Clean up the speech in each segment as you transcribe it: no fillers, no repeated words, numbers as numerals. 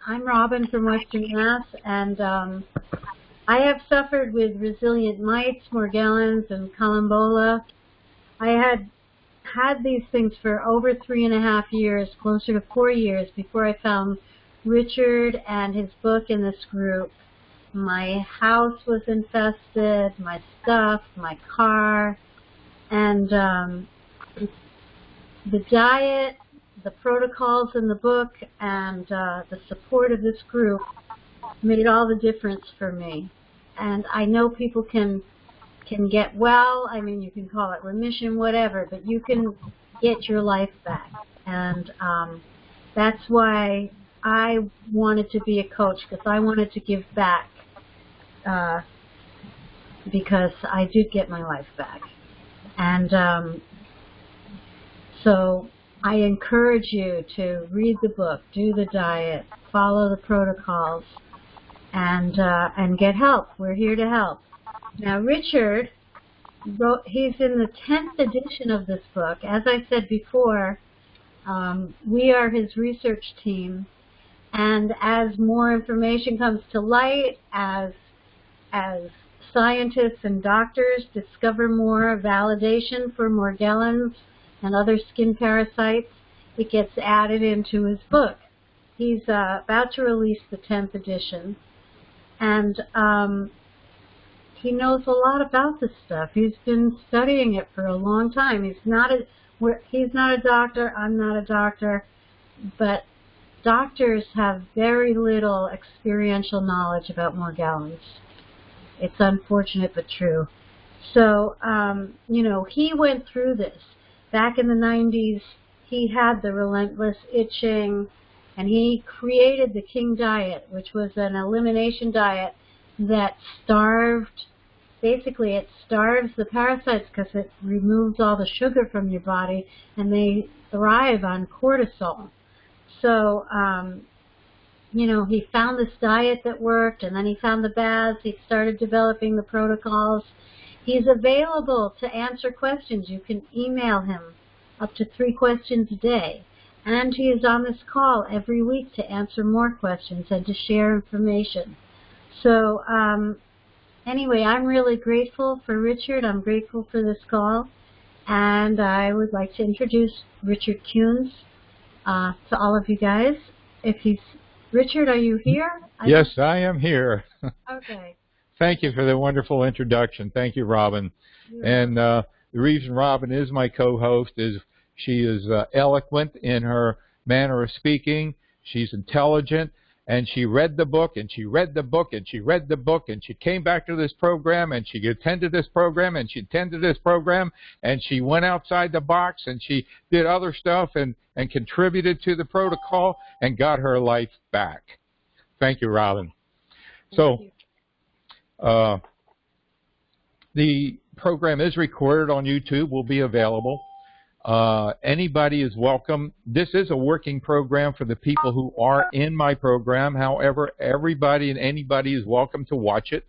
I'm Robin from Western Mass, and I have suffered with resilient mites, Morgellons, and Columbola. I had these things for over 3.5 years, closer to 4 years, before I found Richard and his book in this group. My house was infested, my stuff, my car, and the diet, the protocols in the book, and the support of this group made all the difference for me. And I know people can get well. I mean, you can call it remission, whatever, but you can get your life back. And that's why I wanted to be a coach, because I wanted to give back, because I did get my life back. And so I encourage you to read the book, do the diet, follow the protocols, and get help. We're here to help. Now, Richard he's in the 10th edition of this book. As I said before, we are his research team, and as more information comes to light, as scientists and doctors discover more validation for Morgellons and other skin parasites, it gets added into his book. He's about to release the 10th edition, and he knows a lot about this stuff. He's been studying it for a long time. He's not a doctor, I'm not a doctor, but doctors have very little experiential knowledge about Morgellons. It's unfortunate but true. So, you know, he went through this. Back in the 90s, he had the relentless itching, and he created the King Diet, which was an elimination diet that basically it starves the parasites because it removes all the sugar from your body, and they thrive on cortisol. So, you know, he found this diet that worked, and then he found the baths. He started developing the protocols. He's available to answer questions. You can email him up to 3 questions a day. And he is on this call every week to answer more questions and to share information. So anyway, I'm really grateful for Richard. I'm grateful for this call. And I would like to introduce Richard Kuhns to all of you guys. Richard, are you here? Yes, I am here. Okay. Thank you for the wonderful introduction. Thank you, Robin. And the reason Robin is my co-host is she is eloquent in her manner of speaking. She's intelligent, and she read the book, and she read the book, and she read the book, and she came back to this program, and she attended this program, and she attended this program, and she went outside the box, and she did other stuff and contributed to the protocol and got her life back. Thank you, Robin. So the program is recorded on YouTube, will be available. Anybody is welcome. This is a working program for the people who are in my program. However, everybody and anybody is welcome to watch it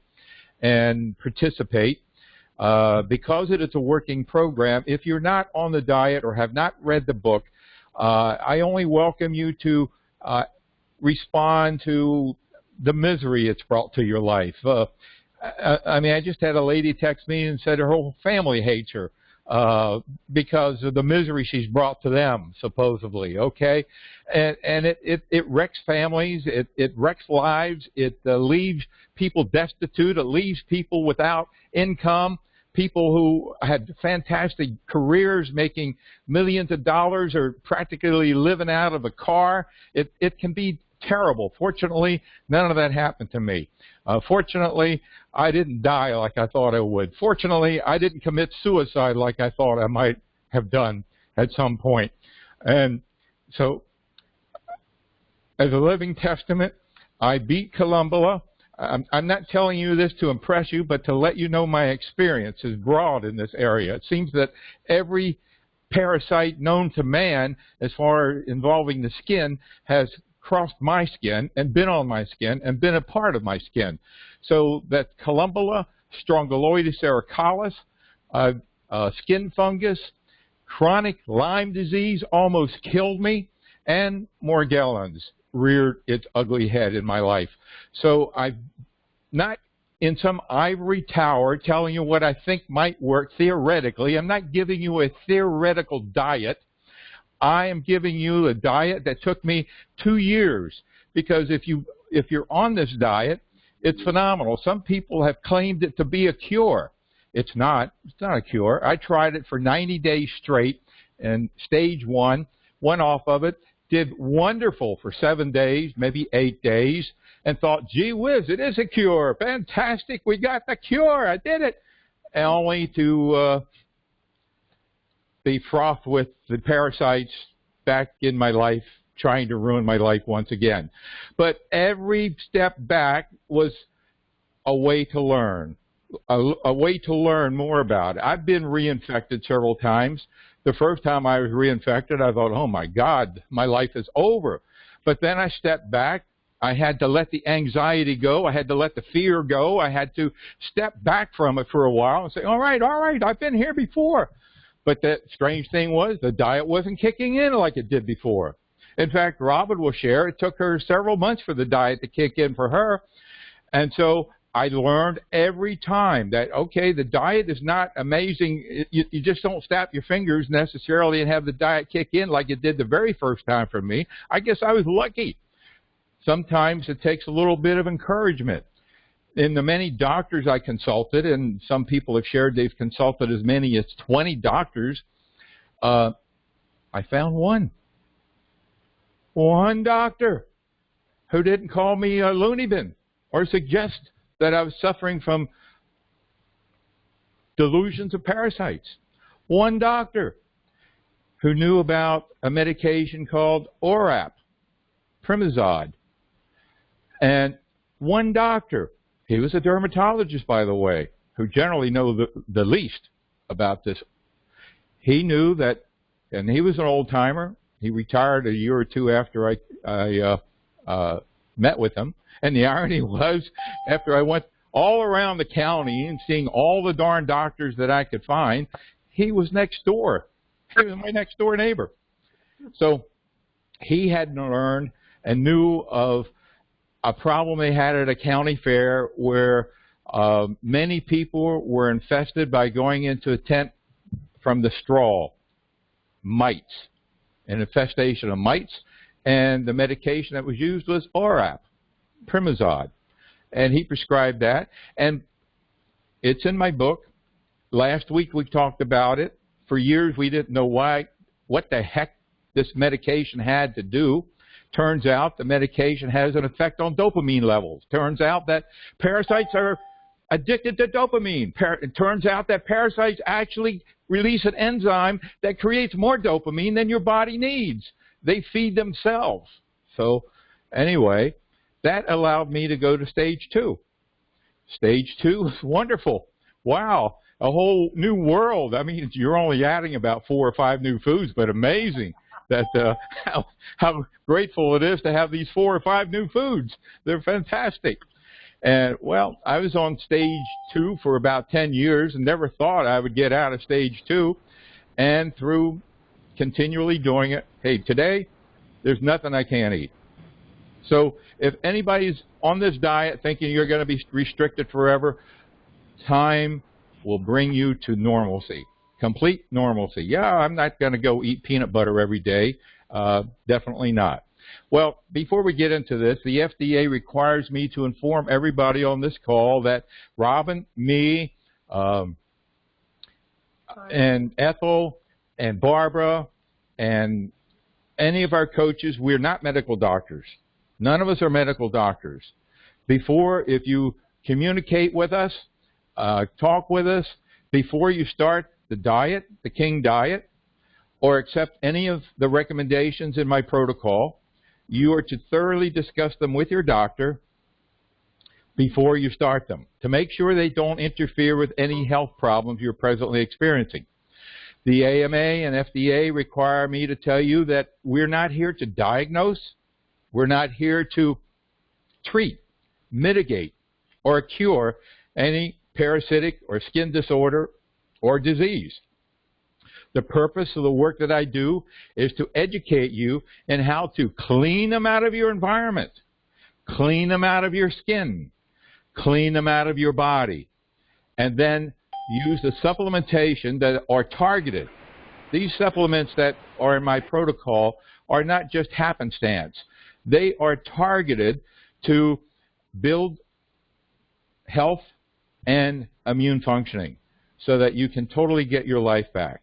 and participate. Because it is a working program, if you're not on the diet or have not read the book, I only welcome you to respond to the misery it's brought to your life. I mean, I just had a lady text me and said her whole family hates her because of the misery she's brought to them, supposedly, okay? And it wrecks families, it wrecks lives, it leaves people destitute, it leaves people without income, people who had fantastic careers making millions of dollars or practically living out of a car. It can be terrible. Fortunately, none of that happened to me. Fortunately, I didn't die like I thought I would. Fortunately, I didn't commit suicide like I thought I might have done at some point. And so, as a living testament, I beat Columbola. I'm not telling you this to impress you, but to let you know my experience is broad in this area. It seems that every parasite known to man, as far as involving the skin, has crossed my skin and been on my skin and been a part of my skin. So that Columbola, Strongyloides ericalis, skin fungus, chronic Lyme disease almost killed me, and Morgellons. reared its ugly head in my life. So I've not in some ivory tower telling you what I think might work theoretically. I'm not giving you a theoretical diet. I am giving you a diet that took me 2 years, because if you're on this diet, it's phenomenal. Some people have claimed it to be a cure. It's not. It's not a cure. I tried it for 90 days straight, and stage 1, went off of it, did wonderful for 7 days, maybe 8 days, and thought, gee whiz, it is a cure. Fantastic. We got the cure. I did it. Only to be frothed with the parasites back in my life, trying to ruin my life once again. But every step back was a way to learn, a way to learn more about it. I've been reinfected several times. The first time I was reinfected, I thought, oh my God, my life is over. But then I stepped back. I had to let the anxiety go. I had to let the fear go. I had to step back from it for a while and say, all right, I've been here before. But the strange thing was the diet wasn't kicking in like it did before. In fact, Robin will share, it took her several months for the diet to kick in for her. And so I learned every time that, okay, the diet is not amazing. You just don't snap your fingers necessarily and have the diet kick in like it did the very first time for me. I guess I was lucky. Sometimes it takes a little bit of encouragement. In the many doctors I consulted, and some people have shared they've consulted as many as 20 doctors, I found one doctor who didn't call me a loony bin or suggest that I was suffering from delusions of parasites. One doctor who knew about a medication called ORAP, Primazod. And one doctor, he was a dermatologist, by the way, who generally knows the least about this. He knew that, and he was an old-timer. He retired a year or two after I met with him. And the irony was, after I went all around the county and seeing all the darn doctors that I could find, he was next door. He was my next-door neighbor. So he had learned and knew of a problem they had at a county fair where many people were infested by going into a tent from the straw, mites, an infestation of mites, and the medication that was used was ORAP, Primazod, and he prescribed that, and it's in my book. Last week we talked about it. For years we didn't know what the heck this medication had to do. Turns out the medication has an effect on dopamine levels. Turns out that parasites are addicted to dopamine. It turns out that parasites actually release an enzyme that creates more dopamine than your body needs. They feed themselves. So anyway, that allowed me to go to stage 2. Stage 2 was wonderful. Wow, a whole new world. I mean, you're only adding about 4 or 5 new foods, but amazing that how grateful it is to have these 4 or 5 new foods. They're fantastic. And, well, I was on stage 2 for about 10 years and never thought I would get out of stage 2. And through continually doing it, hey, today there's nothing I can't eat. So if anybody's on this diet thinking you're going to be restricted forever, time will bring you to normalcy. Complete normalcy. Yeah, I'm not going to go eat peanut butter every day. Definitely not. Well, before we get into this, the FDA requires me to inform everybody on this call that Robin, me, and Ethel, and Barbara, and any of our coaches, we're not medical doctors. None of us are medical doctors. Before, if you communicate with us, talk with us, before you start the diet, the King diet, or accept any of the recommendations in my protocol, you are to thoroughly discuss them with your doctor before you start them to make sure they don't interfere with any health problems you're presently experiencing. The AMA and FDA require me to tell you that we're not here to diagnose, we're not here to treat, mitigate, or cure any parasitic or skin disorder or disease. The purpose of the work that I do is to educate you in how to clean them out of your environment, clean them out of your skin, clean them out of your body, and then use the supplementation that are targeted. These supplements that are in my protocol are not just happenstance. They are targeted to build health and immune functioning so that you can totally get your life back.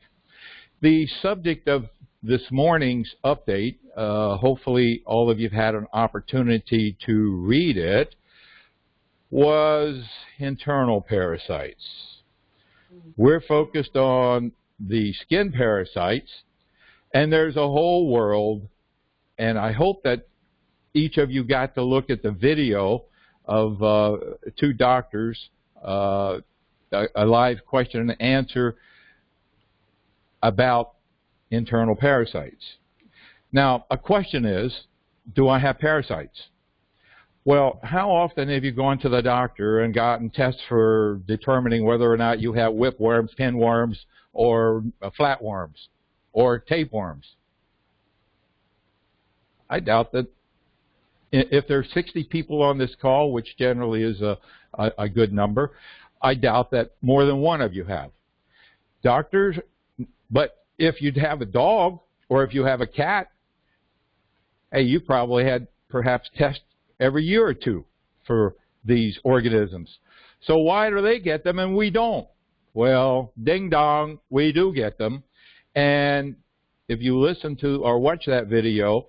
The subject of this morning's update, hopefully all of you have had an opportunity to read it, was internal parasites. We're focused on the skin parasites, and there's a whole world, and I hope that each of you got to look at the video of two doctors, a live question and answer about internal parasites. Now, a question is, do I have parasites? Well, how often have you gone to the doctor and gotten tests for determining whether or not you have whipworms, pinworms, or flatworms, or tapeworms? I doubt that. If there's 60 people on this call, which generally is a good number, I doubt that more than one of you have. Doctors, but if you'd have a dog or if you have a cat, hey, you probably had perhaps tests every year or two for these organisms. So why do they get them and we don't? Well, ding dong, we do get them. And if you listen to or watch that video,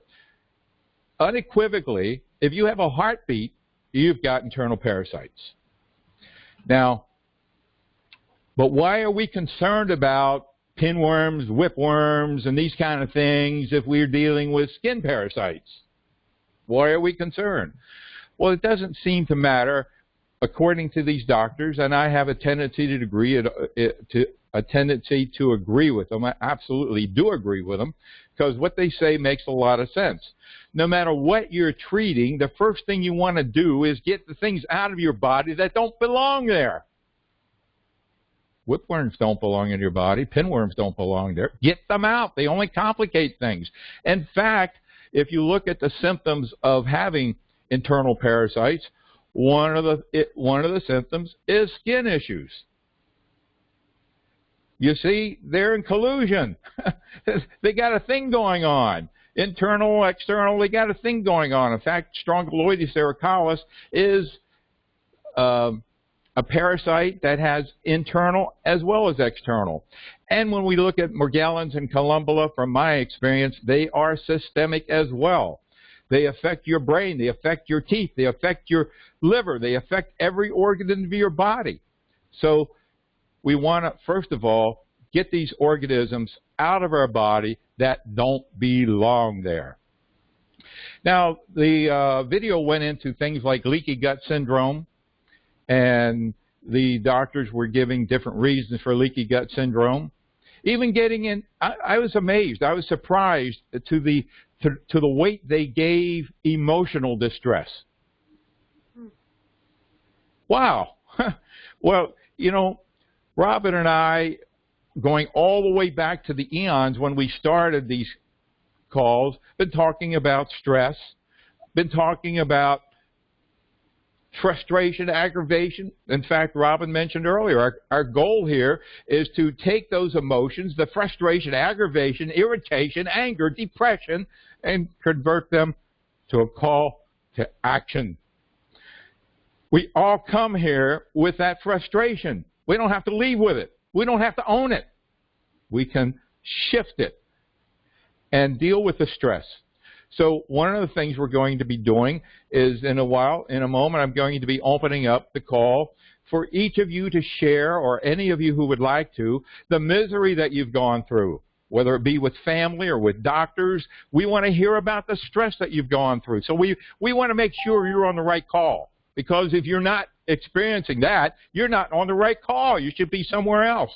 unequivocally, if you have a heartbeat, you've got internal parasites. Now, but why are we concerned about pinworms, whipworms, and these kind of things if we're dealing with skin parasites? Why are we concerned? Well, it doesn't seem to matter according to these doctors, and I have a tendency to agree with them. I absolutely do agree with them, because what they say makes a lot of sense. No matter what you're treating, the first thing you want to do is get the things out of your body that don't belong there. Whipworms don't belong in your body. Pinworms don't belong there. Get them out. They only complicate things. In fact, if you look at the symptoms of having internal parasites, one of the symptoms is skin issues. You see, they're in collusion. They got a thing going on. Internal, external, they got a thing going on. In fact, Strongyloides cervicalis is a parasite that has internal as well as external. And when we look at Morgellons and Columbella, from my experience, they are systemic as well. They affect your brain, they affect your teeth, they affect your liver, they affect every organ of your body. So we want to, first of all, get these organisms out of our body that don't belong there. Now, the video went into things like leaky gut syndrome, and the doctors were giving different reasons for leaky gut syndrome. Even getting in, I was amazed. I was surprised to the weight they gave emotional distress. Wow. Well, you know, Robin and I, going all the way back to the eons when we started these calls, been talking about stress, been talking about frustration, aggravation. In fact, Robin mentioned earlier, our goal here is to take those emotions, the frustration, aggravation, irritation, anger, depression, and convert them to a call to action. We all come here with that frustration. We don't have to leave with it. We don't have to own it. We can shift it and deal with the stress. So one of the things we're going to be doing is in a moment, I'm going to be opening up the call for each of you to share, or any of you who would like to, the misery that you've gone through, whether it be with family or with doctors. We want to hear about the stress that you've gone through. So we want to make sure you're on the right call, because if you're not experiencing that, you're not on the right call. You should be somewhere else.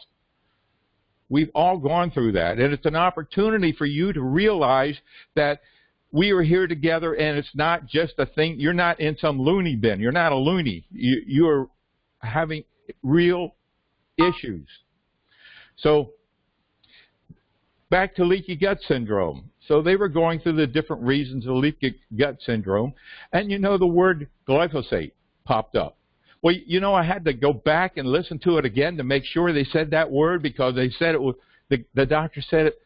We've all gone through that, and it's an opportunity for you to realize that we are here together, and it's not just a thing. You're not in some loony bin. You're not a loony. You're having real issues. So back to leaky gut syndrome. So they were going through the different reasons of leaky gut syndrome, and you know the word glyphosate popped up. Well, you know, I had to go back and listen to it again to make sure they said that word, because they said it was, the doctor said it.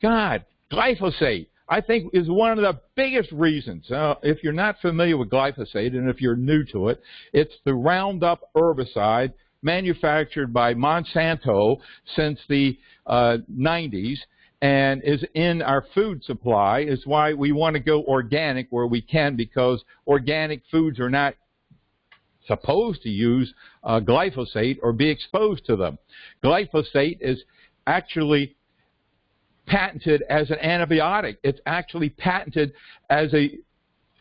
God, glyphosate, I think, is one of the biggest reasons. If you're not familiar with glyphosate, and if you're new to it, it's the Roundup herbicide manufactured by Monsanto since the 90s, and is in our food supply. Is why we want to go organic where we can, because organic foods are not supposed to use glyphosate or be exposed to them. Glyphosate is actually patented as an antibiotic. It's actually patented as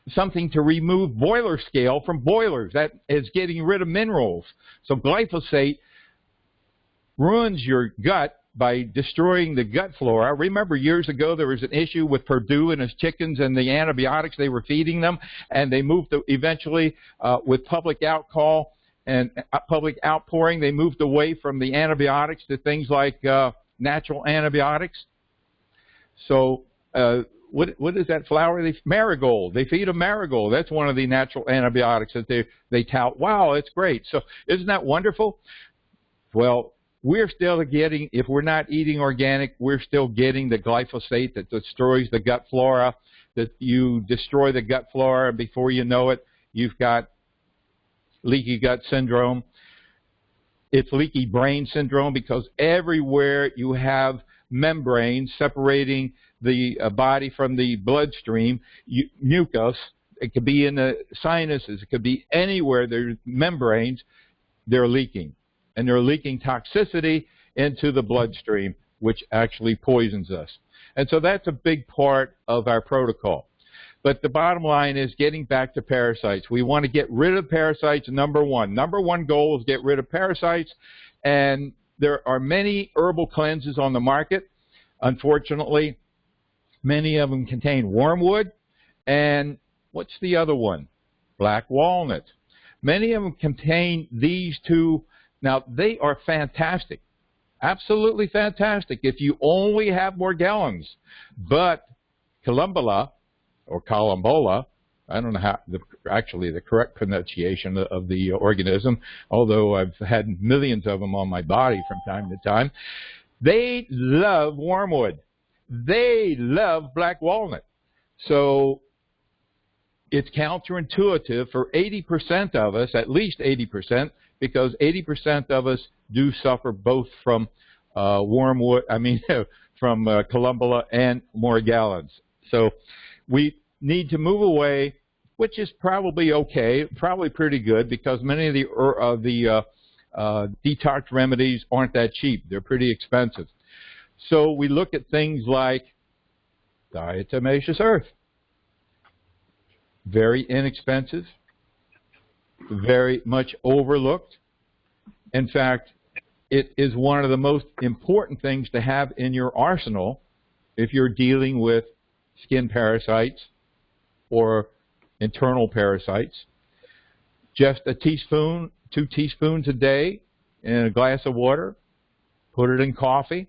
something to remove boiler scale from boilers. That is getting rid of minerals. So glyphosate ruins your gut by destroying the gut flora. Remember years ago there was an issue with Purdue and his chickens and the antibiotics they were feeding them, and they moved to, eventually with public outcall and public outpouring, they moved away from the antibiotics to things like natural antibiotics. So what is that flower? Marigold. They feed them marigold. That's one of the natural antibiotics that they tout. Wow, it's great. So isn't that wonderful? Well, we're still getting, if we're not eating organic, we're still getting the glyphosate that destroys the gut flora, that you destroy the gut flora, and before you know it, you've got leaky gut syndrome. It's leaky brain syndrome, because everywhere you have membranes separating the body from the bloodstream, mucus, it could be in the sinuses, it could be anywhere there's membranes, they're leaking. And they're leaking toxicity into the bloodstream, which actually poisons us. And so that's a big part of our protocol. But the bottom line is getting back to parasites. We want to get rid of parasites, number one. Number one goal is get rid of parasites. And there are many herbal cleanses on the market. Unfortunately, many of them contain wormwood. And what's the other one? Black walnut. Many of them contain these two. Now, they are fantastic, absolutely fantastic if you only have Morgellons. But Columbola, or Columbola, I don't know how actually the correct pronunciation of the organism, although I've had millions of them on my body from time to time, they love wormwood. They love black walnut. So it's counterintuitive for 80% of us, at least 80%, because 80% of us do suffer both from wormwood, from Columbola and Morgellons. So we need to move away, which is probably okay, probably pretty good, because many of the detox remedies aren't that cheap. They're pretty expensive. So we look at things like diatomaceous earth. Very inexpensive, very much overlooked. In fact, it is one of the most important things to have in your arsenal if you're dealing with skin parasites or internal parasites. Just a teaspoon, 2 teaspoons a day in a glass of water. Put it in coffee.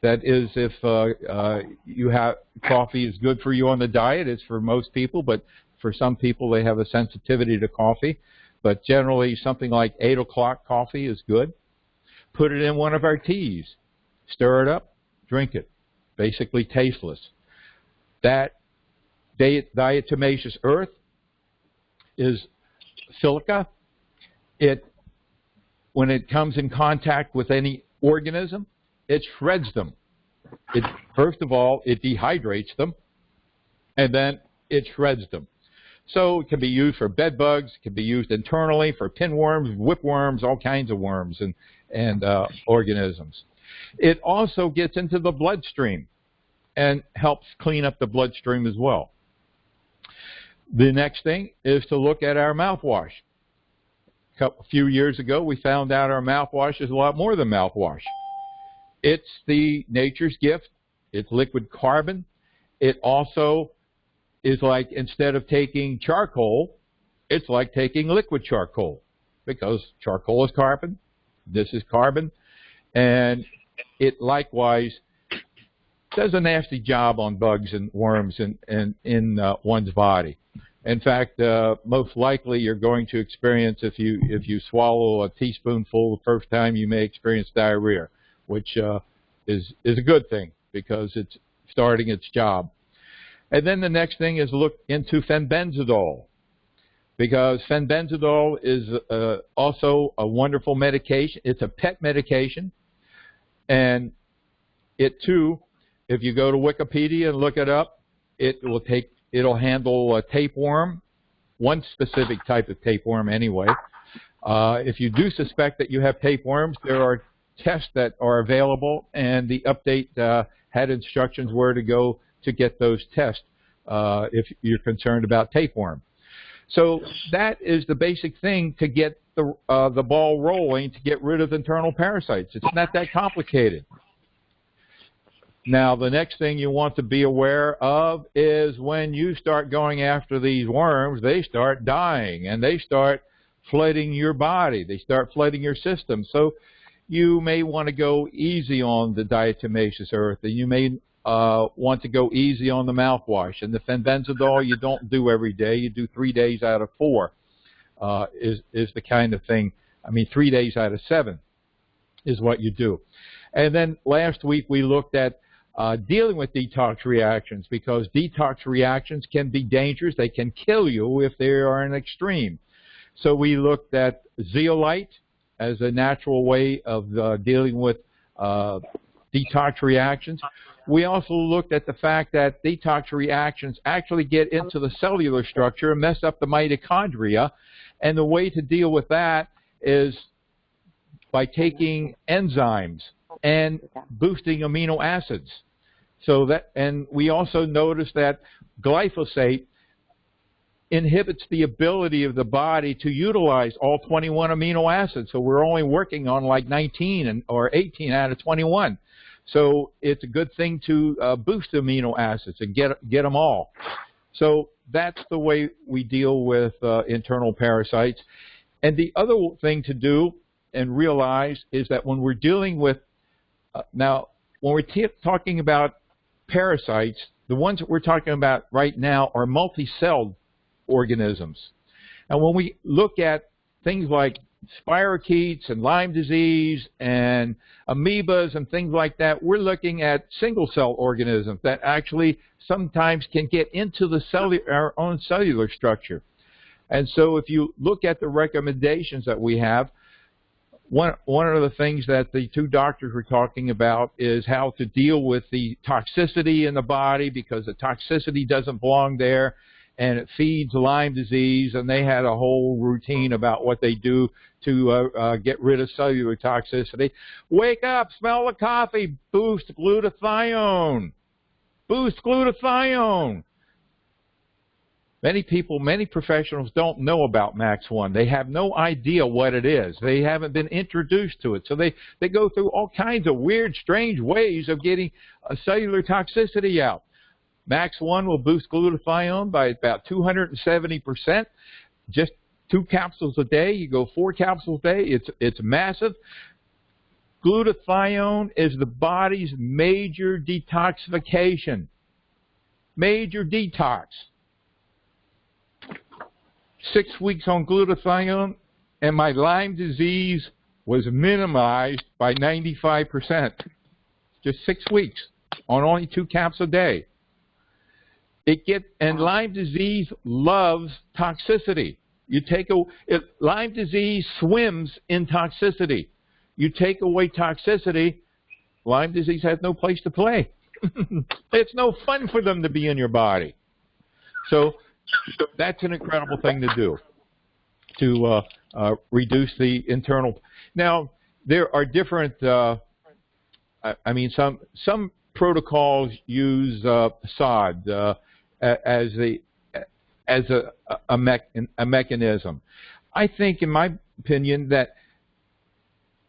That is, if you have coffee is good for you on the diet. It's for most people, but for some people they have a sensitivity to coffee. But generally something like 8 o'clock coffee is good. Put it in one of our teas. Stir it up, drink it. Basically tasteless. That diatomaceous earth is silica. When it comes in contact with any organism, it shreds them. First of all, it dehydrates them, and then it shreds them. So it can be used for bed bugs, it can be used internally for pinworms, whipworms, all kinds of worms and organisms. It also gets into the bloodstream and helps clean up the bloodstream as well. The next thing is to look at our mouthwash. A few years ago, we found out our mouthwash is a lot more than mouthwash. It's the nature's gift. It's liquid carbon. It also is like, instead of taking charcoal, it's like taking liquid charcoal, because charcoal is carbon, this is carbon, and it likewise does a nasty job on bugs and worms in one's body. In fact, most likely you're going to experience, if you swallow a teaspoonful the first time, you may experience diarrhea, which is a good thing because it's starting its job. And then the next thing is look into fenbendazole, because fenbendazole is also a wonderful medication. It's a pet medication, and it too, if you go to Wikipedia and look it up, it'll handle tapeworm, one specific type of tapeworm anyway. If you do suspect that you have tapeworms, there are tests that are available, and the update had instructions where to go to get those tests if you're concerned about tapeworm. So that is the basic thing to get the ball rolling to get rid of internal parasites. It's not that complicated. Now, the next thing you want to be aware of is when you start going after these worms, they start dying, and they start flooding your body. They start flooding your system. So you may want to go easy on the diatomaceous earth, and you may want to go easy on the mouthwash. And the fenbendazole you don't do every day. You do 3 days out of 4 is the kind of thing. I mean, 3 days out of 7 is what you do. And then last week we looked at dealing with detox reactions, because detox reactions can be dangerous. They can kill you if they are an extreme. So we looked at zeolite as a natural way of dealing with detox reactions. We also looked at the fact that detox reactions actually get into the cellular structure and mess up the mitochondria. And the way to deal with that is by taking enzymes and boosting amino acids. So that, and we also noticed that glyphosate inhibits the ability of the body to utilize all 21 amino acids. So we're only working on like 19 or 18 out of 21. So it's a good thing to boost amino acids and get them all. So that's the way we deal with internal parasites. And the other thing to do and realize is that when we're dealing with, now when we're talking about parasites, the ones that we're talking about right now are multi-celled organisms. And when we look at things like spirochetes and Lyme disease and amoebas and things like that, we're looking at single-cell organisms that actually sometimes can get into the our own cellular structure. And so if you look at the recommendations that we have, one of the things that the two doctors were talking about is how to deal with the toxicity in the body, because the toxicity doesn't belong there, and it feeds Lyme disease, and they had a whole routine about what they do to get rid of cellular toxicity. Wake up, smell the coffee, boost glutathione. Boost glutathione. Many people, many professionals don't know about Max1. They have no idea what it is. They haven't been introduced to it. So they go through all kinds of weird, strange ways of getting cellular toxicity out. Max1 will boost glutathione by about 270%. Just 2 capsules a day. You go 4 capsules a day. It's massive. Glutathione is the body's major detoxification. Major detox. 6 weeks on glutathione, and my Lyme disease was minimized by 95%. Just 6 weeks on only 2 caps a day. And Lyme disease loves toxicity. Lyme disease swims in toxicity. You take away toxicity, Lyme disease has no place to play. It's no fun for them to be in your body. So that's an incredible thing to do, to reduce the internal. Now, there are different, I mean, some protocols use SOD as a mechanism. I think, in my opinion, that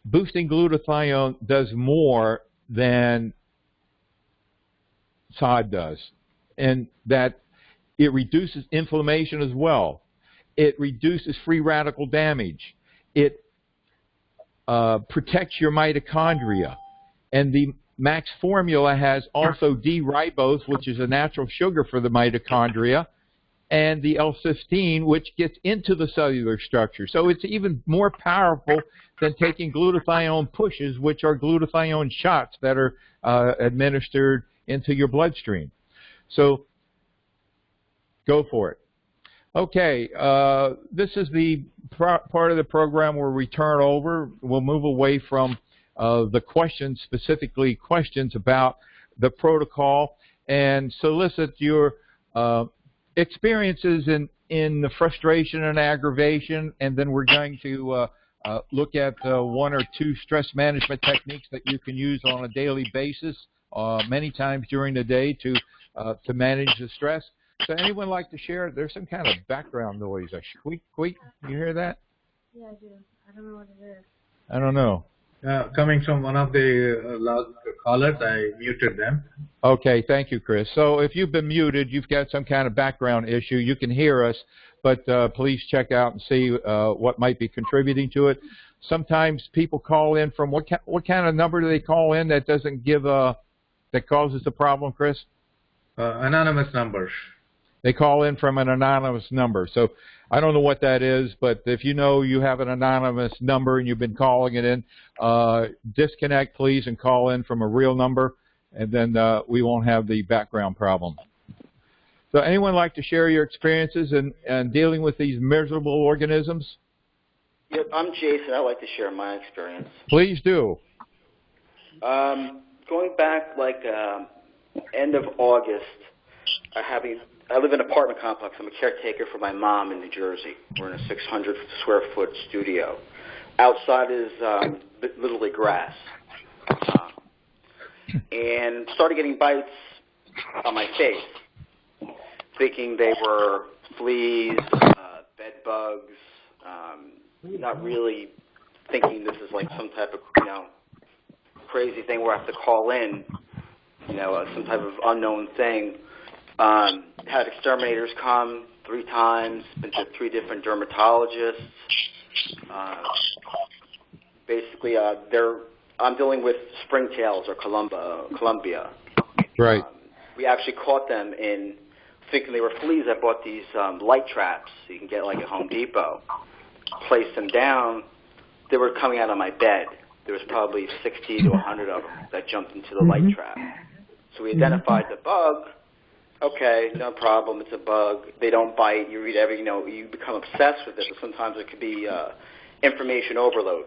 boosting glutathione does more than SOD does, and that it reduces inflammation as well. It reduces free radical damage. It protects your mitochondria. And Max Formula has also D-ribose, which is a natural sugar for the mitochondria, and the L-cysteine, which gets into the cellular structure. So it's even more powerful than taking glutathione pushes, which are glutathione shots that are administered into your bloodstream. So go for it. Okay, this is the part of the program where we turn over. We'll move away from the questions, specifically questions about the protocol, and solicit your experiences in the frustration and aggravation, and then we're going to look at one or two stress management techniques that you can use on a daily basis, many times during the day to manage the stress. So anyone like to share? There's some kind of background noise, a squeak, squeak. You hear that? Yeah, I do. I don't know what it is. I don't know. Coming from one of the last callers, I muted them. Okay, thank you, Chris. So if you've been muted, you've got some kind of background issue. You can hear us, but please check out and see what might be contributing to it. Sometimes people call in from what kind of number do they call in that doesn't give that causes the problem, Chris? Anonymous numbers. They call in from an anonymous number. So I don't know what that is, but if you know you have an anonymous number and you've been calling it in, disconnect, please, and call in from a real number, and then we won't have the background problem. So anyone like to share your experiences in dealing with these miserable organisms? Yep, I'm Jason. I'd like to share my experience. Please do. Going back like end of August, I live in an apartment complex. I'm a caretaker for my mom in New Jersey. We're in a 600 square foot studio. Outside is literally grass. And started getting bites on my face, thinking they were fleas, bed bugs, not really thinking this is like some type of, crazy thing where I have to call in, some type of unknown thing. Had exterminators come 3 times, been to 3 different dermatologists. Basically, I'm dealing with springtails or Columbia. Right. We actually caught them in thinking they were fleas. I bought these light traps you can get like at Home Depot. Placed them down. They were coming out of my bed. There was probably 60 to 100 of them that jumped into the light trap. So we identified the bug. Okay, no problem. It's a bug. They don't bite. You read you become obsessed with it. But sometimes it could be information overload,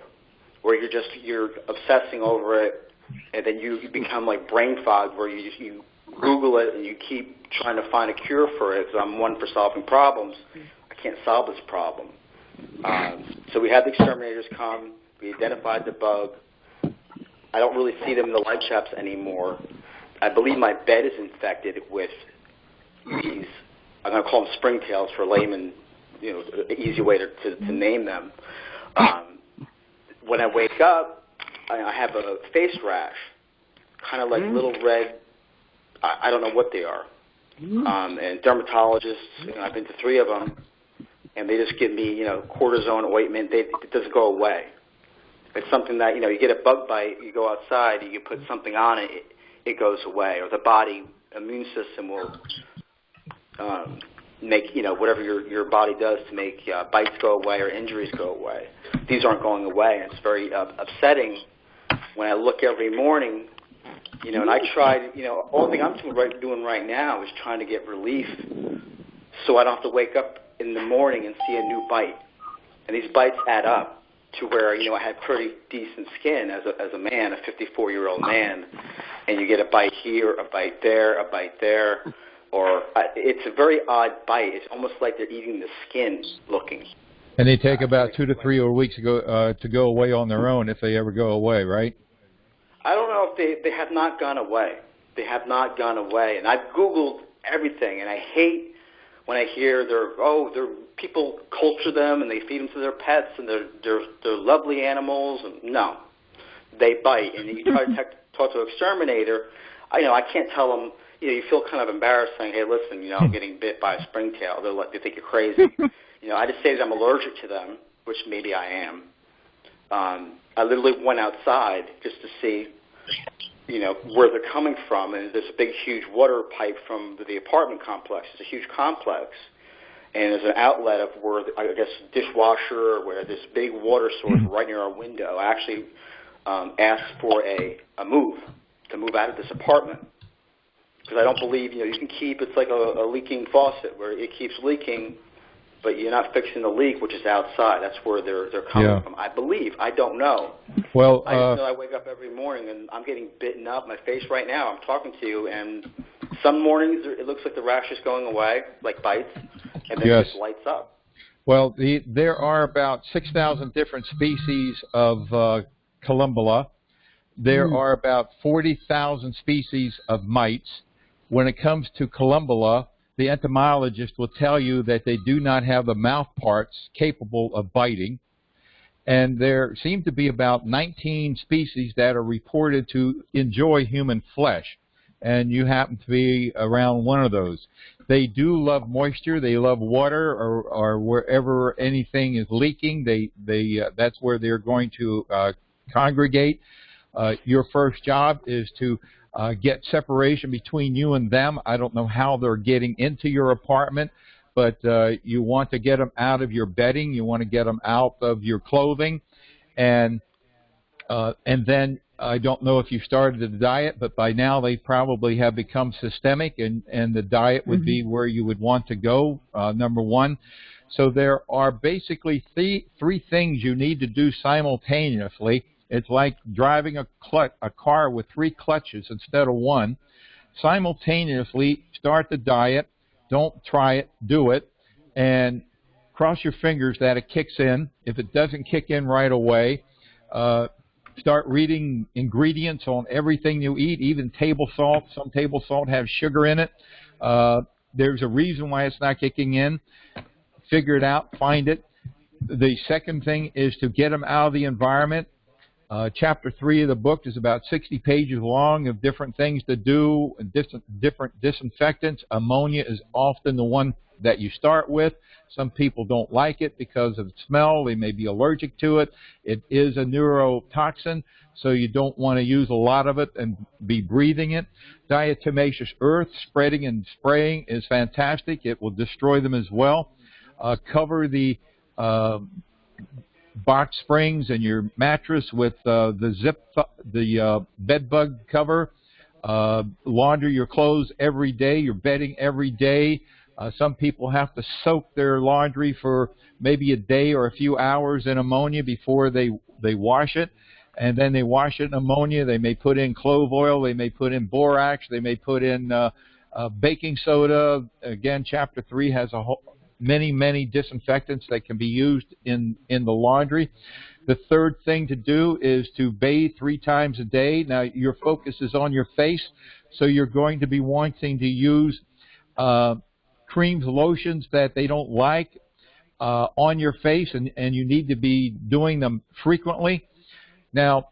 where you're obsessing over it, and then you become like brain fog, where you Google it and you keep trying to find a cure for it. Because I'm one for solving problems. I can't solve this problem. So we had the exterminators come. We identified the bug. I don't really see them in the light traps anymore. I believe my bed is infected with these, I'm going to call them springtails for layman, an easy way to name them. When I wake up, I have a face rash, kind of like little red, I don't know what they are. And dermatologists, I've been to 3 of them, and they just give me, cortisone ointment. It doesn't go away. It's something that, you get a bug bite, you go outside, you put something on it, it goes away. Or the body immune system will make, whatever your body does to make bites go away or injuries go away. These aren't going away, and it's very upsetting when I look every morning, and I tried, all thing I'm doing right now is trying to get relief so I don't have to wake up in the morning and see a new bite. And these bites add up to where, I had pretty decent skin as a man, a 54-year-old man, and you get a bite here, a bite there, a bite there, or it's a very odd bite. It's almost like they're eating the skin looking. And they take about 2 to 3 weeks to go away on their own, if they ever go away, right? I don't know if they have not gone away. They have not gone away. And I've Googled everything, and I hate when I hear people culture them and they feed them to their pets and they're lovely animals. And no, they bite. And you try to talk to an exterminator, I can't tell them. You feel kind of embarrassed saying, "Hey, listen, I'm getting bit by a springtail." They think you're crazy. I just say that I'm allergic to them, which maybe I am. I literally went outside just to see, where they're coming from. And there's a big, huge water pipe from the apartment complex. It's a huge complex. And there's an outlet of where, I guess, dishwasher, where this big water source right near our window. I actually asked for to move out of this apartment. Because I don't believe, you can keep, it's like a leaking faucet where it keeps leaking, but you're not fixing the leak, which is outside. That's where they're coming from. I believe. I don't know. Well, I just know I wake up every morning and I'm getting bitten up. My face right now, I'm talking to you, and some mornings it looks like the rash is going away, like bites, and then it just lights up. Well, there are about 6,000 different species of Columbella. There are about 40,000 species of mites. When it comes to Columbella, the entomologist will tell you that they do not have the mouth parts capable of biting. And there seem to be about 19 species that are reported to enjoy human flesh. And you happen to be around one of those. They do love moisture. They love water, or wherever anything is leaking, that's where they're going to congregate. Your first job is to get separation between you and them. I don't know how they're getting into your apartment, but you want to get them out of your bedding. You want to get them out of your clothing, and then I don't know if you started the diet, but by now they probably have become systemic, and the diet would be where you would want to go, number one. So there are basically three things you need to do simultaneously. It's like driving a car with 3 clutches instead of 1. Simultaneously, start the diet. Don't try it. Do it. And cross your fingers that it kicks in. If it doesn't kick in right away, start reading ingredients on everything you eat, even table salt. Some table salt has sugar in it. There's a reason why it's not kicking in. Figure it out. Find it. The second thing is to get them out of the environment. Chapter 3 of the book is about 60 pages long of different things to do, and different disinfectants. Ammonia is often the one that you start with. Some people don't like it because of the smell. They may be allergic to it. It is a neurotoxin, so you don't want to use a lot of it and be breathing it. Diatomaceous earth, spreading and spraying is fantastic. It will destroy them as well. Cover the box springs and your mattress with the bed bug cover. Launder your clothes every day, your bedding every day. Some people have to soak their laundry for maybe a day or a few hours in ammonia before they wash it, and then they wash it in ammonia. They may put in clove oil, they may put in borax, they may put in baking soda. Again, chapter 3 has many disinfectants that can be used in the laundry. The third thing to do is to bathe 3 times a day. Now, your focus is on your face, so you're going to be wanting to use creams, lotions that they don't like on your face, and you need to be doing them frequently. Now,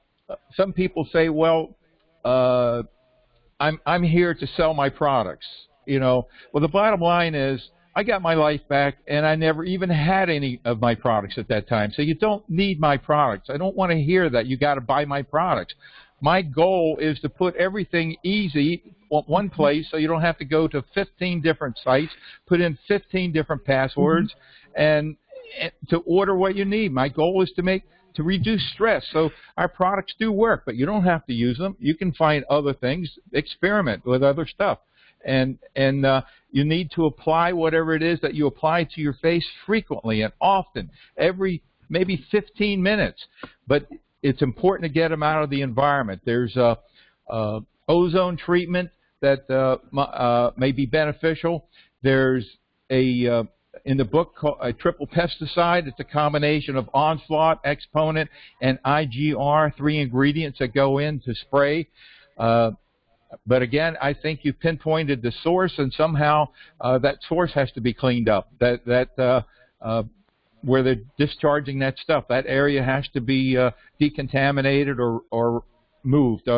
some people say, well, I'm here to sell my products. Well, the bottom line is, I got my life back, and I never even had any of my products at that time. So you don't need my products. I don't want to hear that you got to buy my products. My goal is to put everything easy at one place so you don't have to go to 15 different sites, put in 15 different passwords, and to order what you need. My goal is to reduce stress. So our products do work, but you don't have to use them. You can find other things, experiment with other stuff. And you need to apply whatever it is that you apply to your face frequently and often, every maybe 15 minutes. But it's important to get them out of the environment. There's ozone treatment that may be beneficial. There's in the book called a triple pesticide. It's a combination of Onslaught, Exponent, and IGR, 3 ingredients that go in to spray. But again, I think you pinpointed the source, and somehow that source has to be cleaned up. Where they're discharging that stuff, that area has to be decontaminated or moved,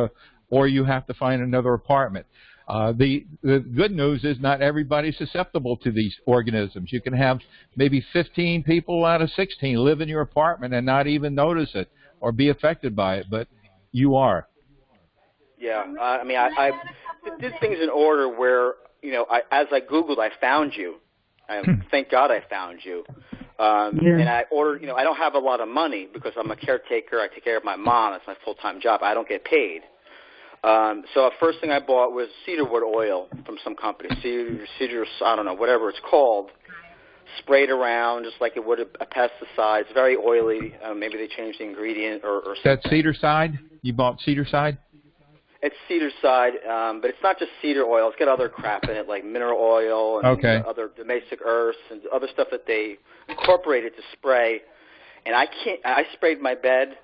or you have to find another apartment. The good news is not everybody's susceptible to these organisms. You can have maybe 15 people out of 16 live in your apartment and not even notice it or be affected by it, but you are. Yeah. I mean, I did things in order where, you know, as I Googled, I found you. Thank God I found you. And I ordered, you know, I don't have a lot of money because I'm a caretaker. I take care of my mom. That's my full-time job. I don't get paid. So the first thing I bought was cedarwood oil from some company, cedar, I don't know, whatever it's called. Sprayed around just like it would a pesticide. It's very oily. Maybe they changed the ingredient or something. That cedar side? You bought cedar side? It's cedar side, but it's not just cedar oil. It's got other crap in it, like mineral oil and other domestic earths and other stuff that they incorporated to spray. And I sprayed my bed.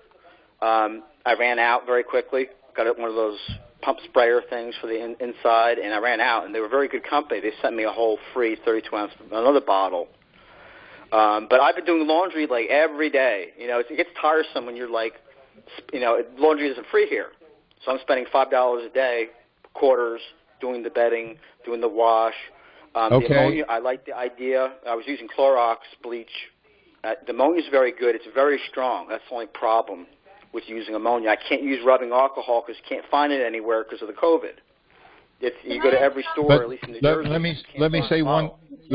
I ran out very quickly. Got one of those pump sprayer things for the inside, and I ran out. And they were a very good company. They sent me a whole free 32-ounce, another bottle. But I've been doing laundry like every day. You know, it gets tiresome when you're like, you know, laundry isn't free here. So I'm spending $5 a day, quarters, doing the bedding, doing the wash. The ammonia, I like the idea. I was using Clorox bleach. The ammonia is very good. It's very strong. That's the only problem with using ammonia. I can't use rubbing alcohol because you can't find it anywhere because of the COVID. You go to every store, at least in New Jersey. Let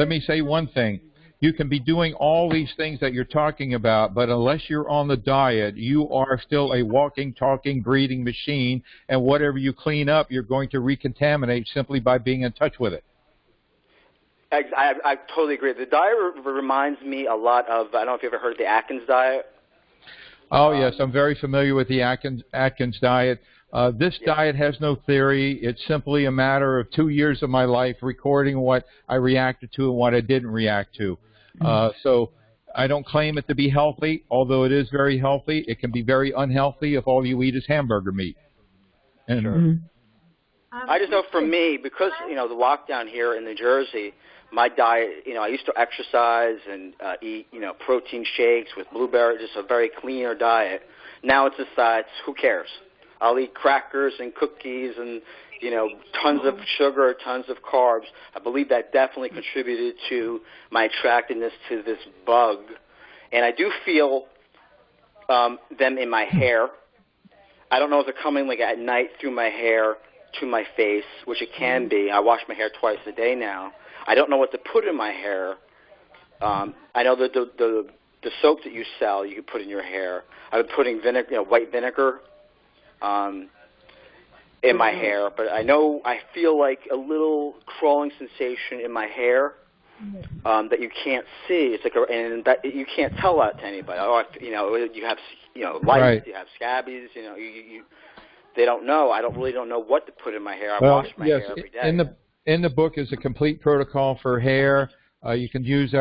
me say one thing. You can be doing all these things that you're talking about, but unless you're on the diet, you are still a walking, talking, breathing machine, and whatever you clean up, you're going to recontaminate simply by being in touch with it. I totally agree. The diet reminds me a lot of, I don't know if you ever heard of the Atkins diet. Oh, yes, I'm very familiar with the Atkins diet. This diet has no theory. It's simply a matter of 2 years of my life recording what I reacted to and what I didn't react to. So I don't claim it to be healthy, although it is very healthy. It can be very unhealthy if all you eat is hamburger meat. And sure. I just know for me, because, you know, the lockdown here in New Jersey, my diet, you know, I used to exercise and eat, you know, protein shakes with blueberry, just a very cleaner diet. Now it's just, who cares? I'll eat crackers and cookies and, you know, tons of sugar, tons of carbs. I believe that definitely contributed to my attractiveness to this bug. And I do feel them in my hair. I don't know if they're coming like at night through my hair to my face, which it can be. I wash my hair twice a day now. I don't know what to put in my hair. I know that the soap that you sell, you can put in your hair. I've been putting vinegar, you know, white vinegar in my hair, but I feel like a little crawling sensation in my hair that you can't see. It's like, and that you can't tell that to anybody. Oh, you know, you have, you know, lice, you have scabies. You know, they don't know. I really don't know what to put in my hair. I wash my hair every day. In the book is a complete protocol for hair. You can use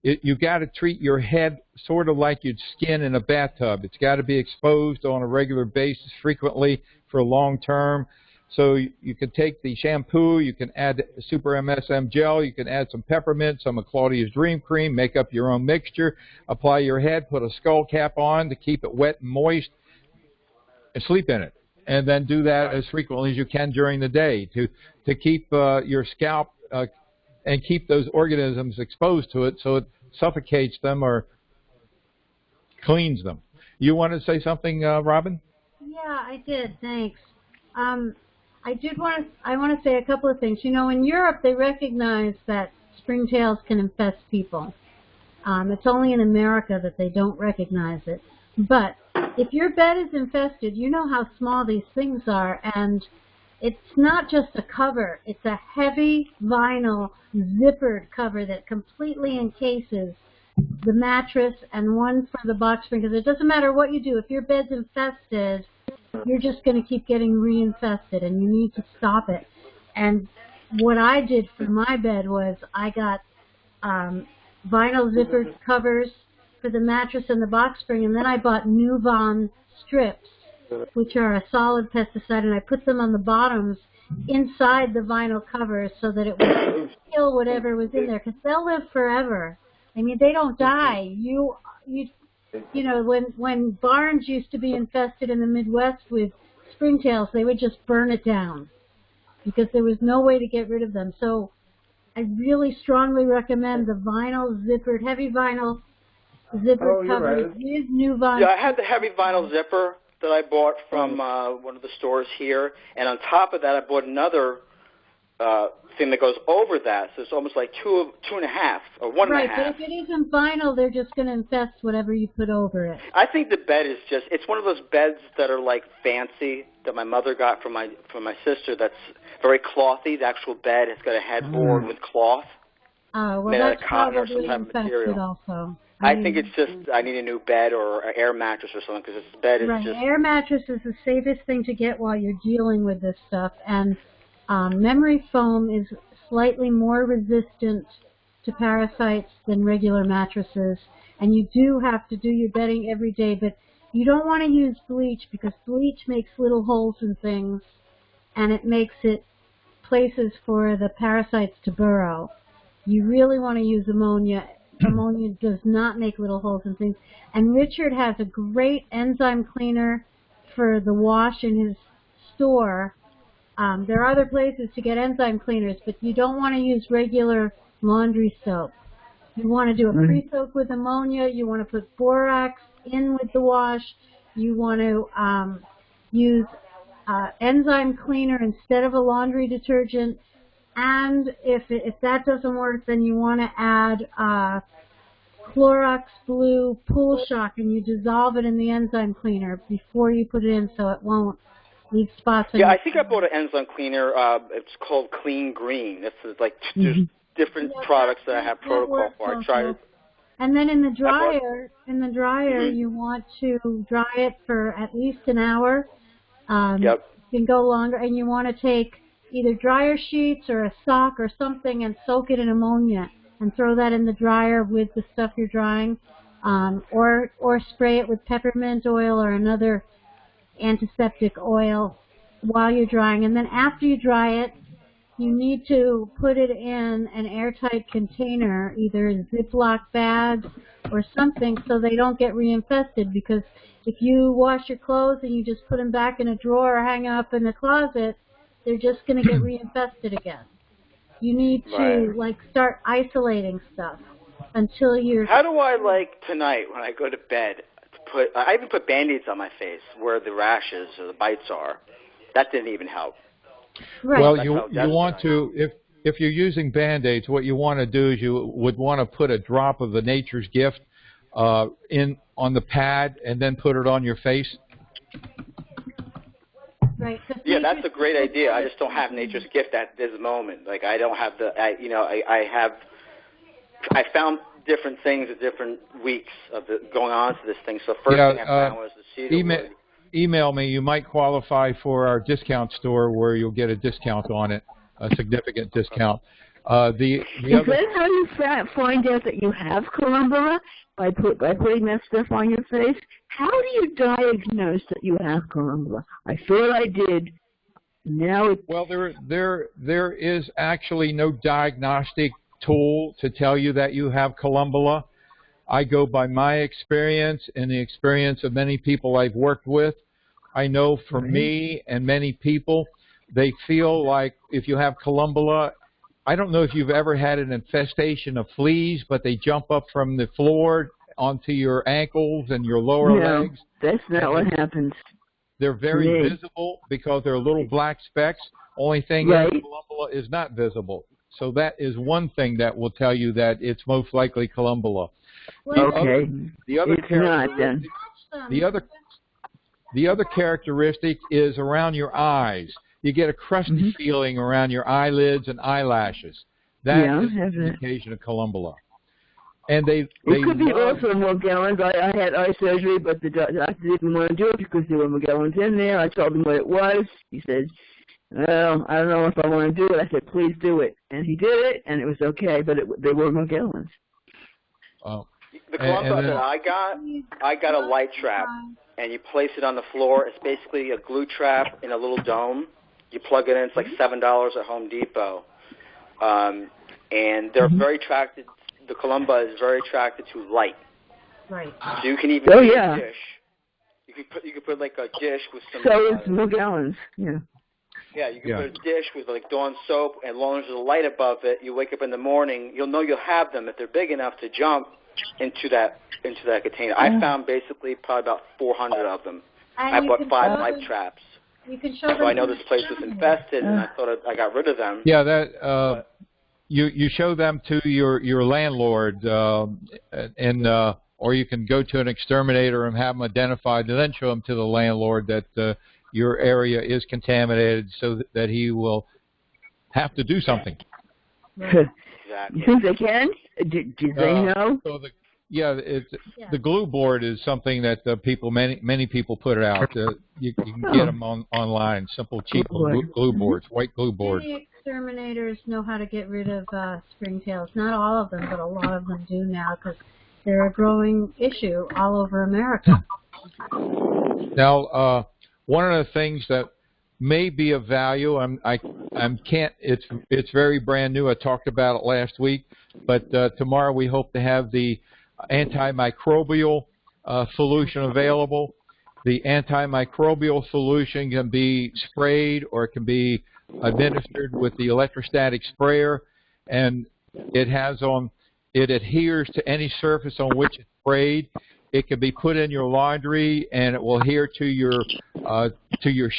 you got to treat your head sort of like you'd skin in a bathtub. It's got to be exposed on a regular basis frequently for long term. So you can take the shampoo, you can add Super MSM gel, you can add some peppermint, some of Claudia's Dream Cream, make up your own mixture, apply your head, put a skull cap on to keep it wet and moist, and sleep in it. And then do that as frequently as you can during the day to keep your scalp and keep those organisms exposed to it so it suffocates them or cleans them. You want to say something, Robin? Yeah, I did. Thanks. I want to say a couple of things. You know, in Europe, they recognize that springtails can infest people. It's only in America that they don't recognize it. But if your bed is infested, you know how small these things are, and it's not just a cover. It's a heavy vinyl zippered cover that completely encases the mattress and one for the box spring, because it doesn't matter what you do. If your bed's infested, you're just going to keep getting reinfested, and you need to stop it. And what I did for my bed was I got vinyl zippered covers for the mattress and the box spring, and then I bought Nuvon strips, which are a solid pesticide, and I put them on the bottoms inside the vinyl covers so that it would kill whatever was in there, because they'll live forever. I mean, they don't die. You know, when barns used to be infested in the Midwest with springtails, they would just burn it down because there was no way to get rid of them. So I really strongly recommend the vinyl heavy vinyl zipper cover with Nuvon. Yeah, I had the heavy vinyl zipper. that I bought from one of the stores here, and on top of that, I bought another thing that goes over that, so it's almost like two and a half or one and a half. Right, but if it isn't vinyl, they're just going to infest whatever you put over it. I think the bed is it's one of those beds that are like fancy that my mother got from my sister. That's very clothy. The actual bed has got a headboard with cloth. Well, made out that's of cotton or probably some type of infested material. also. I think it's just I need a new bed or an air mattress or something because this bed is right. just. Air mattress is the safest thing to get while you're dealing with this stuff, and memory foam is slightly more resistant to parasites than regular mattresses, and you do have to do your bedding every day, but you don't want to use bleach because bleach makes little holes in things, and it makes it places for the parasites to burrow. You really want to use ammonia. Ammonia does not make little holes in things. And Richard has a great enzyme cleaner for the wash in his store. There are other places to get enzyme cleaners, but you don't want to use regular laundry soap. You want to do a pre-soak with ammonia. You want to put borax in with the wash. You want to use enzyme cleaner instead of a laundry detergent. And if that doesn't work, then you want to add Clorox Blue Pool Shock, and you dissolve it in the enzyme cleaner before you put it in so it won't leave spots. Yeah, I think I bought an enzyme cleaner. It's called Clean Green. It's like there's different products that I have protocol for. I tried it. And then in the dryer, you want to dry it for at least an hour. Yep. You can go longer, and you want to take either dryer sheets or a sock or something and soak it in ammonia and throw that in the dryer with the stuff you're drying, or spray it with peppermint oil or another antiseptic oil while you're drying. And then after you dry it, you need to put it in an airtight container, either a Ziploc bag or something, so they don't get reinfested, because if you wash your clothes and you just put them back in a drawer or hang up in the closet, they're just going to get reinfested again. You need to start isolating stuff until you're. How do I tonight when I go to bed I even put Band-Aids on my face where the rashes or the bites are. That didn't even help. Right. Well, you want to if you're using Band-Aids, what you want to do is you would want to put a drop of the Nature's Gift in on the pad and then put it on your face. Right. Yeah, that's a great idea. I just don't have Nature's Gift at this moment. I don't have I found different things at different weeks of going on to this thing. So first thing I found was the cedarwood. Email me. You might qualify for our discount store where you'll get a discount on it, a significant discount. Is that how you find out that you have columbella? By putting that stuff on your face? How do you diagnose that you have columbella? I thought I did. Now well, there is actually no diagnostic tool to tell you that you have columbella. I go by my experience and the experience of many people I've worked with. I know for me and many people, they feel like if you have columbella, I don't know if you've ever had an infestation of fleas, but they jump up from the floor onto your ankles and your lower legs. That's not what happens. They're very visible because they're little black specks. Only thing is columbella is not visible. So that is one thing that will tell you that it's most likely columbella. The other characteristic is around your eyes. You get a crusty feeling around your eyelids and eyelashes. That is an indication of columbella. And it could be also Morgellons. I had eye surgery, but the doctor didn't want to do it because there were Morgellons in there. I told him what it was. He said, well, I don't know if I want to do it. I said, please do it. And he did it, and it was okay, but they were Morgellons. The columbella that I got a light trap, and you place it on the floor. It's basically a glue trap in a little dome. You plug it in. It's like $7 at Home Depot. And they're very attracted. The columbella is very attracted to light. Right. So you can even put a dish. You could put like a dish with some. So it's Morgellons. Yeah. Yeah, you can put a dish with like Dawn soap, and as long as there's a light above it, you wake up in the morning, you'll know you'll have them if they're big enough to jump into that container. I found basically probably about 400 of them I bought 5 light traps. You can show them. So I know this place was infested, and I thought I got rid of them. Yeah, that you show them to your landlord, or you can go to an exterminator and have them identified, and then show them to the landlord that your area is contaminated, so that he will have to do something. Exactly. You think they can? Do they know? So the glue board is something that many people put out. You can get them online. Simple, cheap glue boards, white glue board. Many exterminators know how to get rid of springtails. Not all of them, but a lot of them do now because they're a growing issue all over America. Now, one of the things that may be of value, it's very brand new. I talked about it last week, but tomorrow we hope to have the antimicrobial solution available. The antimicrobial solution can be sprayed or it can be administered with the electrostatic sprayer, and it adheres to any surface on which it's sprayed. It can be put in your laundry, and it will adhere to your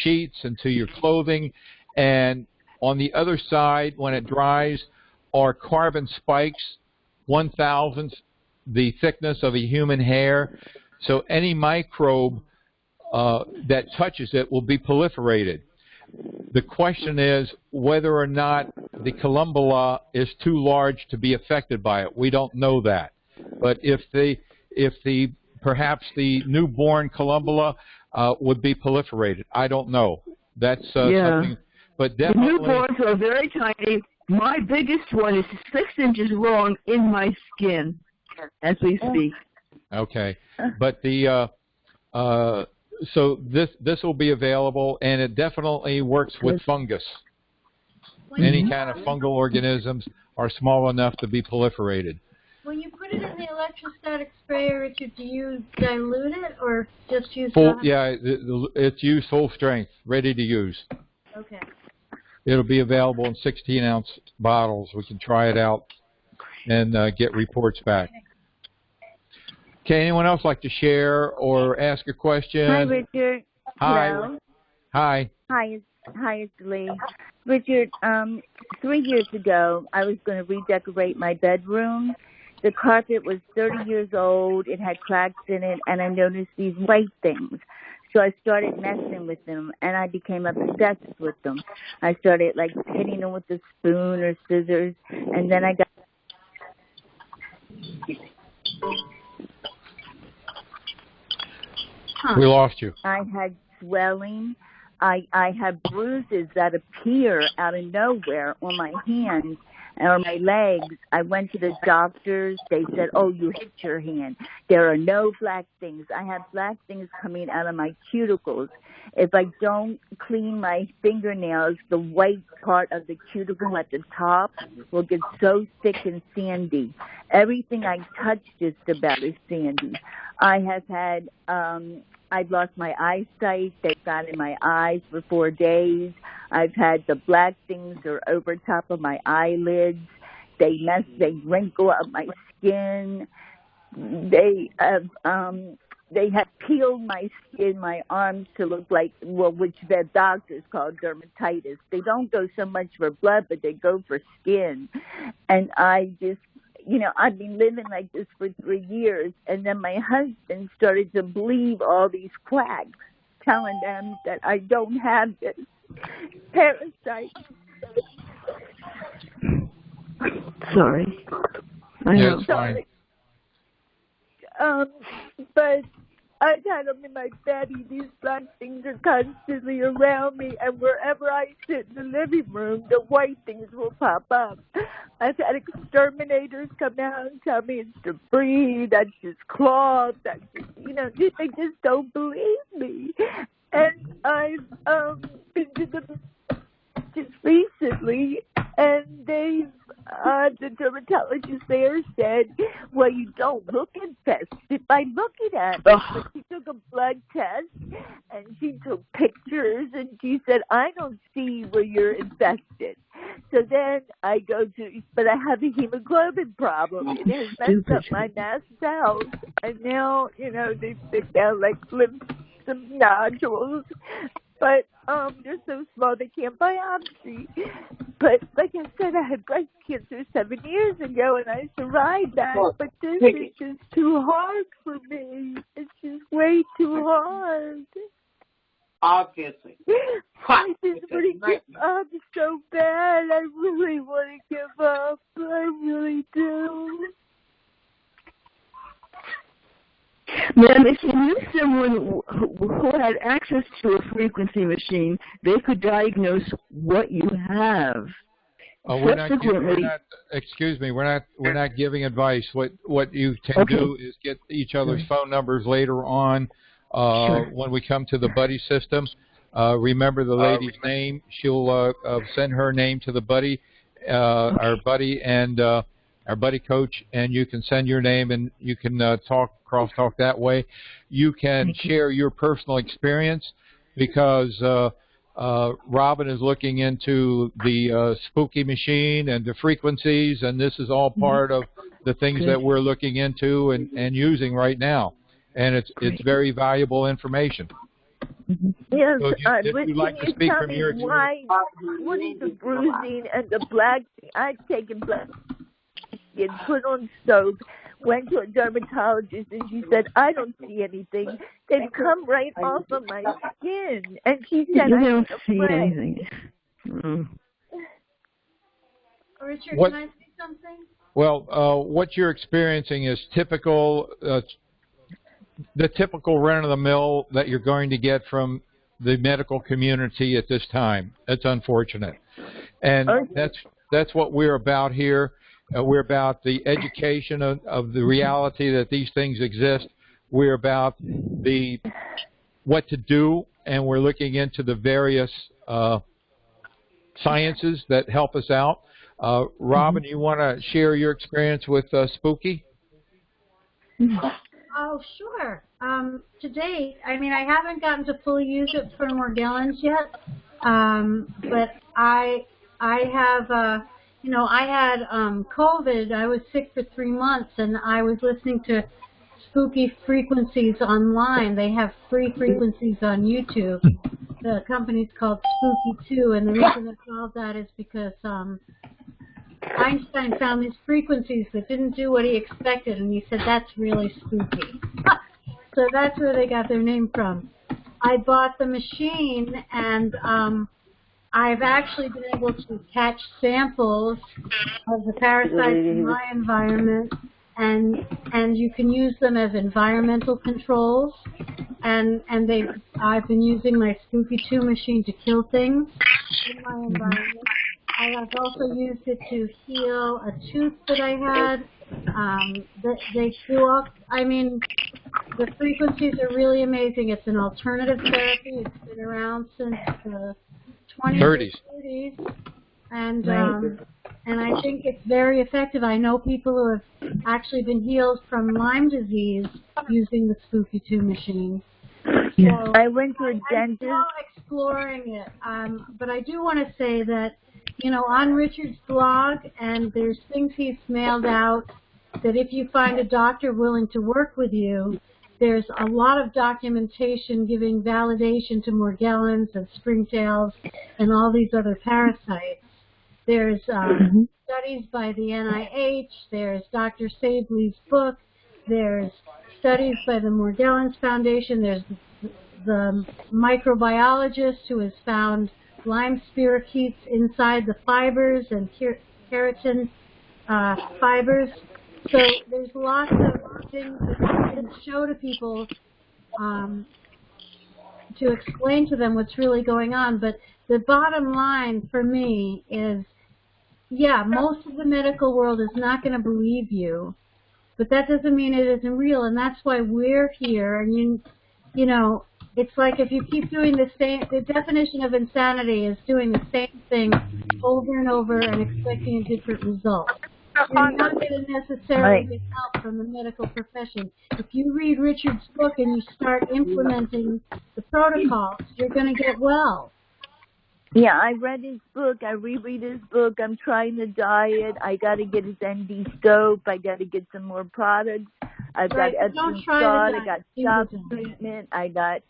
sheets and to your clothing. And on the other side, when it dries, are carbon spikes, 1/1000th the thickness of a human hair. So any microbe that touches it will be proliferated. The question is whether or not the columbella is too large to be affected by it. We don't know that. But if perhaps the newborn columbella would be proliferated. I don't know. That's something. But definitely, the newborns are very tiny. My biggest one is 6 inches long in my skin as we speak. Okay, but so this will be available, and it definitely works with fungus. Any kind of fungal organisms are small enough to be proliferated. When you put it in the electrostatic sprayer, Richard, do you dilute it or just use full? Yeah, it's used full strength, ready to use. Okay. It'll be available in 16-ounce bottles. We can try it out and get reports back. Okay, anyone else like to share or ask a question? Hi, Richard. Hi. Hello. Hi. Hi, it's Lee. Richard, 3 years ago, I was going to redecorate my bedroom. The carpet was 30 years old. It had cracks in it, and I noticed these white things. So I started messing with them, and I became obsessed with them. I started, hitting them with a spoon or scissors, and then I got... We lost you. I had swelling. I had bruises that appear out of nowhere on my hands or my legs. I went to the doctors. They said, oh, you hit your hand. There are no black things. I have black things coming out of my cuticles. If I don't clean my fingernails, the white part of the cuticle at the top will get so thick and sandy. Everything I touch just about is sandy. I have had, I've lost my eyesight. They've got in my eyes for 4 days. I've had the black things are over top of my eyelids. They wrinkle up my skin. They have peeled my skin, my arms to look like, which the doctors call dermatitis. They don't go so much for blood, but they go for skin. And I just, I've been living like this for 3 years, and then my husband started to believe all these quacks, telling them that I don't have this parasite. Sorry. Yeah, it's fine. But I've had them in my belly. These black things are constantly around me, and wherever I sit in the living room, the white things will pop up. I've had exterminators come out and tell me it's debris, that's just cloth, that's just, they just don't believe me. And I've been to them just recently, and they've the dermatologist there said, well, you don't look infested by looking at it. But she took a blood test, and she took pictures, and she said, I don't see where you're infested. So then I go to, but I have a hemoglobin problem. It has messed up my mast cells. And now, they stick down like lymph some nodules, but they're so small they can't biopsy. But like I said, I had breast cancer 7 years ago, and I survived that. But this is just too hard for me. It's just way too hard. Obviously. I just want to give up so bad. I really want to give up. I really do. Ma'am, if you knew someone who had access to a frequency machine, they could diagnose what you have. We're not, excuse me, we're not giving advice. What you can do is get each other's phone numbers later on when we come to the buddy system. Remember the lady's name. She'll send her name to the buddy, our buddy, and our buddy coach, and you can send your name and you can crosstalk that way. You can share your personal experience because Robin is looking into the spooky machine and the frequencies, and this is all part of the things that we're looking into and using right now. And it's very valuable information. Yes, so but you'd like to speak from your experience? What is the bruising and the black? I've taken black skin, put on soap, went to a dermatologist, and she said, I don't see anything. They've come right off of my skin. And she said, you I don't see anything. Richard, can I say something? Well, what you're experiencing is typical, the typical run-of-the-mill that you're going to get from the medical community at this time. It's unfortunate. And that's what we're about here. We're about the education of the reality that these things exist. We're about what to do, and we're looking into the various sciences that help us out. Robin, you want to share your experience with Spooky? Oh, sure. To date, I mean, I haven't gotten to fully use it for Morgellons yet, but I have, you know, I had COVID. I was sick for 3 months, and I was listening to spooky frequencies online. They have free frequencies on YouTube. The company's called Spooky 2, and the reason it's called that is because Einstein found these frequencies that didn't do what he expected, and he said, that's really spooky. So that's where they got their name from. I bought the machine, and I've actually been able to catch samples of the parasites in my environment, and you can use them as environmental controls. And I've been using my Spooky 2 machine to kill things in my environment. I have also used it to heal a tooth that I had. They threw off. I mean, the frequencies are really amazing. It's an alternative therapy. It's been around since the 20s, 30s, and I think it's very effective. I know people who have actually been healed from Lyme disease using the Spooky 2 machine. So I went to a dentist. I'm still exploring it, but I do want to say that, you know, on Richard's blog, and there's things he's mailed out, that if you find a doctor willing to work with you, there's a lot of documentation giving validation to Morgellons and springtails and all these other parasites. There's studies by the NIH, there's Dr. Sabley's book, there's studies by the Morgellons Foundation, there's the microbiologist who has found Lyme spirochetes inside the fibers and keratin fibers. So there's lots of things that you can show to people to explain to them what's really going on. But the bottom line for me is, yeah, most of the medical world is not going to believe you, but that doesn't mean it isn't real, and that's why we're here. And you know, it's like if you keep doing the definition of insanity is doing the same thing over and over and expecting a different result. You're not going to necessarily get help from the medical profession. If you read Richard's book and you start implementing the protocols, you're going to get well. Yeah, I read his book. I reread his book. I'm trying to diet. I got to get his ND scope. I got to get some more products. I've got Epsom salt. I got shop treatment. I got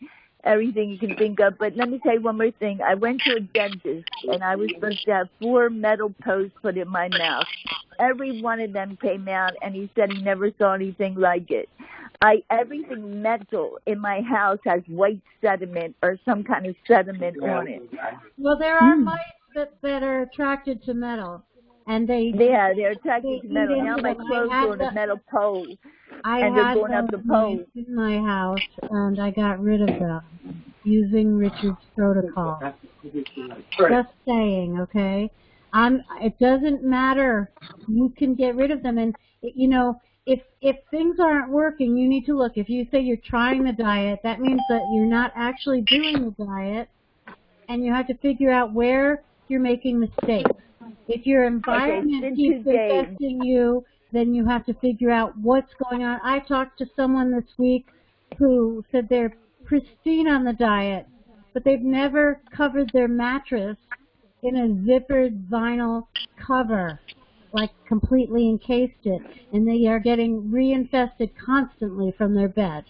everything you can think of. But let me tell you one more thing. I went to a dentist, and I was supposed to have 4 metal posts put in my mouth. Every one of them came out, and he said he never saw anything like it. Everything metal in my house has white sediment or some kind of sediment on it. Well, there are mice that are attracted to metal, and they're attracted to metal. Now my clothes are on a metal pole, and they're going up the pole. In my house, and I got rid of them using Richard's protocol. Just saying, okay? It doesn't matter. You can get rid of them, and you know, if things aren't working, you need to look. If you say you're trying the diet, that means that you're not actually doing the diet, and you have to figure out where you're making mistakes. If your environment keeps affecting you, then you have to figure out what's going on. I talked to someone this week who said they're pristine on the diet, but they've never covered their mattress in a zippered vinyl cover, like completely encased it, and they are getting reinfested constantly from their bed.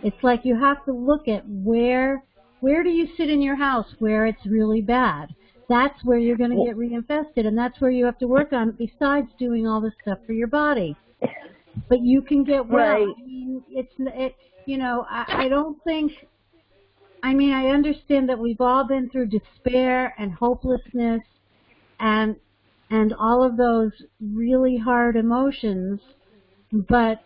It's like you have to look at where do you sit in your house where it's really bad. That's where you're going to get reinfested, and that's where you have to work on, besides doing all this stuff for your body. But you can get well. Right. I mean, you know, I don't think, I mean, I understand that we've all been through despair and hopelessness and all of those really hard emotions, but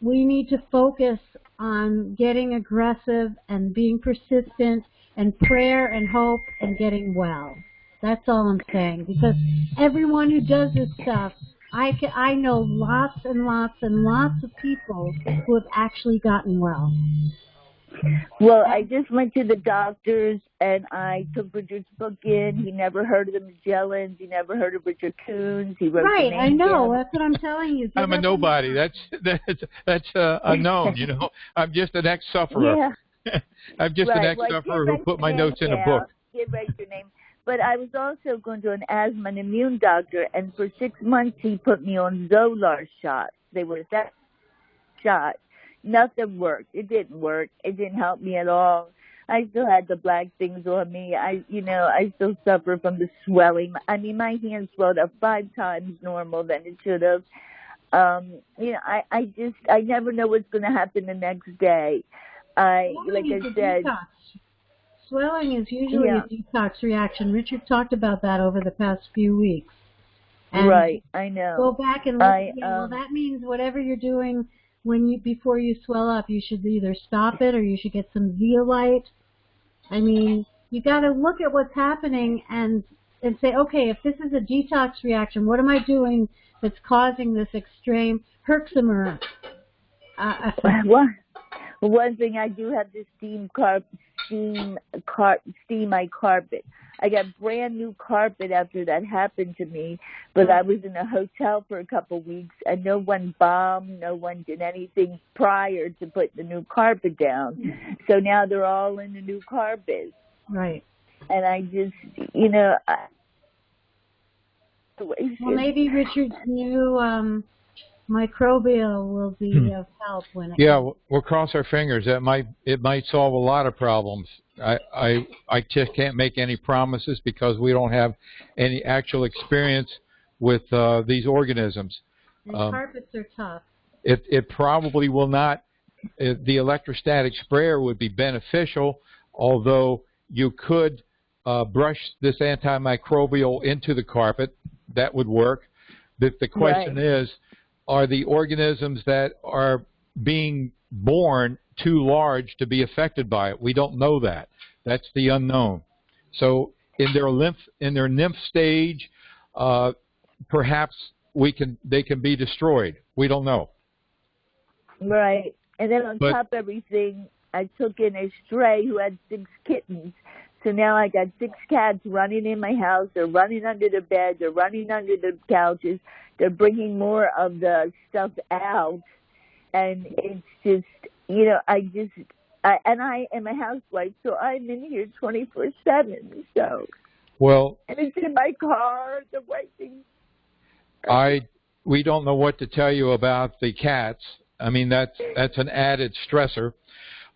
we need to focus on getting aggressive and being persistent and prayer and hope and getting well. That's all I'm saying. Because everyone who does this stuff, I know lots and lots and lots of people who have actually gotten well. Well, I just went to the doctors, and I took Richard's book in. He never heard of the Morgellons. He never heard of Richard Coons. He wrote right, the name I know. down. That's what I'm telling you. I'm a nobody. That's unknown. You know, I'm just an ex-sufferer. Yeah. I'm just an ex-sufferer who put my notes in a book. Give right your name. But I was also going to an asthma and immune doctor, and for 6 months he put me on Zolar shots. They were that shot. Nothing worked. It didn't work. It didn't help me at all. I still had the black things on me. I still suffer from the swelling. I mean, my hand swelled up 5 times normal than it should have. I never know what's going to happen the next day. Detox. Swelling is usually a detox reaction. Richard talked about that over the past few weeks. And right, I know. Go back and look. Well, that means whatever you're doing before you swell up, you should either stop it or you should get some zeolite. I mean, you got to look at what's happening and say, okay, if this is a detox reaction, what am I doing that's causing this extreme herxemer effect? One thing I do have to steam my carpet. I got brand new carpet after that happened to me, but I was in a hotel for a couple of weeks, and no one bombed, no one did anything prior to putting the new carpet down. So now they're all in the new carpet. Right. And I just, well, maybe Richard's new microbial will be of help when it comes. We'll cross our fingers. It might solve a lot of problems. I just can't make any promises because we don't have any actual experience with these organisms. And carpets are tough. It probably will not. The electrostatic sprayer would be beneficial, although you could brush this antimicrobial into the carpet. That would work. The question is, are the organisms that are being born too large to be affected by it? We don't know that. That's the unknown. So in their nymph stage, perhaps they can be destroyed. We don't know. Right. And then on top of everything, I took in a stray who had 6 kittens. So now I got 6 cats running in my house. They're running under the bed. They're running under the couches. They're bringing more of the stuff out. And it's just, I am a housewife, so I'm in here 24/7. So. Well. And it's in my car, the white thing. We don't know what to tell you about the cats. I mean, that's an added stressor.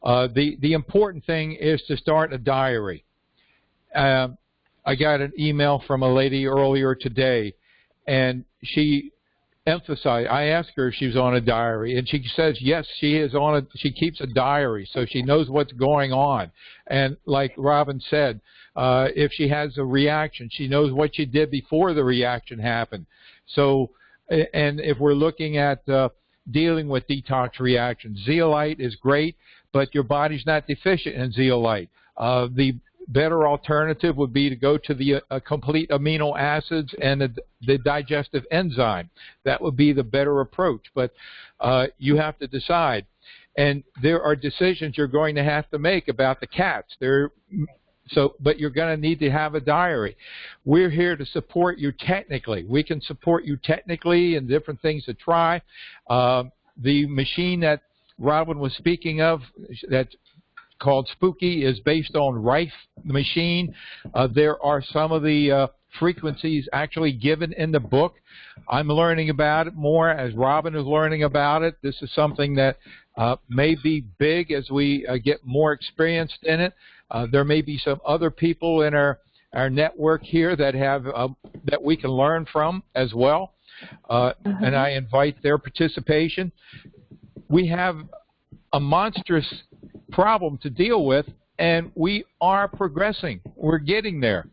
The important thing is to start a diary. I got an email from a lady earlier today, and she emphasized, I asked her if she was on a diary, and she says yes, she is on a, she keeps a diary, so she knows what's going on. And like Robin said, if she has a reaction, she knows what she did before the reaction happened. So, and if we're looking at dealing with detox reactions, zeolite is great, but your body's not deficient in zeolite. The better alternative would be to go to the complete amino acids and the digestive enzyme. That would be the better approach, but you have to decide. And there are decisions you're going to have to make about the cats. But you're going to need to have a diary. We're here to support you technically. We can support you technically and different things to try. The machine that Robin was speaking of, that's called Spooky, is based on Rife, the machine. There are some of the frequencies actually given in the book. I'm learning about it more as Robin is learning about it. This is something that may be big as we get more experienced in it. There may be some other people in our network here that have that we can learn from as well, and I invite their participation. We have a monstrous problem to deal with, and we are progressing. We're getting there.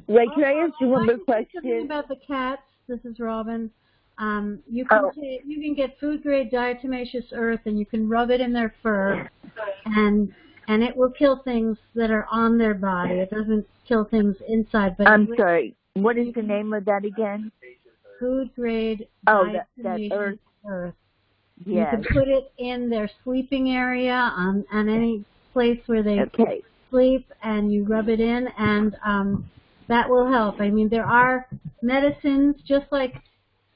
Ray, can I ask you one more question? Something about the cats. This is Robin. You can get food grade diatomaceous earth, and you can rub it in their fur, and it will kill things that are on their body. It doesn't kill things inside. But I'm sorry. What is the name of that again? Food grade diatomaceous earth. Yes. You can put it in their sleeping area on any place where they sleep, and you rub it in, and that will help. I mean, there are medicines, just like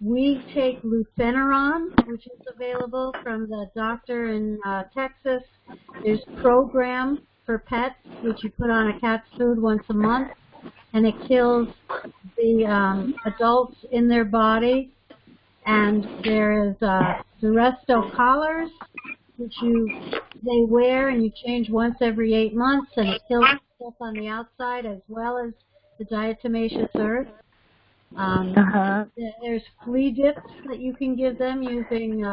we take Lufeneron, which is available from the doctor in Texas. There's Program for pets, which you put on a cat's food once a month, and it kills the adults in their body. And there is Seresto collars, which they wear and you change once every 8 months, and it kills stuff on the outside as well as the diatomaceous earth. There's flea dips that you can give them using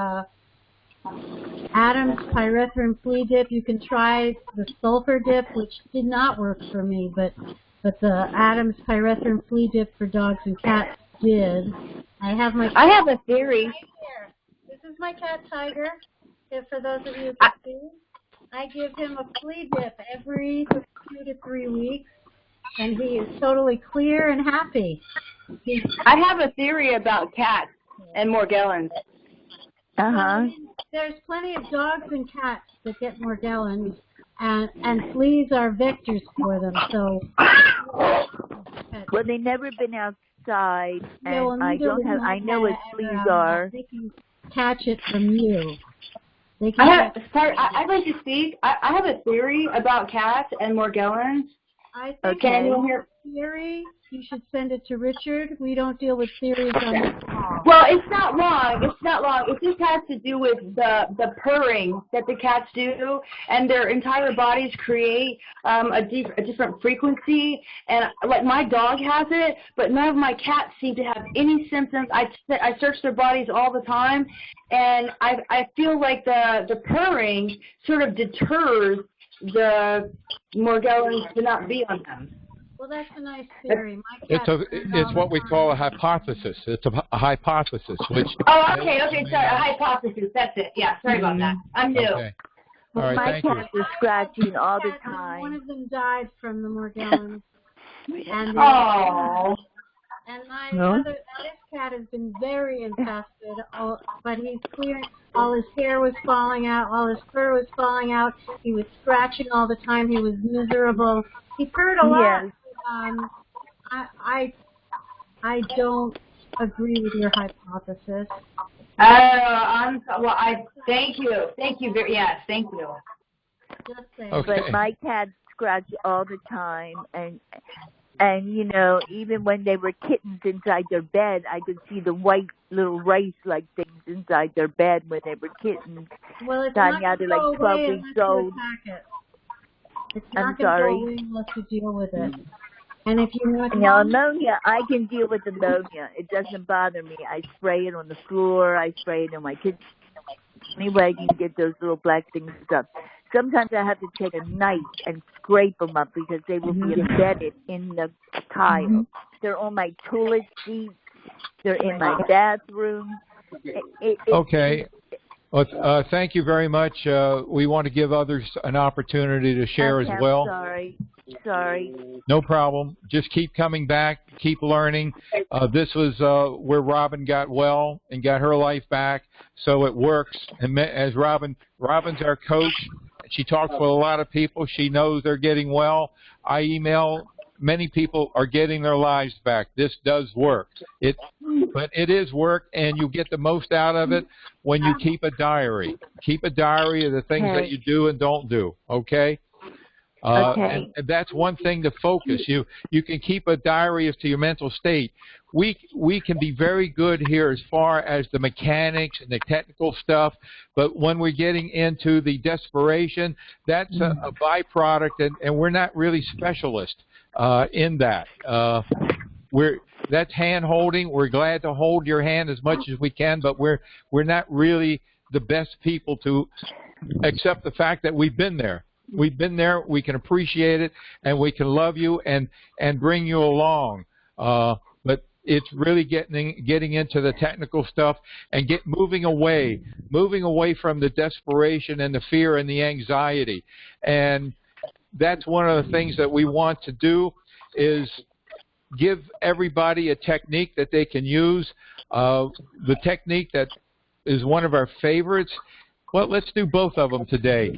Adam's pyrethrin flea dip. You can try the sulfur dip, which did not work for me, but the Adam's pyrethrin flea dip for dogs and cats did. I have a theory. Right here. This is my cat Tiger. If for those of you who can see, I give him a flea dip every 2 to 3 weeks, and he is totally clear and happy. I have a theory about cats and Morgellons. There's plenty of dogs and cats that get Morgellons, and fleas are vectors for them. So, well, they've never been outside, and yeah, well, I know what fleas are. They can catch it from you. I'd like to speak. I have a theory about cats and Morgellons. I think theory, you should send it to Richard. We don't deal with theories on this call. Well, it's not long. It's not long. It just has to do with the purring that the cats do, and their entire bodies create a different frequency. And like my dog has it, but none of my cats seem to have any symptoms. I search their bodies all the time, and I feel like the purring sort of deters the Morgellons to not be on them. Well, that's a nice theory. It's what we call a hypothesis. It's a hypothesis, which. Oh, okay, sorry, a hypothesis. That's it. Yeah, sorry about that. I'm new. Okay. All right, my cats are scratching all the time. One of them died from the Morgellons. And this cat has been very infested, but he's clearing. All his hair was falling out, all his fur was falling out. He was scratching all the time. He was miserable. He purred a lot. Yes. I don't agree with your hypothesis. Thank you very yes, thank you. Just saying. Okay. But my cats scratch all the time, and And, you know, even when they were kittens inside their bed, I could see the white little rice-like things inside their bed when they were kittens. Well, it's not Tanya, going to they're go like 12 away weeks unless you old. attack it. It's I'm not going to sorry. go away unless you deal with it. And if you want Now, ammonia, I can deal with ammonia. It doesn't bother me. I spray it on the floor. I spray it in my kitchen. Anyway, I can get those little black things up. Sometimes I have to take a knife and scrape them up because they will be embedded in the tile. They're on my toilet seat. They're in my bathroom. Okay. Well, thank you very much. We want to give others an opportunity to share as well. Sorry. No problem. Just keep coming back. Keep learning. This was where Robin got well and got her life back, so it works. And as Robin's our coach. She talks with a lot of people. She knows they're getting well. I email. Many people are getting their lives back. This does work. But it is work, and you get the most out of it when you keep a diary. Keep a diary of the things that you do and don't do, okay? And that's one thing to focus. You can keep a diary as to your mental state. We can be very good here as far as the mechanics and the technical stuff, but when we're getting into the desperation, that's a byproduct, and we're not really specialists in that. That's hand holding. We're glad to hold your hand as much as we can, but we're not really the best people to accept the fact that we've been there. We've been there. We can appreciate it, and we can love you and bring you along. But it's really getting into the technical stuff and moving away from the desperation and the fear and the anxiety. And that's one of the things that we want to do is give everybody a technique that they can use. The technique that is one of our favorites. Well, let's do both of them today.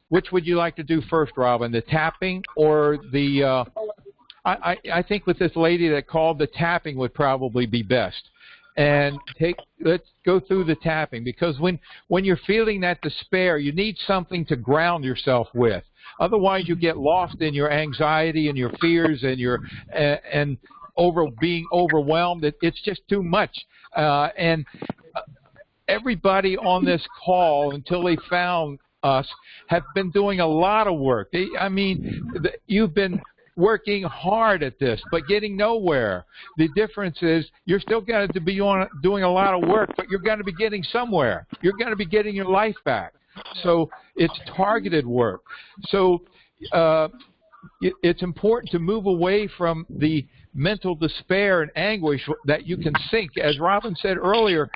Which would you like to do first, Robin? The tapping or the? I think with this lady that called, the tapping would probably be best. And let's go through the tapping, because when you're feeling that despair, you need something to ground yourself with. Otherwise, you get lost in your anxiety and your fears and being overwhelmed. It's just too much. Everybody on this call, until they found us, have been doing a lot of work. You've been working hard at this, but getting nowhere. The difference is you're still going to be doing a lot of work, but you're going to be getting somewhere. You're going to be getting your life back. So it's targeted work. So it's important to move away from the mental despair and anguish that you can sink. As Robin said earlier,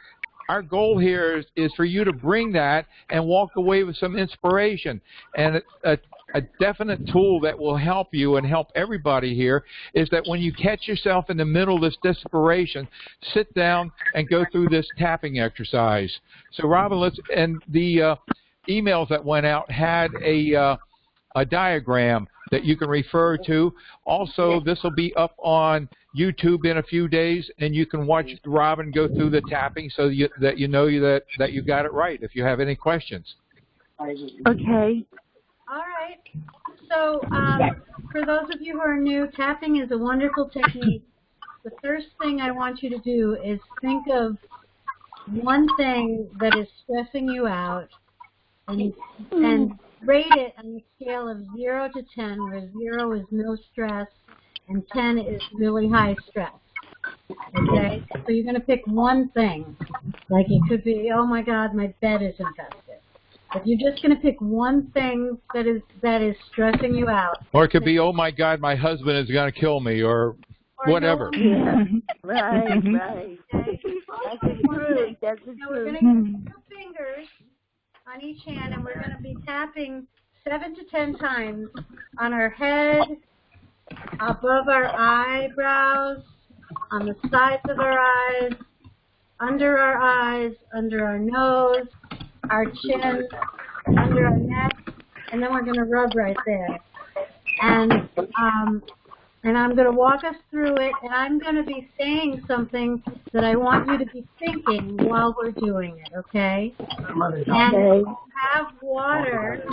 our goal here is for you to bring that and walk away with some inspiration. And a definite tool that will help you and help everybody here is that when you catch yourself in the middle of this desperation, sit down and go through this tapping exercise. So, Robin, and the emails that went out had a diagram that you can refer to. Also, this will be up on YouTube in a few days, and you can watch Robin go through the tapping so that you know that you got it right if you have any questions. Okay. All right. So for those of you who are new, tapping is a wonderful technique. The first thing I want you to do is think of one thing that is stressing you out and rate it on a scale of 0 to 10, where 0 is no stress and 10 is really high stress. Okay? So you're going to pick one thing. Like it could be, oh my God, my bed is infested. But you're just going to pick one thing that is stressing you out. Or it could be, oh my God, my husband is going to kill me, or whatever. Right. Okay. That's the truth. Now we're going to get 2 fingers on each hand, and we're going to be tapping 7 to 10 times on our head, above our eyebrows, on the sides of our eyes, under our nose, our chin, under our neck, and then we're going to rub right there. And I'm going to walk us through it, and I'm going to be saying something that I want you to be thinking while we're doing it, okay? And if you have water,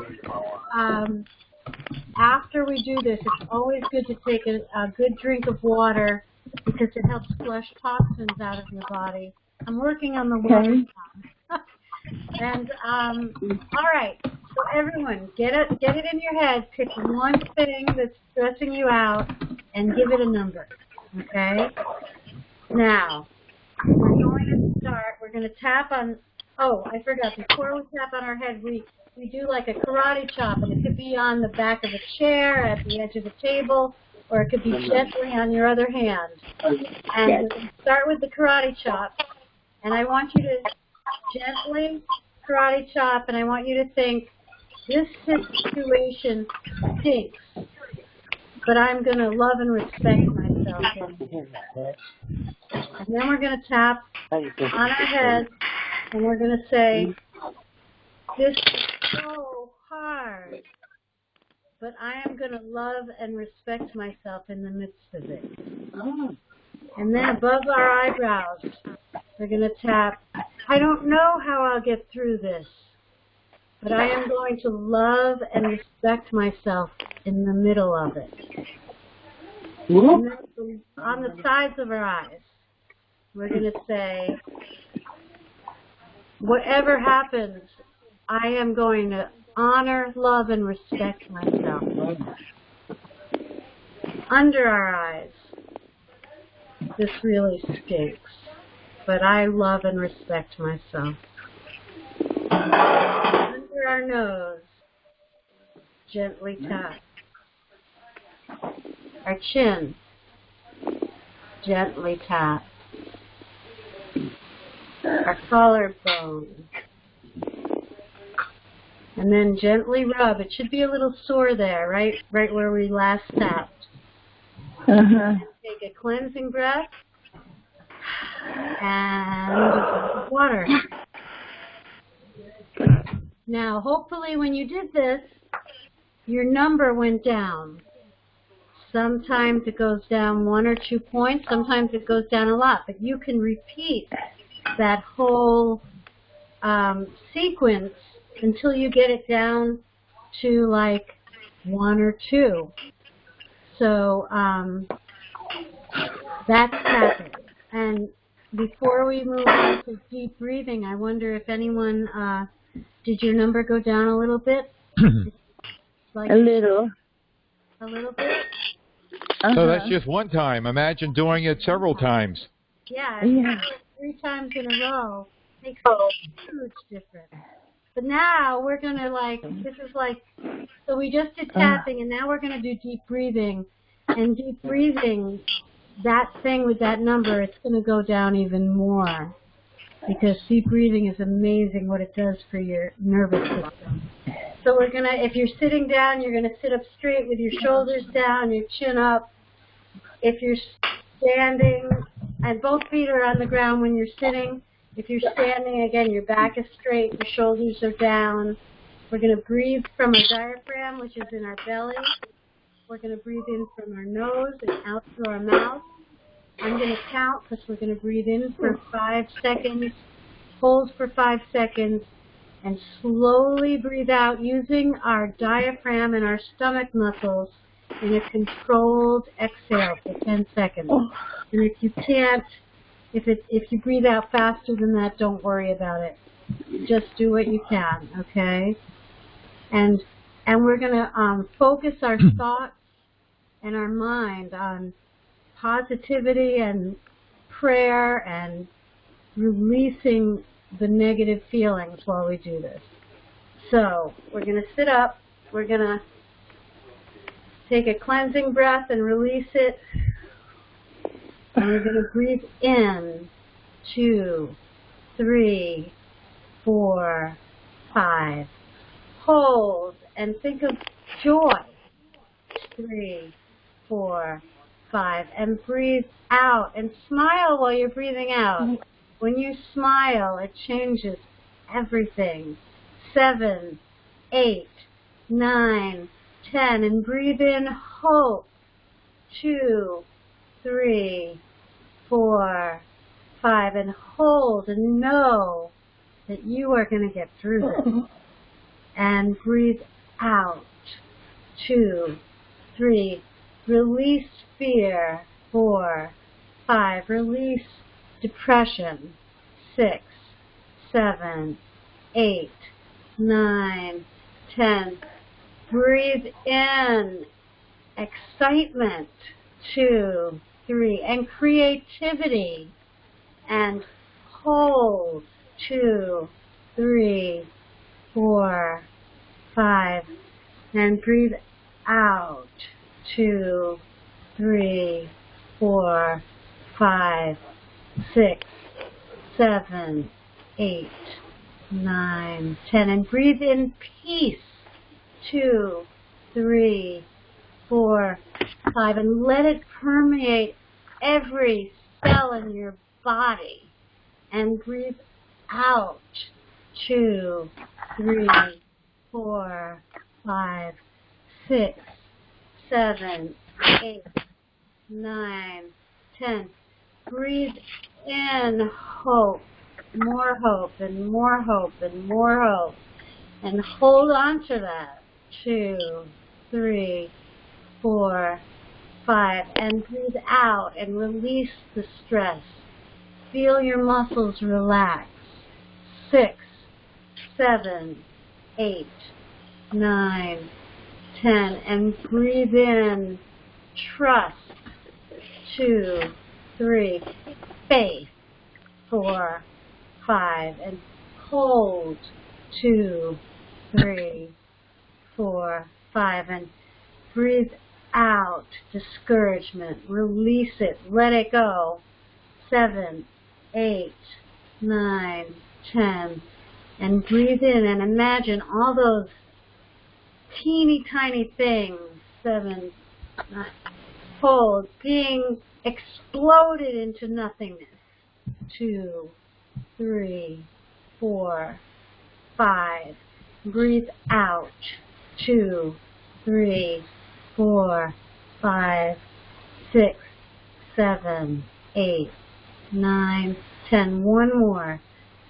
after we do this, it's always good to take a good drink of water because it helps flush toxins out of your body. I'm working on the water now. And all right, so everyone, get it in your head. Pick one thing that's stressing you out and give it a number. Okay. Now we're going to start. We're going to tap on. Oh, I forgot. Before we tap on our head, we do like a karate chop, and it could be on the back of a chair, at the edge of a table, or it could be gently on your other hand. And we're going to start with the karate chop, and I want you to gently karate chop, and I want you to think, this situation stinks, but I'm going to love and respect myself. And then we're going to tap on our head, and we're going to say, this is so hard, but I am going to love and respect myself in the midst of it. And then above our eyebrows, we're going to tap, I don't know how I'll get through this, but I am going to love and respect myself in the middle of it. And then on the sides of our eyes, we're going to say, whatever happens, I am going to honor, love, and respect myself. Under our eyes, this really stinks, but I love and respect myself. Under our nose, gently tap. Our chin, gently tap. Our collarbone. And then gently rub. It should be a little sore there, right where we last tapped. Take a cleansing breath and water. Now, hopefully when you did this, your number went down. Sometimes it goes down 1 or 2 points. Sometimes it goes down a lot. But you can repeat that whole sequence until you get it down to like 1 or 2. So that's happening. And before we move on to deep breathing, I wonder if anyone, did your number go down a little bit? Like a little. A little bit? So that's just one time. Imagine doing it several times. Yeah, 3 times in a row makes a huge difference. But now we're going to this is so we just did tapping, and now we're going to do deep breathing. And deep breathing, that thing with that number, it's going to go down even more. Because deep breathing is amazing what it does for your nervous system. So we're going to, if you're sitting down, you're going to sit up straight with your shoulders down, your chin up. If you're standing, and both feet are on the ground when you're sitting. If you're standing, again, your back is straight, your shoulders are down. We're going to breathe from our diaphragm, which is in our belly. We're going to breathe in from our nose and out through our mouth. I'm going to count because we're going to breathe in for 5 seconds, hold for 5 seconds, and slowly breathe out using our diaphragm and our stomach muscles in a controlled exhale for 10 seconds. And if you can't, if you breathe out faster than that, don't worry about it. Just do what you can, okay? And we're going to focus our thoughts and our mind on positivity and prayer and releasing the negative feelings while we do this. So we're going to sit up. We're going to take a cleansing breath and release it. And we're going to breathe in 2, 3, 4, 5. Hold and think of joy. 3, 4, 5. And breathe out and smile while you're breathing out. When you smile, it changes everything. 7, 8, 9, 10. And breathe in hope. 2, 3, 4, 5. And hold and know that you are going to get through this. And breathe out. 2, 3, release fear. 4, 5, release depression. 6, 7, 8, 9, 10. Breathe in excitement. 2, 3, and creativity. And hold. 2, 3, 4, 5. And breathe out. 2, 3, 4, 5, 6, 7, 8, 9, 10. And breathe in peace. 2, 3, 4, 5. And let it permeate every cell in your body. And breathe out. 2, 3, 4, 5, 6, 7, 8, 9, 10. Breathe in hope, more hope, and more hope, and more hope. And hold on to that. 2, 3, 4, 5. And breathe out and release the stress. Feel your muscles relax. 6, 7, 8, 9, 10. And breathe in trust. 2, 3, faith. 4, 5. And hold. 2, 3, 4, 5. And breathe out discouragement. Release it. Let it go. 7, 8, 9, 10. And breathe in and imagine all those teeny tiny things. 7, 9, hold, being exploded into nothingness. 2, 3, 4, 5. Breathe out. 2, 3, 4, 5, 6, 7, 8, 9, 10. One more.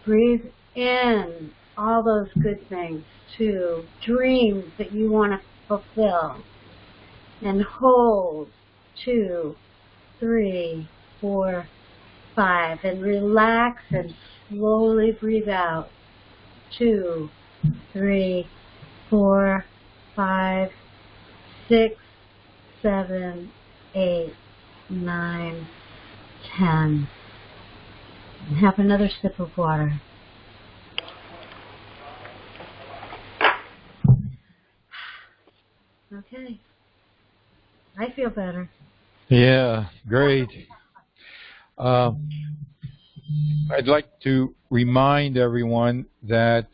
Breathe in all those good things. 2, dreams that you want to fulfill. And hold. 2, 3, 4, 5. And relax and slowly breathe out. 2, 3, 4, 5, 6, 7, 8, 9, 10. And have another sip of water. Okay. I feel better. Yeah, great. I'd like to remind everyone that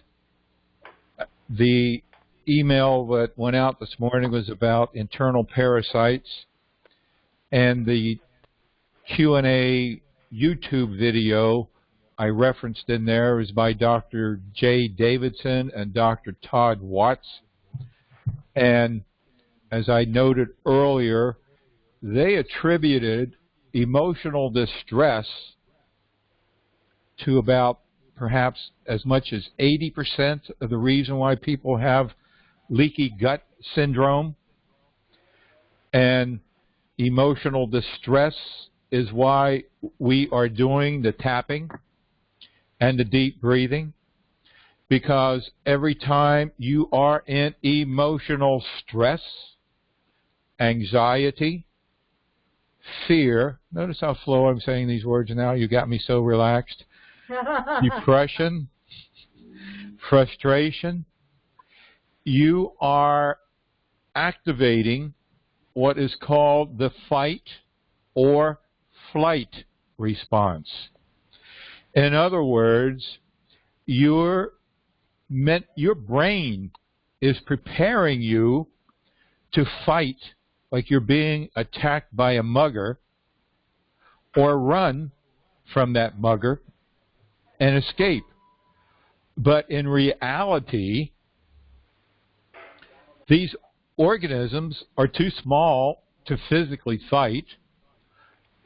the email that went out this morning was about internal parasites, and the Q&A YouTube video I referenced in there is by Dr. Jay Davidson and Dr. Todd Watts. And as I noted earlier, they attributed emotional distress to about perhaps as much as 80% of the reason why people have leaky gut syndrome. And emotional distress is why we are doing the tapping and the deep breathing, because every time you are in emotional stress, anxiety, fear, notice how slow I'm saying these words now, you got me so relaxed, depression, frustration, you are activating what is called the fight or flight response. In other words, your brain is preparing you to fight like you're being attacked by a mugger, or run from that mugger and escape. But in reality, these organisms are too small to physically fight,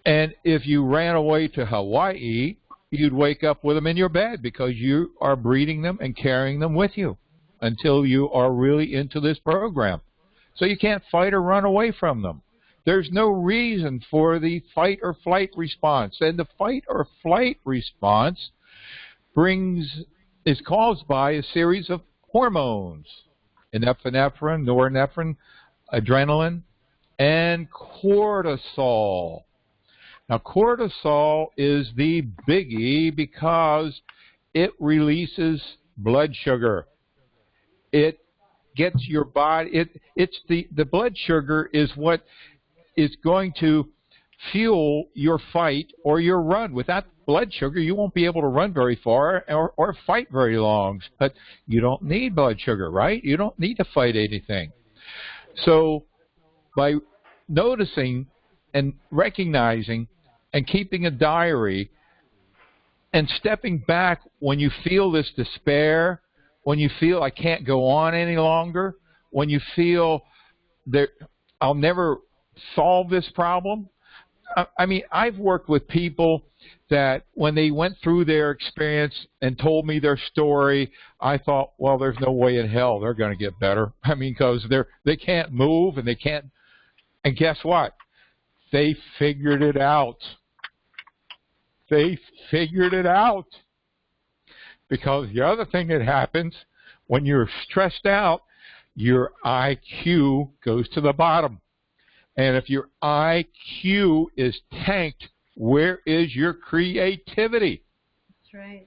and if you ran away to Hawaii, you'd wake up with them in your bed because you are breeding them and carrying them with you until you are really into this program. So you can't fight or run away from them. There's no reason for the fight or flight response. And the fight or flight response is caused by a series of hormones: epinephrine, norepinephrine, adrenaline, and cortisol. Now, cortisol is the biggie because it releases blood sugar. It gets your body, the blood sugar is what is going to fuel your fight or your run. Without blood sugar, you won't be able to run very far or fight very long. But you don't need blood sugar, right? You don't need to fight anything. So by noticing and recognizing and keeping a diary and stepping back when you feel this despair, when you feel I can't go on any longer, when you feel that I'll never solve this problem. I mean, I've worked with people that when they went through their experience and told me their story, I thought, well, there's no way in hell they're going to get better. I mean, because they can't move and they can't. And guess what? They figured it out. They figured it out. Because the other thing that happens when you're stressed out, your IQ goes to the bottom. And if your IQ is tanked, where is your creativity? That's right.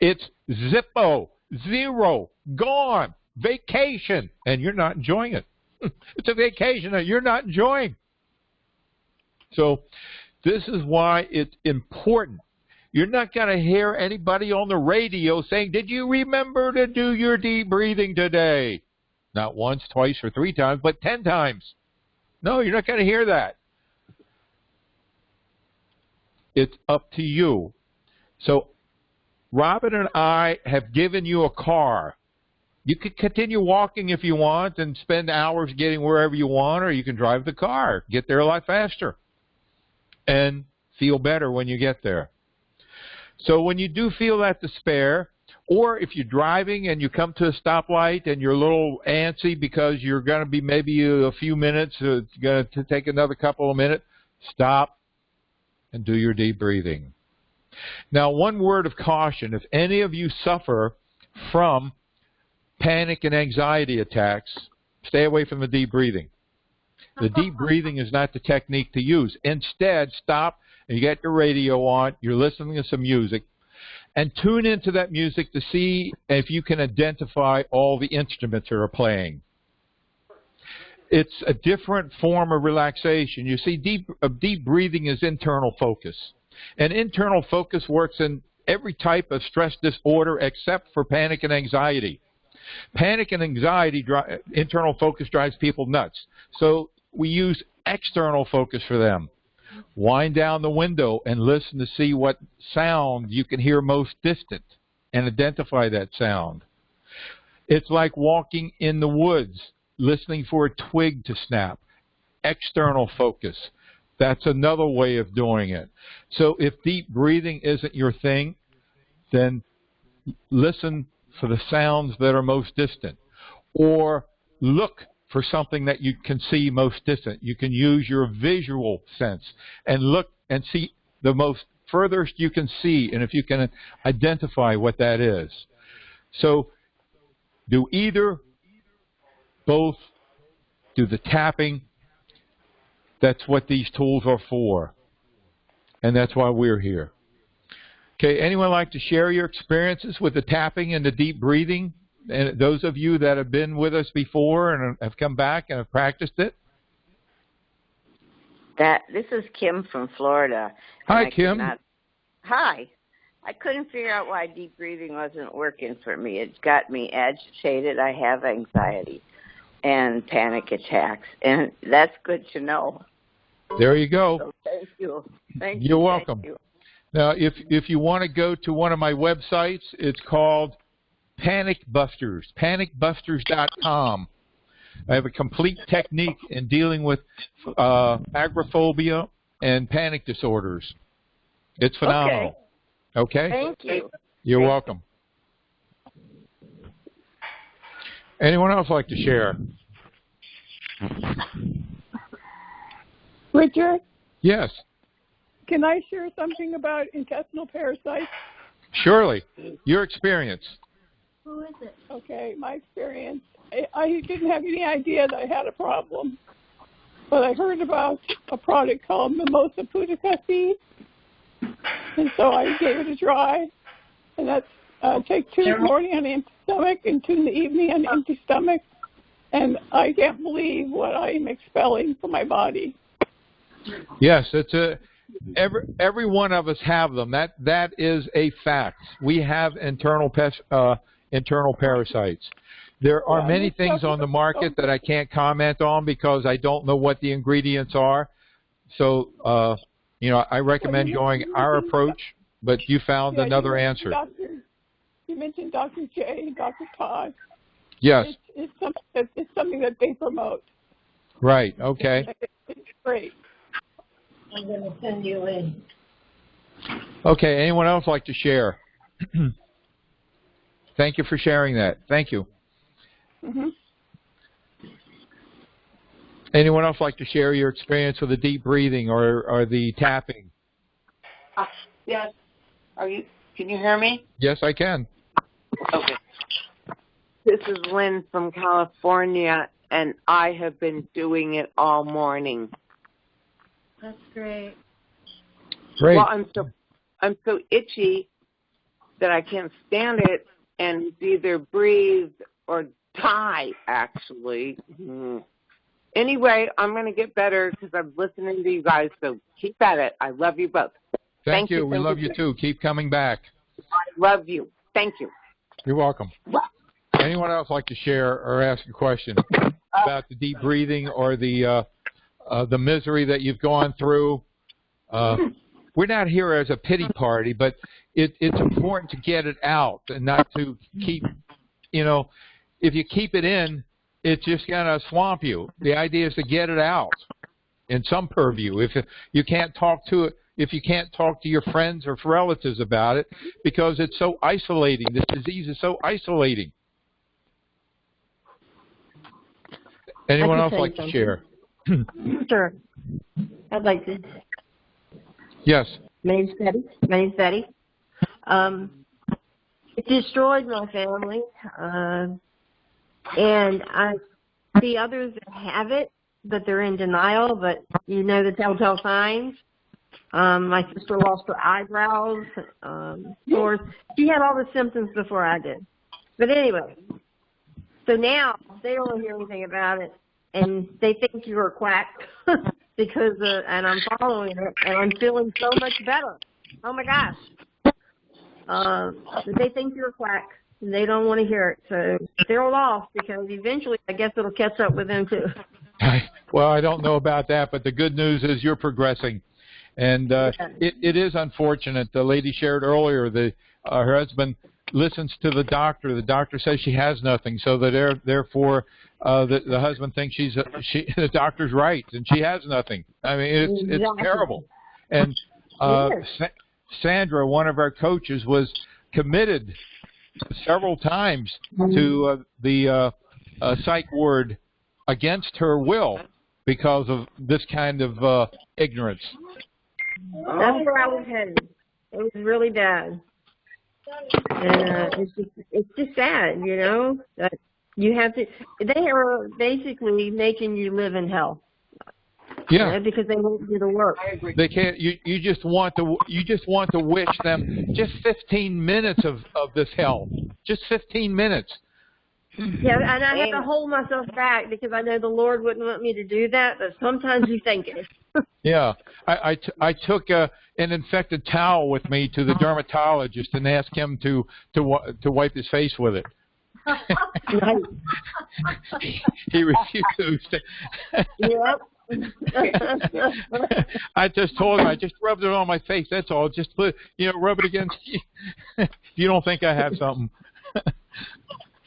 It's zippo, zero, gone, vacation, and you're not enjoying it. It's a vacation that you're not enjoying. So this is why it's important. You're not going to hear anybody on the radio saying, did you remember to do your deep breathing today? Not once, twice, or 3 times, but 10 times. No, you're not going to hear that. It's up to you. So Robin and I have given you a car. You can continue walking if you want and spend hours getting wherever you want, or you can drive the car, get there a lot faster, and feel better when you get there. So when you do feel that despair, or if you're driving and you come to a stoplight and you're a little antsy because you're going to be maybe a few minutes, it's going to take another couple of minutes, stop and do your deep breathing. Now, one word of caution: if any of you suffer from panic and anxiety attacks, stay away from the deep breathing. The deep breathing is not the technique to use. Instead, stop and you get your radio on, you're listening to some music, and tune into that music to see if you can identify all the instruments that are playing. It's a different form of relaxation. You see, deep breathing is internal focus. And internal focus works in every type of stress disorder except for panic and anxiety. Panic and anxiety, internal focus drives people nuts. So we use external focus for them. Wind down the window and listen to see what sound you can hear most distant and identify that sound. It's like walking in the woods, listening for a twig to snap. External focus. That's another way of doing it. So if deep breathing isn't your thing, then listen for the sounds that are most distant. Or look for something that you can see most distant. You can use your visual sense and look and see the most furthest you can see, and if you can identify what that is. So do either, both, do the tapping. That's what these tools are for, and that's why we're here. Okay, anyone like to share your experiences with the tapping and the deep breathing? And those of you that have been with us before and have come back and have practiced it? This is Kim from Florida. Hi, Kim. Hi. I couldn't figure out why deep breathing wasn't working for me. It got me agitated. I have anxiety and panic attacks, and that's good to know. There you go. So thank you. Thank you. You're welcome. Thank you. Now, if you want to go to one of my websites, it's called Panic Busters, panicbusters.com. I have a complete technique in dealing with agoraphobia and panic disorders. It's phenomenal. Okay? Thank you. You're welcome. Anyone else like to share? Richard, Yes, can I share something about intestinal parasites? surely. Your experience. Who is it? Okay, my experience. I didn't have any idea that I had a problem, but I heard about a product called Mimosa pudica seed, and so I gave it a try. And that's take 2 in the morning on an empty stomach and 2 in the evening on an empty stomach, and I can't believe what I am expelling from my body. Yes, every one of us have them. That is a fact. We have internal parasites. There are many things on the market that I can't comment on because I don't know what the ingredients are. So, I recommend going our approach, but you found another answer. You mentioned Dr. J and Dr. Todd. Yes. It's something that they promote. Right, okay. It's great. I'm going to send you in. Okay, anyone else like to share? Thank you for sharing that. Thank you. Mm-hmm. Anyone else like to share your experience with the deep breathing or the tapping? Yes. Can you hear me? Yes, I can. Okay. This is Lynn from California, and I have been doing it all morning. That's great. Great. Well, I'm so itchy that I can't stand it, and it's either breathe or die, actually. Anyway, I'm going to get better because I'm listening to you guys, so keep at it. I love you both. Thank you. We love you too. Keep coming back. I love you. Thank you. You're welcome. Anyone else like to share or ask a question about the deep breathing or the misery that you've gone through? We're not here as a pity party, but it's important to get it out and not to keep, if you keep it in, it's just going to swamp you. The idea is to get it out in some purview. If you can't talk to it, if you can't talk to your friends or relatives about it, because it's so isolating. This disease is so isolating. Anyone else like to share? Sure. I'd like to. Yes. My name's Betty. It destroyed my family, and I see others that have it, but they're in denial, but you know the telltale signs. My sister lost her eyebrows. Of course, she had all the symptoms before I did. But anyway, so now they don't hear anything about it, and they think you're a quack because, and I'm following it, and I'm feeling so much better. Oh my gosh. But they think you're a quack, and they don't want to hear it. So they're off because eventually I guess it'll catch up with them too. Well, I don't know about that, but the good news is you're progressing. And it is unfortunate. The lady shared earlier that her husband listens to the doctor. The doctor says she has nothing, so that therefore the husband thinks the doctor's right, and she has nothing. I mean, it's terrible. And Sandra, one of our coaches, was committed several times to the psych ward against her will because of this kind of ignorance. That's where I was headed. It was really bad. And it's just sad, that you have to, they are basically making you live in hell. Yeah. Because they won't do the work. They can't, you just want to wish them just 15 minutes of this hell. Just 15 minutes. Yeah, and I have to hold myself back because I know the Lord wouldn't want me to do that, but sometimes you think it. Yeah, I took an infected towel with me to the dermatologist and asked him to wipe his face with it. He refused. Yep. I just told him I just rubbed it on my face. That's all. Just rub it against. You don't think I have something?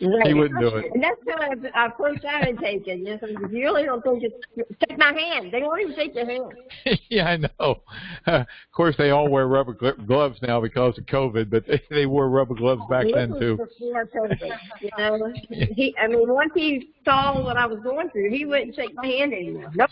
Right. He wouldn't do it. And that's kind of our first time taking. You know, you really don't think it's, take my hand. They won't even take your hand. Yeah, I know. Of course, they all wear rubber gloves now because of COVID, but they wore rubber gloves back This then, was too. before COVID. You know, I mean, once he saw what I was going through, he wouldn't shake my hand anymore. Nope.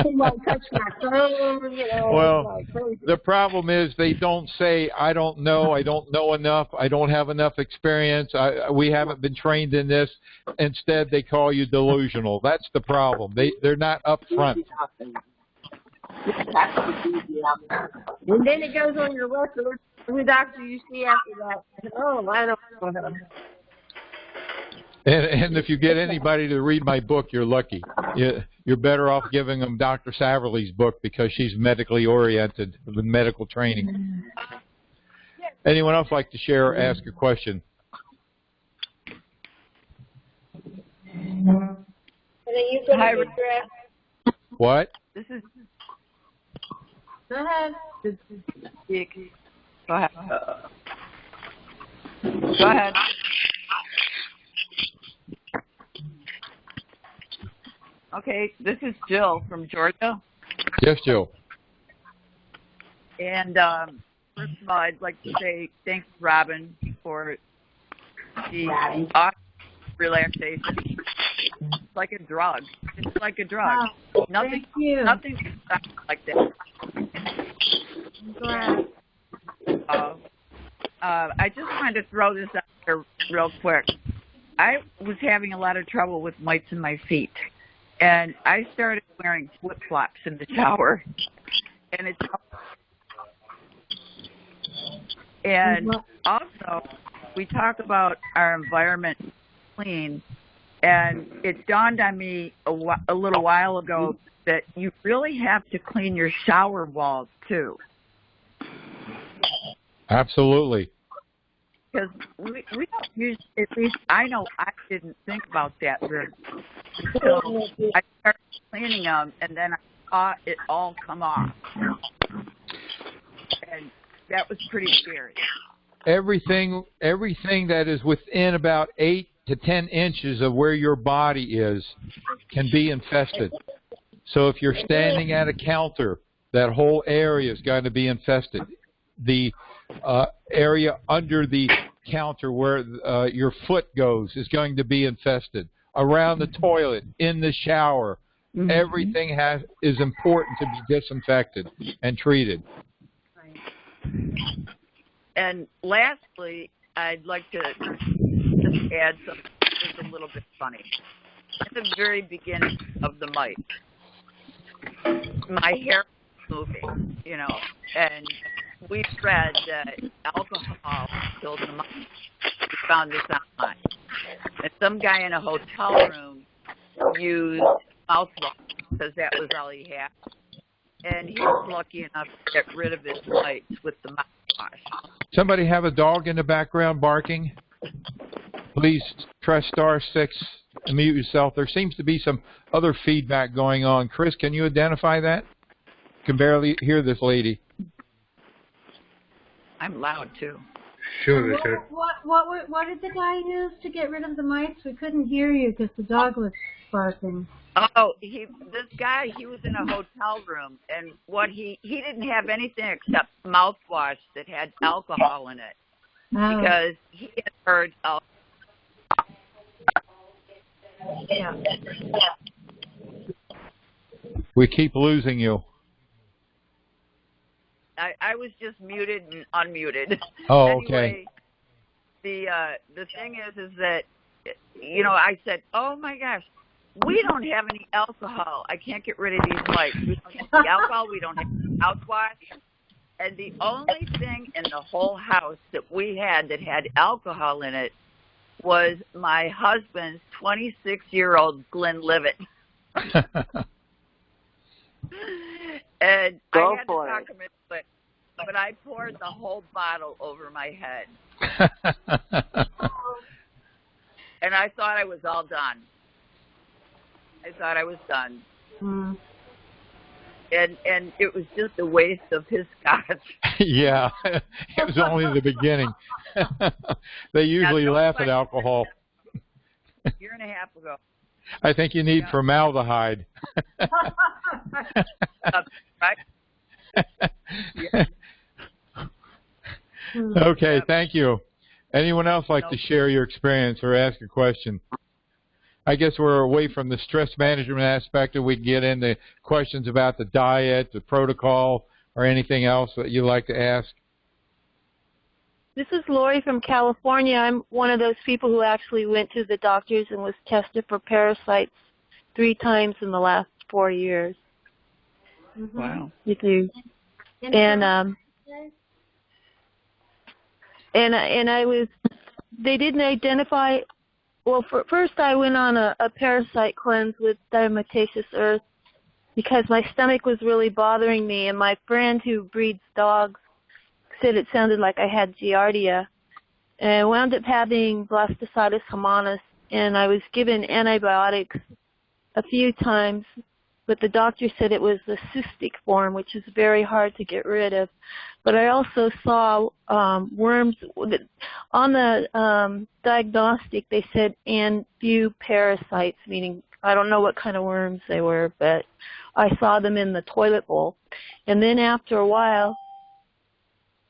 He won't touch my phone, you know. Well, like crazy. the problem is they don't say, I don't know enough, I don't have enough experience, we haven't been trained in this. Instead, they call you delusional. That's the problem. They're not upfront. And then it goes on your record who doctor you see after that. Oh, I don't know. And if you get anybody to read my book, you're lucky. You're better off giving them Dr. Saverly's book because she's medically oriented with medical training. Anyone else like to share or ask a question? Hi, What? This is Go ahead. Go ahead. Go ahead. Okay, this is Jill from Georgia. Yes, Jill. And first of all, I'd like to say thanks, Robin, for the awesome relaxation. It's like a drug. It's like a drug. Wow. Nothing like that. I'm glad. I just wanted to throw this out there real quick. I was having a lot of trouble with mites in my feet, and I started wearing flip-flops in the shower. And also, we talk about our environment clean, and it dawned on me a little while ago that you really have to clean your shower walls too. Absolutely. Because we don't use, at least I know I didn't think about that very until I started cleaning them, and then I saw it all come off. And that was pretty scary. Everything that is within about 8 to 10 inches of where your body is can be infested. So if you're standing at a counter, that whole area is going to be infested. The area under the counter where your foot goes is going to be infested. Around the toilet, in the shower, everything is important to be disinfected and treated. And lastly, I'd like to just add something that's a little bit funny. At the very beginning of the mite, my hair was moving, you know, and we read that alcohol killed the mite. We found this online. And some guy in a hotel room used mouthwash because that was all he had. And he was lucky enough to get rid of his mites with the mouthwash. Somebody have a dog in the background barking? Please press *6 and mute yourself. There seems to be some other feedback going on. Chris, can you identify that? Can barely hear this lady. I'm loud too. Sure, Richard. What did the guy use to get rid of the mites? We couldn't hear you because the dog was barking. Oh, this guy, he was in a hotel room, and he didn't have anything except mouthwash that had alcohol in it because he had heard alcohol. Yeah. We keep losing you. I was just muted and unmuted. Oh, anyway, okay. The thing is that, you know, I said, oh my gosh, we don't have any alcohol. I can't get rid of these mites. We don't have the alcohol. We don't have mouthwash. And the only thing in the whole house that we had that had alcohol in it was my husband's 26-year-old Glenlivet. And I had to talk him into it, but I poured the whole bottle over my head. And I thought I was all done. I thought I was done. Mm. And it was just a waste of his scotch. Yeah, it was only the beginning. They usually laugh at alcohol. year and a half ago. I think you need formaldehyde. Right? Yeah. Okay, thank you. Anyone else like to share your experience or ask a question? I guess we're away from the stress management aspect, and we can get into questions about the diet, the protocol, or anything else that you'd like to ask. This is Lori from California. I'm one of those people who actually went to the doctors and was tested for parasites 3 times in the last 4 years. Mm-hmm. Wow. With you. And I was, they didn't identify, well, first I went on a parasite cleanse with diatomaceous earth because my stomach was really bothering me, and my friend who breeds dogs said it sounded like I had giardia. And I wound up having blastocitis homonis, and I was given antibiotics a few times, but the doctor said it was the cystic form, which is very hard to get rid of. But I also saw worms. On the diagnostic, they said parasites, meaning I don't know what kind of worms they were, but I saw them in the toilet bowl. And then after a while,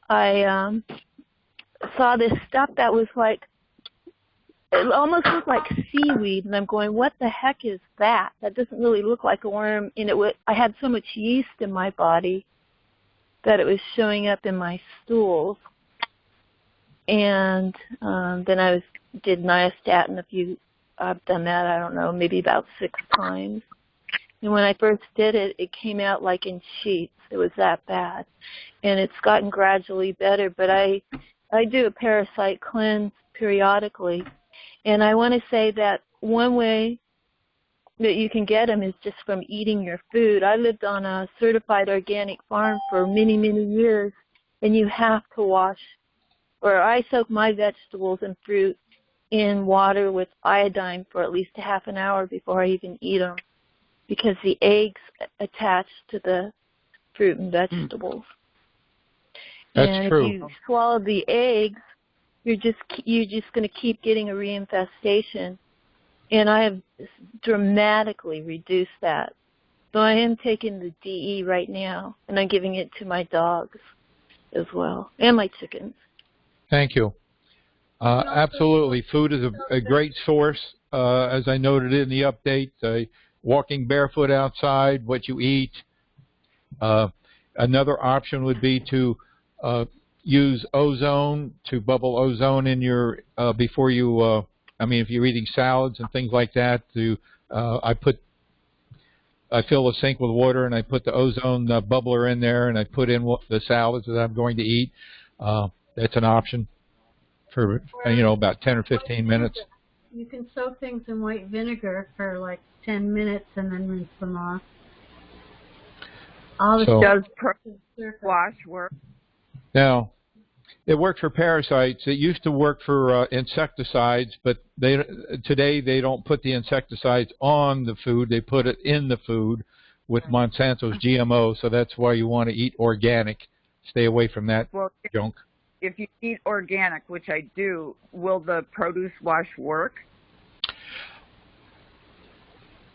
I saw this stuff that was like, it almost looked like seaweed, and I'm going, what the heck is that? That doesn't really look like a worm. And I had so much yeast in my body that it was showing up in my stools. And then I did nystatin I've done that, I don't know, maybe about 6 times. And when I first did it, it came out like in sheets. It was that bad. And it's gotten gradually better, but I do a parasite cleanse periodically. And I want to say that one way that you can get them is just from eating your food. I lived on a certified organic farm for many, many years, and you have to wash, or I soak my vegetables and fruit in water with iodine for at least a half an hour before I even eat them, because the eggs attach to the fruit and vegetables. That's true. If you swallow the eggs, you're just going to keep getting a reinfestation. And I have dramatically reduced that. So I am taking the DE right now, and I'm giving it to my dogs as well, and my chickens. Thank you. Absolutely. Food is a great source, as I noted in the update. Walking barefoot outside, what you eat. Another option would be to use ozone, to bubble ozone in your, before you, if you're eating salads and things like that, I fill a sink with water and I put the ozone bubbler in there, and I put in the salads that I'm going to eat. That's an option for, about 10 or 15 minutes. You can soak things in white vinegar for like 10 minutes and then rinse them off. Does wash work? Now, it worked for parasites. It used to work for insecticides, but today they don't put the insecticides on the food. They put it in the food with Monsanto's GMO, so that's why you want to eat organic. Stay away from that junk. If you eat organic, which I do, will the produce wash work?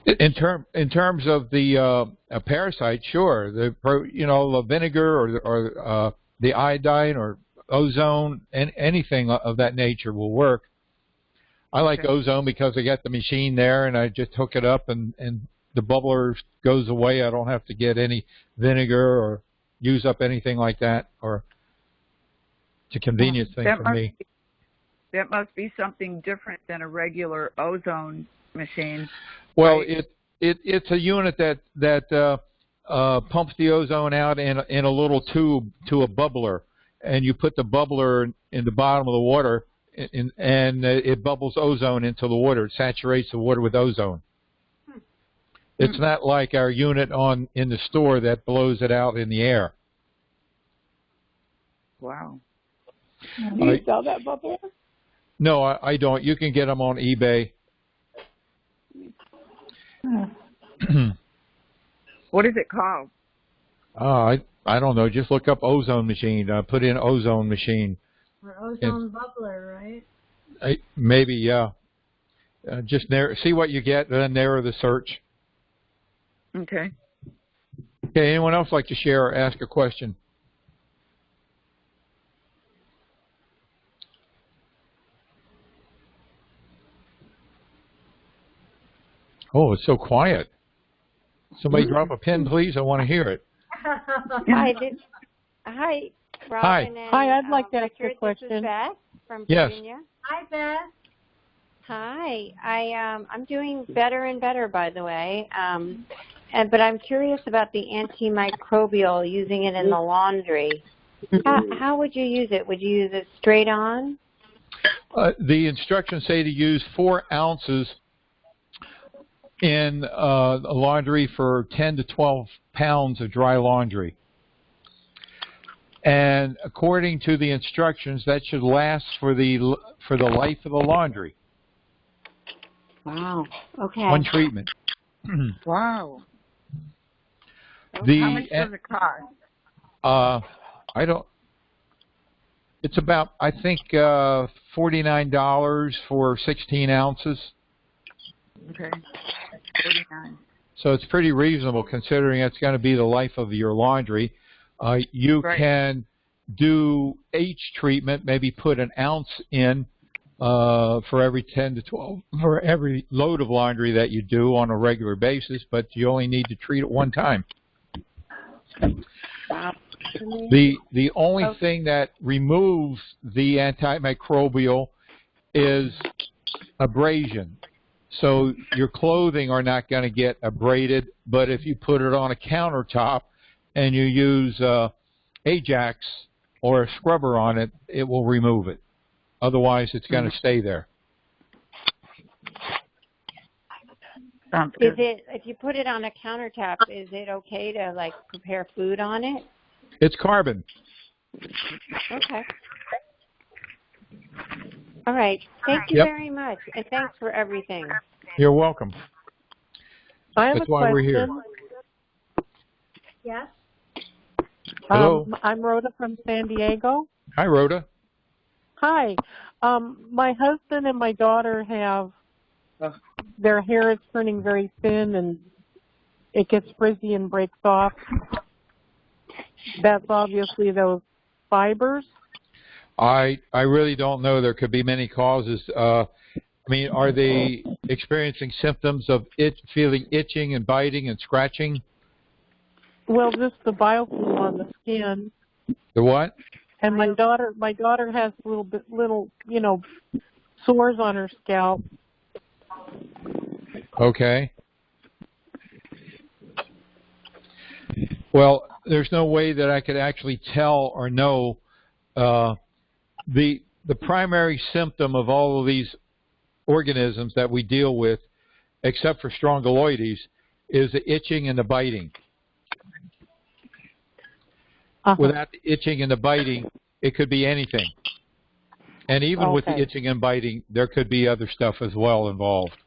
In terms of the parasite, sure. The vinegar or the iodine or ozone and anything of that nature will work. I like ozone because I got the machine there and I just hook it up and the bubbler goes away. I don't have to get any vinegar or use up anything like that, or it's a convenience thing for me. That must be something different than a regular ozone machine. Well, right? it's a unit that pumps the ozone out in a little tube to a bubbler, and you put the bubbler in the bottom of the water, and it bubbles ozone into the water. It saturates the water with ozone. It's not like our unit in the store that blows it out in the air. Wow. Do you sell that bubbler? No, I don't. You can get them on eBay. What is it called? I don't know. Just look up ozone machine. Put in ozone machine. Or ozone bubbler, right? Maybe, yeah. just see what you get, and then narrow the search. Okay. Okay, anyone else like to share or ask a question? Oh, it's so quiet. Somebody drop a pin, please. I want to hear it. Hi, hi, Robin. Hi. And, Hi, I'd like to ask Richard, a question. This is Beth from Yes. Virginia. Hi, Beth. Hi, I'm doing better and better, by the way. But I'm curious about the antimicrobial, using it in the laundry. How would you use it? Would you use it straight on? The instructions say to use 4 ounces in a laundry for 10 to 12 pounds of dry laundry. And according to the instructions, that should last for the life of the laundry. Wow. Okay. One treatment. Wow. How much does it cost? I don't. It's about, I think, $49 for 16 ounces. Okay. 49. So it's pretty reasonable considering it's going to be the life of your laundry. You can do H treatment, maybe put an ounce in for every 10 to 12, for every load of laundry that you do on a regular basis, but you only need to treat it one time. The only thing that removes the antimicrobial is abrasion. So your clothing are not going to get abraded, but if you put it on a countertop and you use Ajax or a scrubber on it, it will remove it. Otherwise, it's going to stay there. Is it, if you put it on a countertop, is it okay to like prepare food on it? It's carbon. Okay. All right. Thank you very much, and thanks for everything. You're welcome. I have That's a why question. we're here. Yes. Hello. I'm Rhoda from San Diego. Hi, Rhoda. Hi. My husband and my daughter have, their hair is turning very thin and it gets frizzy and breaks off. That's obviously those fibers. I really don't know. There could be many causes. I mean, are they experiencing symptoms of feeling itching and biting and scratching? Well, just the biofilm on the skin. The what? And my daughter has little, sores on her scalp. Okay. Well, there's no way that I could actually tell or know. The primary symptom of all of these organisms that we deal with, except for strongyloides, is the itching and the biting. Without the itching and the biting, it could be anything. And even with the itching and biting, there could be other stuff as well involved.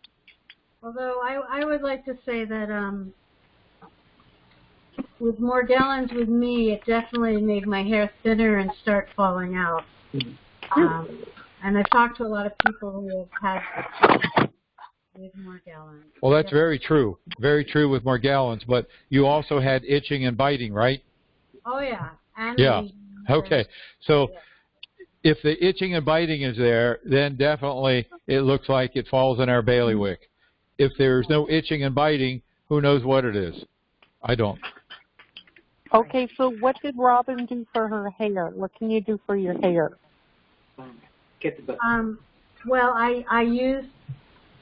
Although I would like to say that with Morgellons with me, it definitely made my hair thinner and start falling out. And I've talked to a lot of people who have had with Morgellons. Well, that's very true. Very true with Morgellons. But you also had itching and biting, right? Oh, yeah. And Okay. So if the itching and biting is there, then definitely it looks like it falls in our bailiwick. If there's no itching and biting, who knows what it is? I don't. Okay, so what did Robin do for her hair? What can you do for your hair? Well, I used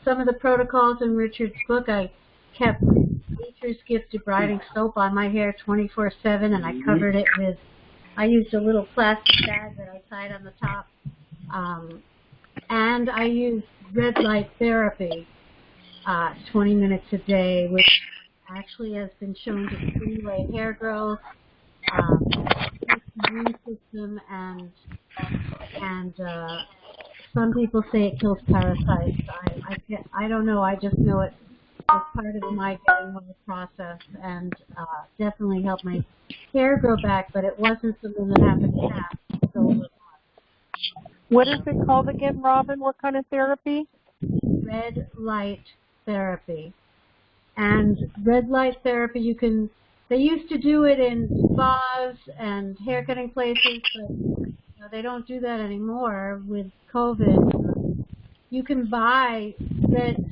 some of the protocols in Richard's book. I kept Nature's Gift debriding soap on my hair 24/7, and I covered it with, I used a little plastic bag that I tied on the top, and I used red light therapy 20 minutes a day, which actually has been shown to stimulate hair growth, immune system, and some people say it kills parasites. I don't know. I just know it as part of my getting well process, and definitely helped my hair grow back. But it wasn't something that happened fast. So what is it called again, Robin? What kind of therapy? red light therapy. And red light therapy, they used to do it in spas and hair cutting places, but they don't do that anymore with COVID. You can buy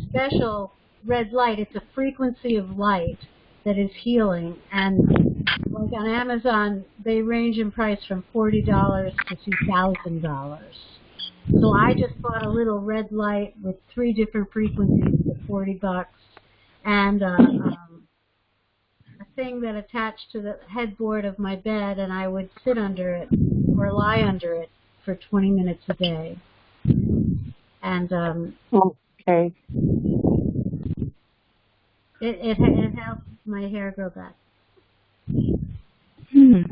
special red light. It's a frequency of light that is healing. And like on Amazon, they range in price from $40 to $2,000. So I just bought a little red light with 3 different frequencies for $40, and a thing that attached to the headboard of my bed, and I would sit under it or lie under it for 20 minutes a day. And okay. It helps my hair grow back.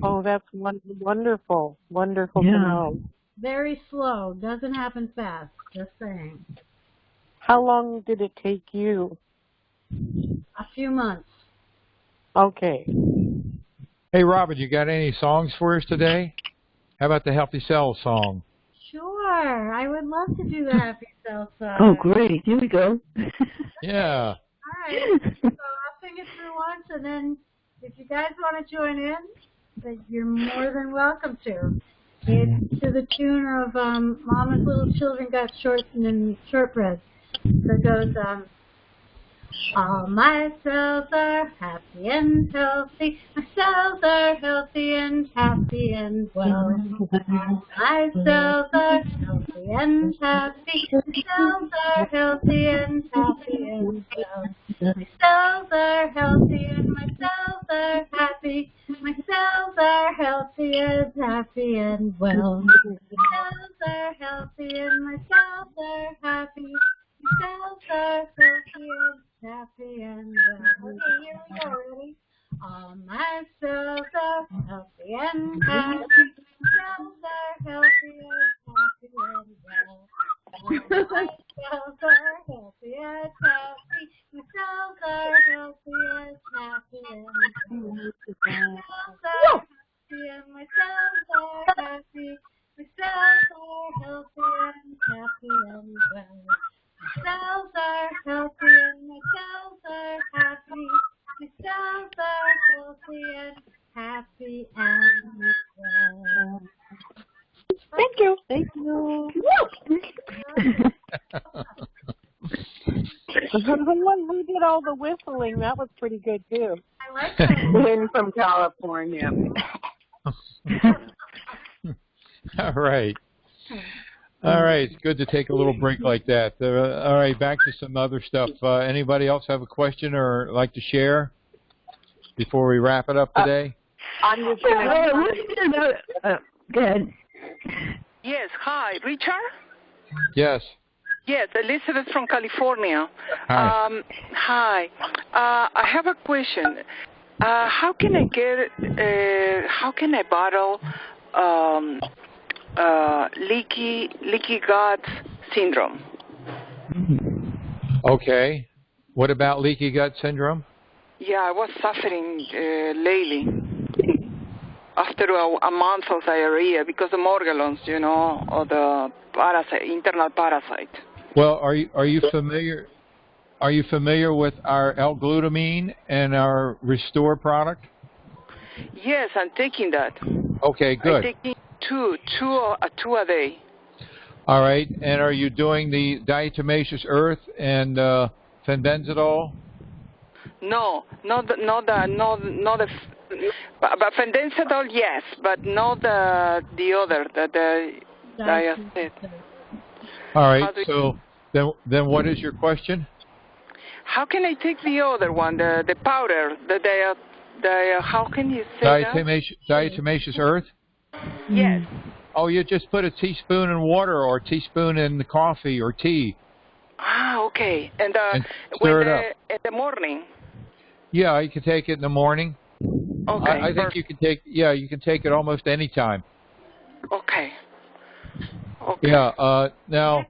Oh, that's wonderful. Wonderful to know. Very slow. Doesn't happen fast. Just saying. How long did it take you? A few months. Okay. Hey, Robin, you got any songs for us today? How about the Healthy Cells song? Sure. I would love to do the Happy Cell song. Oh, great. Here we go. Yeah. All right. So I'll sing it through once, and then if you guys want to join in, then you're more than welcome to. It's to the tune of Mama's Little Children Got Shortbread. So it goes, all my cells are happy and healthy. My cells are healthy and happy and well. My cells are healthy and happy. My cells are healthy and happy and well. My cells are healthy and my cells are happy. My cells are healthy and happy and well. My cells are healthy and my cells are happy. My cells are healthy and happy and well. Okay, here we go. Ready? All my cells are healthy and happy. My cells are healthy and happy and well. All my cells are healthy and happy. My cells are healthy and happy and well. My cells are healthy and my cells are happy. My cells are healthy and happy and well. My cells are healthy and my cells are happy. My cells are healthy and happy and well. Thank you. Thank you. Who did all the whistling? That was pretty good too. I like that. Lynn from California. All right. All right. It's good to take a little break like that. All right, back to some other stuff. Anybody else have a question or like to share before we wrap it up today? I'm just going to... Go ahead. Yes. Hi, Richard? Yes. Yes, Elizabeth from California. Hi. Hi. I have a question. How can I bottle leaky gut syndrome? Okay. What about leaky gut syndrome? Yeah, I was suffering lately after a month of diarrhea because of Morgellons, or the internal parasite. Well, are you familiar? Are you familiar with our L-glutamine and our Restore product? Yes, I'm taking that. Okay, good. I'm taking two a day. All right, and are you doing the diatomaceous earth and fenbendazole? No, not the. But fenbendazole, yes, but not the other, the diacet. All right. So then, what is your question? How can I take the other one, the powder, how can you say diatomaceous earth? Yes. Oh, you just put a teaspoon in water or a teaspoon in the coffee or tea. Ah, okay. And stir it up. In the morning. Yeah, you can take it in the morning. Okay. I think you can take. Yeah, you can take it almost any time. Okay. Yeah. Now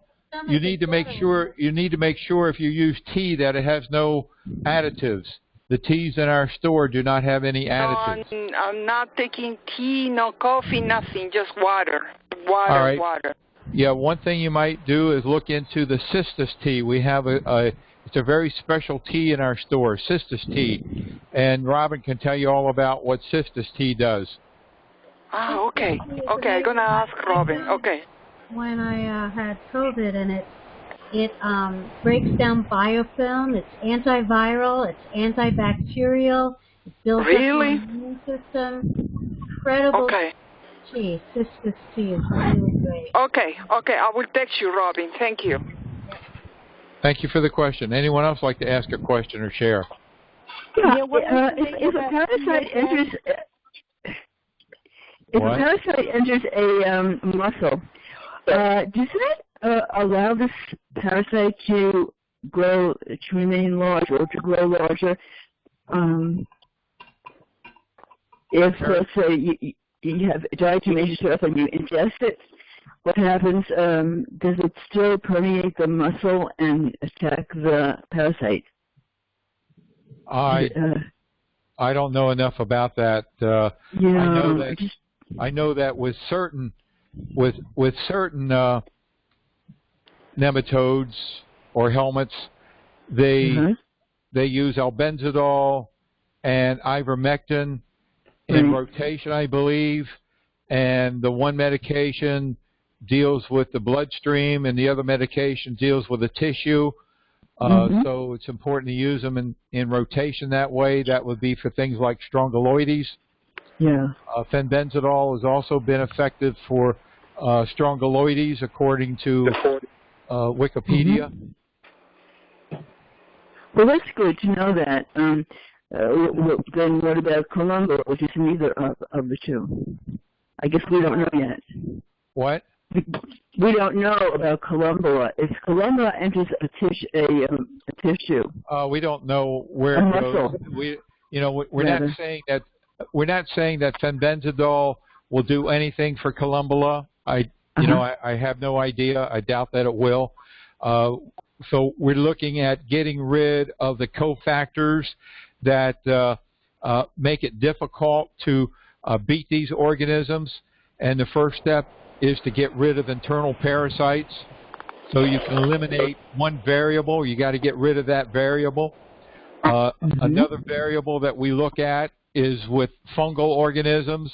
you need to make sure. You need to make sure if you use tea that it has no additives. The teas in our store do not have any additives. No, I'm not taking tea, no coffee, nothing. Just water. All right. Water. Yeah, one thing you might do is look into the cistus tea. We have it's a very special tea in our store, cistus tea. And Robin can tell you all about what cistus tea does. Ah, okay. Okay, I'm going to ask Robin. Okay. When I had COVID, and it breaks down biofilm, it's antiviral, it's antibacterial, it builds up the immune system. Incredible tea. Cistus tea is really great. Okay, I will text you, Robin. Thank you. Thank you for the question. Anyone else like to ask a question or share? Yeah, if a parasite enters, a muscle, does that allow this parasite to remain large or to grow larger? If, let's say, you have diatomaceous earth and you ingest it, what happens? Does it still permeate the muscle and attack the parasite? I don't know enough about that. I know that with certain nematodes or helminths, they use albendazole and ivermectin in rotation, I believe, and the one medication deals with the bloodstream and the other medication deals with the tissue. So it's important to use them in rotation that way. That would be for things like strongyloides. Yeah. Fenbenzidol has also been effective for strongyloides, according to Wikipedia. Well, that's good to know that. Then what about Columba, which is neither of the two? I guess we don't know yet. What? We don't know about Columba. If Columba enters a tissue, we don't know where it goes. We're not saying that fenbenzidol will do anything for Columba. I have no idea. I doubt that it will. So we're looking at getting rid of the cofactors that make it difficult to beat these organisms. And the first step is to get rid of internal parasites. So you can eliminate one variable. You got to get rid of that variable. Another variable that we look at is with fungal organisms.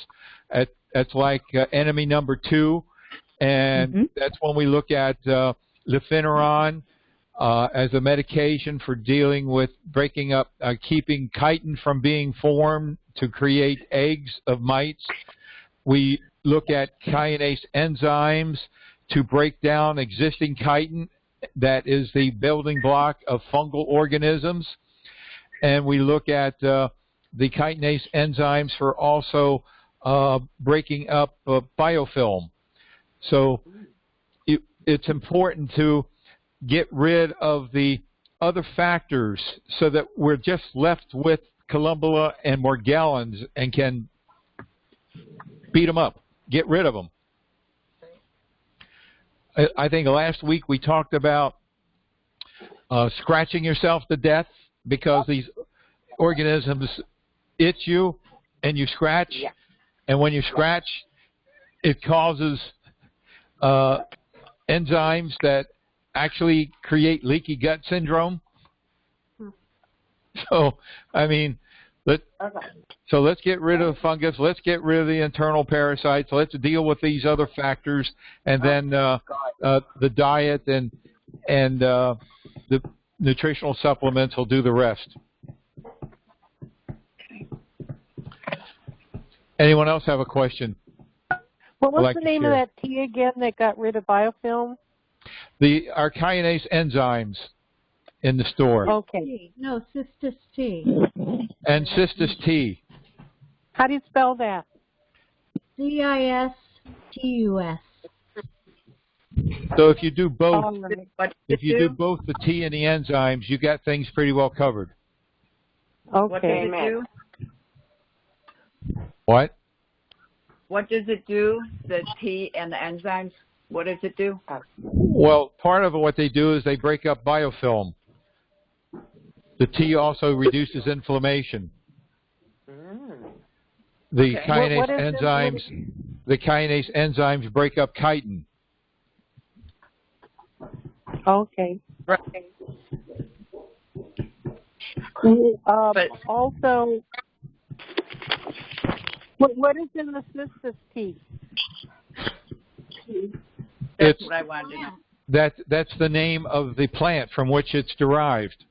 That's like enemy number 2. And that's when we look at lefineron as a medication for dealing with breaking up, keeping chitin from being formed to create eggs of mites. We look at kinase enzymes to break down existing chitin that is the building block of fungal organisms. And we look at the chitinase enzymes for also breaking up biofilm. So it's important to get rid of the other factors so that we're just left with Columba and Morgellons and can beat them up, get rid of them. I think last week we talked about scratching yourself to death because these organisms itch you and you scratch. Yeah. And when you scratch, it causes enzymes that actually create leaky gut syndrome. So, I mean, let's get rid of the fungus. Let's get rid of the internal parasites. Let's deal with these other factors, and then the diet and the nutritional supplements will do the rest. Anyone else have a question? What was the name of that tea again that got rid of biofilm? Our kinase enzymes in the store. Okay. No, cistus tea. And cistus tea. How do you spell that? CISTUS. So if you do both, do both the tea and the enzymes, you got things pretty well covered. Okay. What? What does it do? The tea and the enzymes. What does it do? Well, part of what they do is they break up biofilm. The tea also reduces inflammation. The kinase enzymes break up chitin. Okay. Right. Also, what is in the cystis tea? That's what I wanted to know. That's the name of the plant from which it's derived.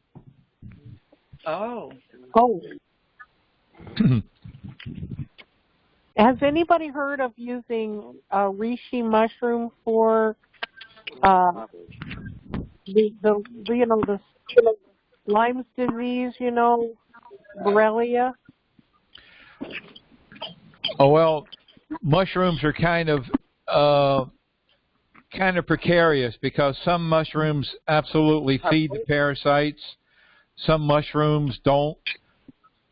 Oh. Oh. Has anybody heard of using reishi mushroom for the Lyme's disease, Borrelia? Oh, well, mushrooms are kind of precarious because some mushrooms absolutely feed the parasites. Some mushrooms don't.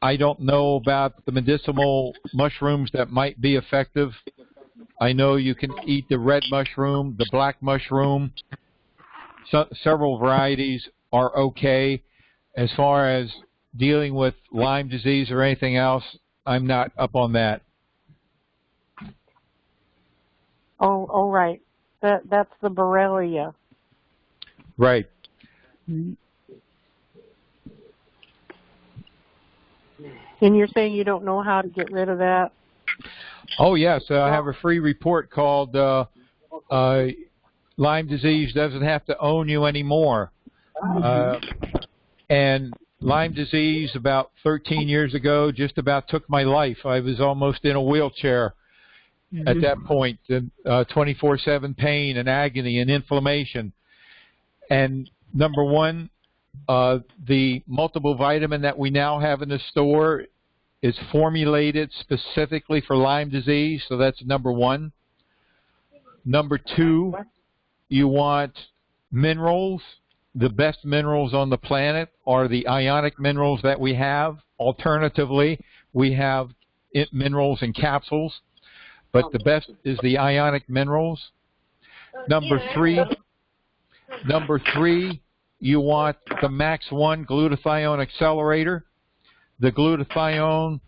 I don't know about the medicinal mushrooms that might be effective. I know you can eat the red mushroom, the black mushroom. Several varieties are okay. As far as dealing with Lyme disease or anything else, I'm not up on that. Oh, right. That's the Borrelia. Right. And you're saying you don't know how to get rid of that? Oh, yes. I have a free report called Lyme disease doesn't have to own you anymore. And Lyme disease about 13 years ago just about took my life. I was almost in a wheelchair at that point, 24/7 pain and agony and inflammation. And number one, the multiple vitamin that we now have in the store is formulated specifically for Lyme disease, so that's number one. Number two, you want minerals. The best minerals on the planet are the ionic minerals that we have. Alternatively, we have minerals in capsules, but the best is the ionic minerals. Number three, you want the Max 1 glutathione accelerator. The glutathione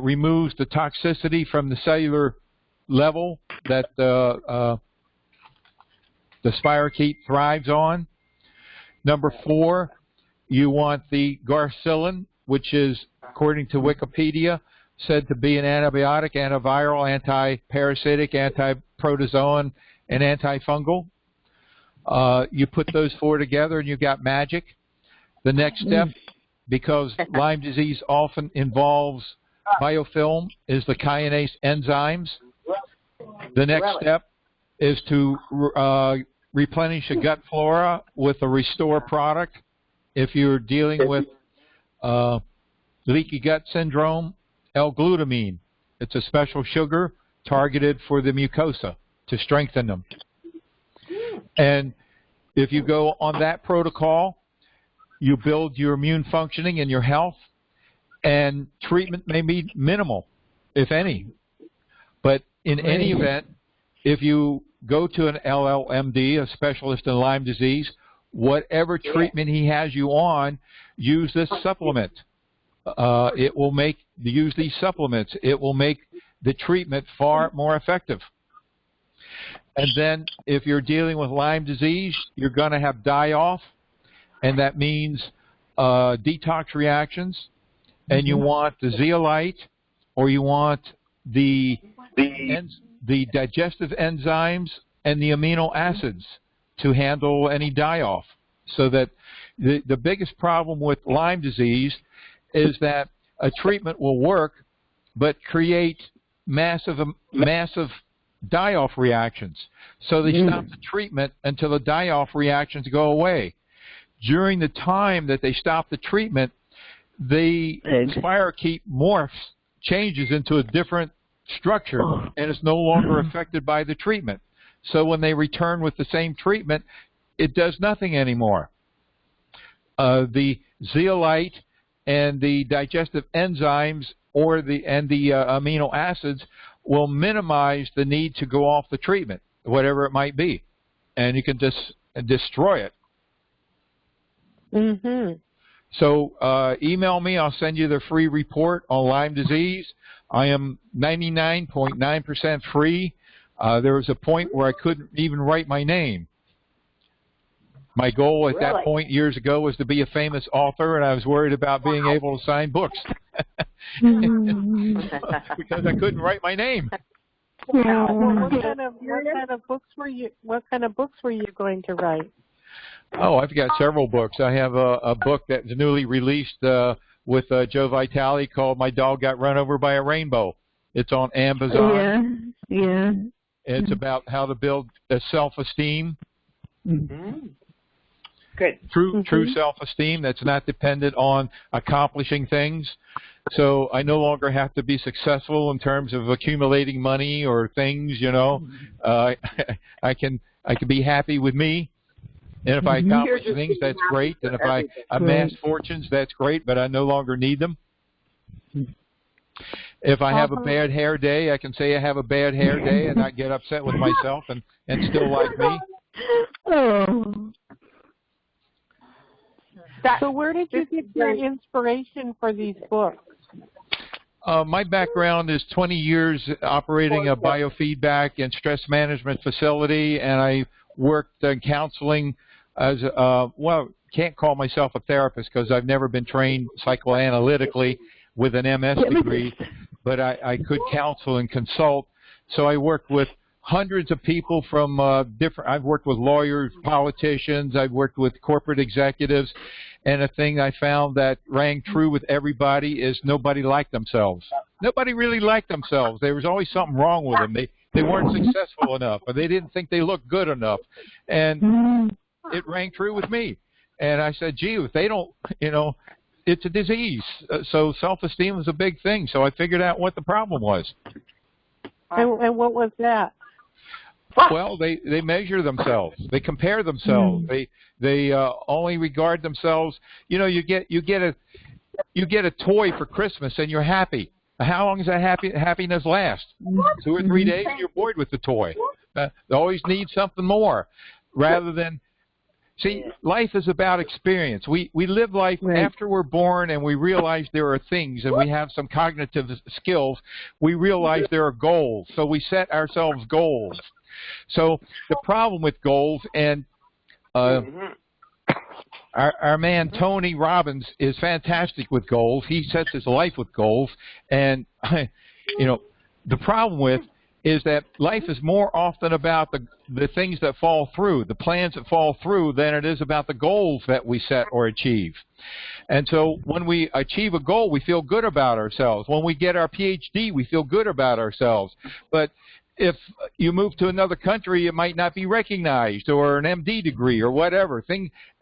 removes the toxicity from the cellular level that the spirochete thrives on. Number 4, you want the garcillin, which is, according to Wikipedia, said to be an antibiotic, antiviral, anti-parasitic, anti-protozoan, and antifungal. You put those 4 together and you got magic. The next step, because Lyme disease often involves biofilm, is the kinase enzymes. The next step is to replenish the gut flora with a Restore product. If you're dealing with leaky gut syndrome, L-glutamine. It's a special sugar targeted for the mucosa to strengthen them. And if you go on that protocol, you build your immune functioning and your health, and treatment may be minimal, if any. But in any event, if you go to an LLMD, a specialist in Lyme disease, whatever treatment he has you on, use this supplement. It will use these supplements. It will make the treatment far more effective. And then if you're dealing with Lyme disease, you're going to have die-off, and that means detox reactions, and you want the zeolite, or you want the digestive enzymes and the amino acids to handle any die-off. So that the biggest problem with Lyme disease is that a treatment will work but create massive die-off reactions. So they stop the treatment until the die-off reactions go away. During the time that they stop the treatment, the spirochete morphs, changes into a different structure, and is no longer affected by the treatment. So when they return with the same treatment, it does nothing anymore. The zeolite and the digestive enzymes and the amino acids will minimize the need to go off the treatment, whatever it might be, and you can just destroy it. So email me. I'll send you the free report on Lyme disease. I am 99.9% free. There was a point where I couldn't even write my name. My goal at that point years ago was to be a famous author, and I was worried about being able to sign books because I couldn't write my name. What kind of books were you going to write? Oh, I've got several books. I have a book that's newly released with Joe Vitale called "My Dog Got Run Over by a Rainbow." It's on Amazon. Yeah. It's about how to build a self-esteem. Good. True self-esteem that's not dependent on accomplishing things. So I no longer have to be successful in terms of accumulating money or things, you know. I can be happy with me. And if I accomplish things, that's great. And if I amass fortunes, that's great, but I no longer need them. If I have a bad hair day, I can say I have a bad hair day and not get upset with myself and still like me. So where did you get your inspiration for these books? My background is 20 years operating a biofeedback and stress management facility, and I worked in counseling as, can't call myself a therapist because I've never been trained psychoanalytically with an MS degree, but I could counsel and consult. So I worked with hundreds of people from I've worked with lawyers, politicians, I've worked with corporate executives, and a thing I found that rang true with everybody is nobody liked themselves. Nobody really liked themselves. There was always something wrong with them. They weren't successful enough, or they didn't think they looked good enough. And it rang true with me. And I said, gee, if they don't, it's a disease. So self-esteem is a big thing. So I figured out what the problem was. And what was that? Well, they measure themselves. They compare themselves. They only regard themselves. You get a toy for Christmas and you're happy. How long does that happiness last? 2 or 3 days, and you're bored with the toy. They always need something more, rather than. See, life is about experience. We live life after we're born, and we realize there are things, and we have some cognitive skills. We realize there are goals, so we set ourselves goals. So the problem with goals, and our man Tony Robbins is fantastic with goals. He sets his life with goals, and the problem with is that life is more often about the things that fall through, the plans that fall through, than it is about the goals that we set or achieve. And so when we achieve a goal, we feel good about ourselves. When we get our PhD, we feel good about ourselves. But if you move to another country, it might not be recognized, or an MD degree or whatever.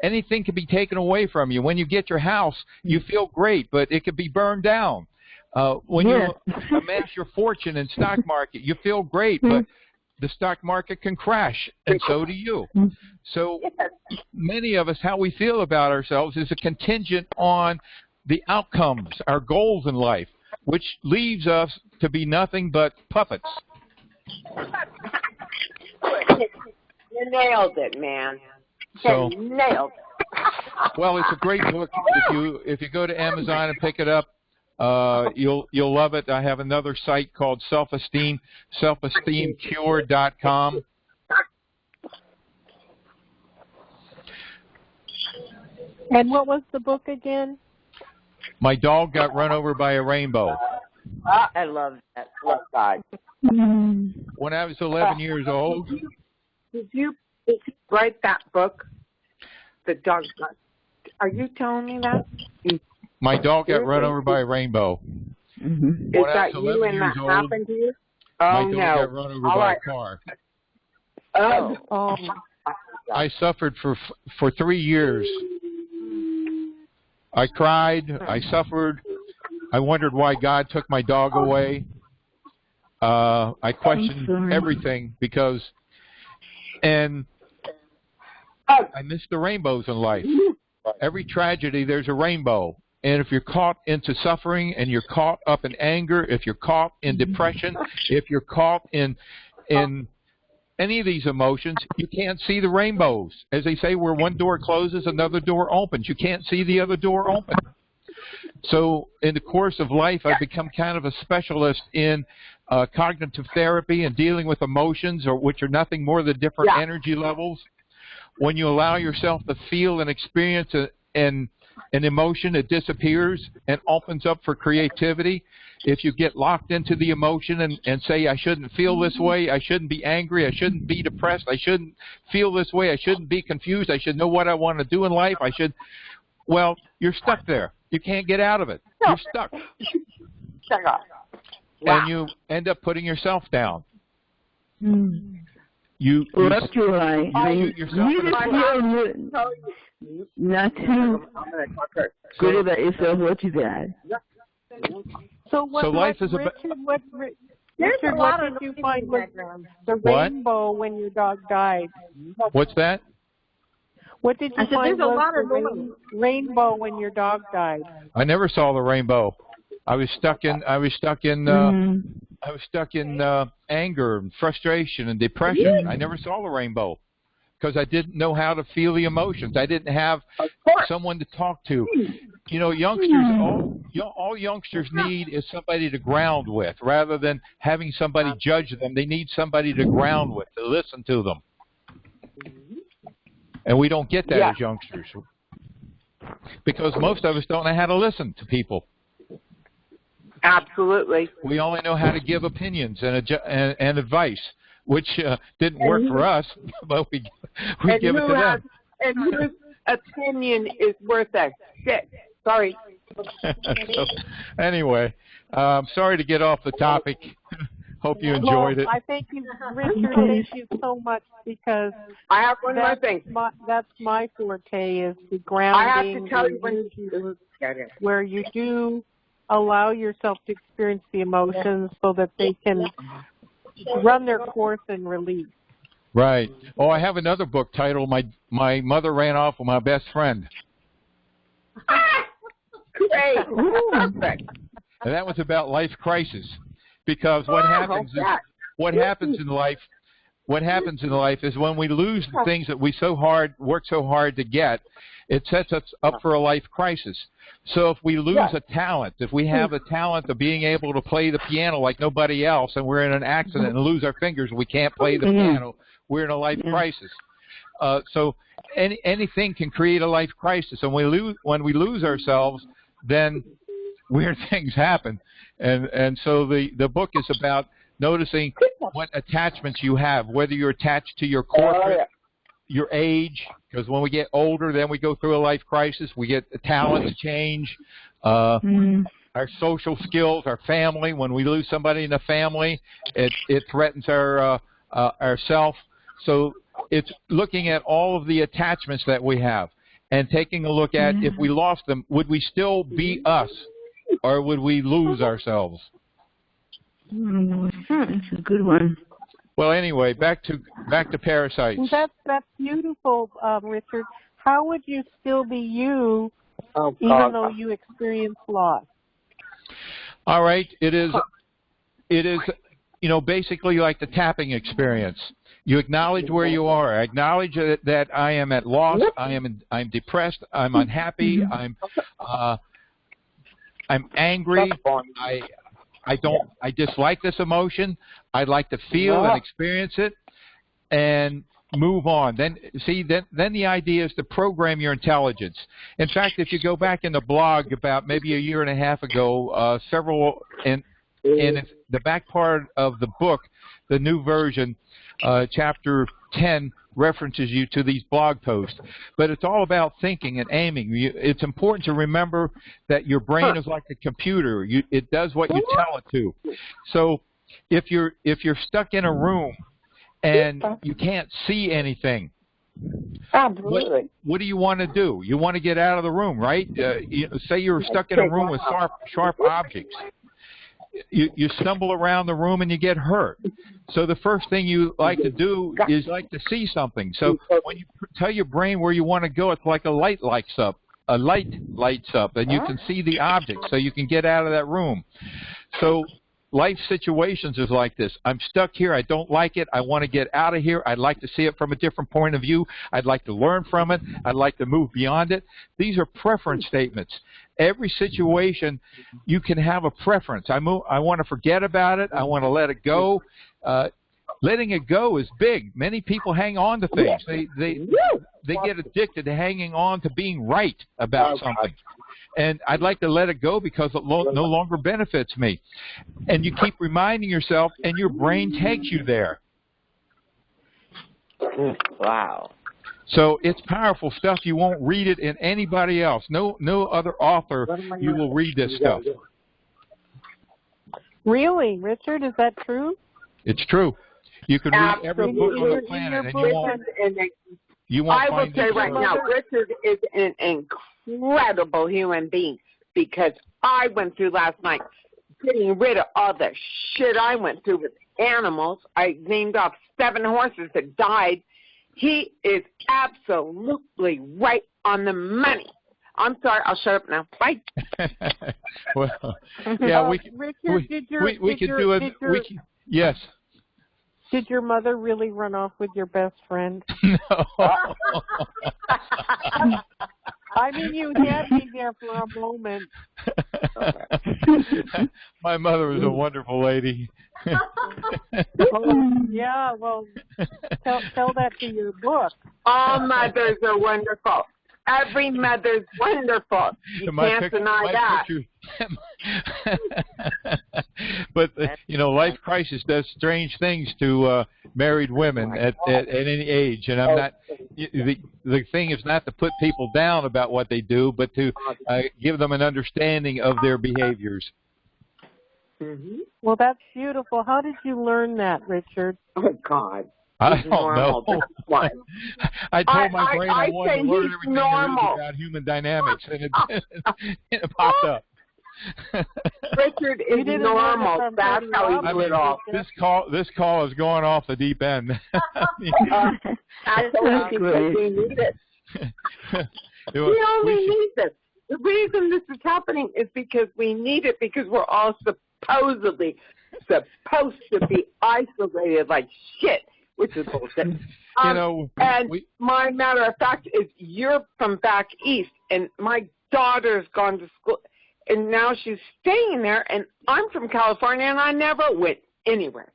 Anything can be taken away from you. When you get your house, you feel great, but it could be burned down. When you amass your fortune in stock market, you feel great, but the stock market can crash, and so do you. So many of us, how we feel about ourselves is a contingent on the outcomes, our goals in life, which leaves us to be nothing but puppets. You nailed it, man. So, you nailed it. Well, it's a great book. If you go to Amazon and pick it up, you'll love it. I have another site called selfesteemcure.com. And what was the book again? My Dog Got Run Over by a Rainbow. I love that. Love God. When I was 11 years old. Did you write that book? The dog. Are you telling me that? My dog got run over by a rainbow. Is that you and that happened to you? Oh, my dog got run over by a car. Oh. I suffered for 3 years. I cried. I suffered. I wondered why God took my dog away. I questioned everything and I missed the rainbows in life. Every tragedy, there's a rainbow. And if you're caught into suffering, and you're caught up in anger, if you're caught in depression, if you're caught in any of these emotions, you can't see the rainbows. As they say, where one door closes, another door opens. You can't see the other door open. So in the course of life, I've become kind of a specialist in cognitive therapy and dealing with emotions, which are nothing more than different energy levels. when you allow yourself to feel and experience an emotion, it disappears and opens up for creativity. If you get locked into the emotion and say, I shouldn't feel this way, I shouldn't be angry, I shouldn't be depressed, I shouldn't feel this way, I shouldn't be confused, I should know what I want to do in life, well, you're stuck there. You can't get out of it. You're stuck. Shut up. Wow. And you end up putting yourself down. You shoot yourself not too good about yourself. What you got? So life is Richard, what did you find was the rainbow when your dog died? What's that? What did you find was the rainbow when your dog died? I never saw the rainbow. I was stuck in anger and frustration and depression. I never saw the rainbow because I didn't know how to feel the emotions. I didn't have someone to talk to. You know, all youngsters need is somebody to ground with rather than having somebody judge them. They need somebody to ground with, to listen to them. And we don't get that as youngsters because most of us don't know how to listen to people. Absolutely. We only know how to give opinions and advice, which didn't work for us, but we give it to them. And whose opinion is worth a shit? Sorry. So, anyway, I'm sorry to get off the topic. Hope you enjoyed it. I thank you, Richard. Thank you so much because I have one more thing. That's my forte is the grounding. I have to tell you where you do allow yourself to experience the emotions so that they can run their course and release. Right. Oh, I have another book titled My Mother Ran Off with My Best Friend. Great. And that was about life crisis. Because what happens in life is when we lose the things that we work so hard to get, it sets us up for a life crisis. So if we lose a talent, if we have a talent of being able to play the piano like nobody else, and we're in an accident and lose our fingers and we can't play the piano, we're in a life crisis. So anything can create a life crisis, and when we lose ourselves, then weird things happen. And so the book is about noticing what attachments you have, whether you're attached to your corporate, your age, because when we get older, then we go through a life crisis. We get talents change, our social skills, our family. When we lose somebody in the family, it threatens our self. So it's looking at all of the attachments that we have and taking a look at if we lost them, would we still be us? Or would we lose ourselves? That's a good one. Well, anyway, back to parasites. That's beautiful, Richard. How would you still be you, even though you experience loss? All right, it is, basically like the tapping experience. You acknowledge where you are. I acknowledge that I am at loss. I'm depressed. I'm unhappy. I'm angry. I dislike this emotion. I'd like to feel and experience it and move on. Then the idea is to program your intelligence. In fact, if you go back in the blog about maybe a year and a half ago, several in the back part of the book, the new version, chapter 10, references you to these blog posts. But it's all about thinking and aiming. It's important to remember that your brain is like a computer. It does what you tell it to. So if you're stuck in a room and you can't see anything, what do you want to do? You want to get out of the room, right? Say you're stuck in a room with sharp objects. You stumble around the room and you get hurt. So the first thing you like to do is like to see something. So when you tell your brain where you want to go, it's like a light lights up. A light lights up, and you can see the object, so you can get out of that room. So life situations is like this. I'm stuck here. I don't like it. I want to get out of here. I'd like to see it from a different point of view. I'd like to learn from it. I'd like to move beyond it. These are preference statements. Every situation, you can have a preference. I want to forget about it. I want to let it go. letting it go is big. Many people hang on to things. They get addicted to hanging on to being right about something. And I'd like to let it go because it no longer benefits me. And you keep reminding yourself, and your brain takes you there. Wow. So it's powerful stuff. You won't read it in anybody else. No other author you will read this stuff. Really, Richard? Is that true? It's true. You can read every book on the planet, and you won't I will find say it. right now, Richard is an incredible human being, because I went through last night getting rid of all the shit I went through with animals. I named off 7 horses that died. He is absolutely right on the money. I'm sorry, I'll shut up now. Bye. Well, yeah, Richard, yes. Did your mother really run off with your best friend? No. I mean, you had me there for a moment. My mother was a wonderful lady. Yeah, well, tell that to your book. All mothers are wonderful. Every mother's wonderful. You can't deny that. But life crisis does strange things to married women at any age, and I'm not. The thing is not to put people down about what they do, but to give them an understanding of their behaviors. Mm-hmm. Well, that's beautiful. How did you learn that, Richard? Oh God. I don't know. I told my brain I wanted to learn everything there is about human dynamics, and it popped up. Richard is normal. That's how he blew it off. This call is going off the deep end. Absolutely, we need it. We only need this. The reason this is happening is because we need it, because we're all supposedly supposed to be isolated like shit. Which is bullshit. My matter of fact is you're from back east, and my daughter's gone to school, and now she's staying there, and I'm from California, and I never went anywhere.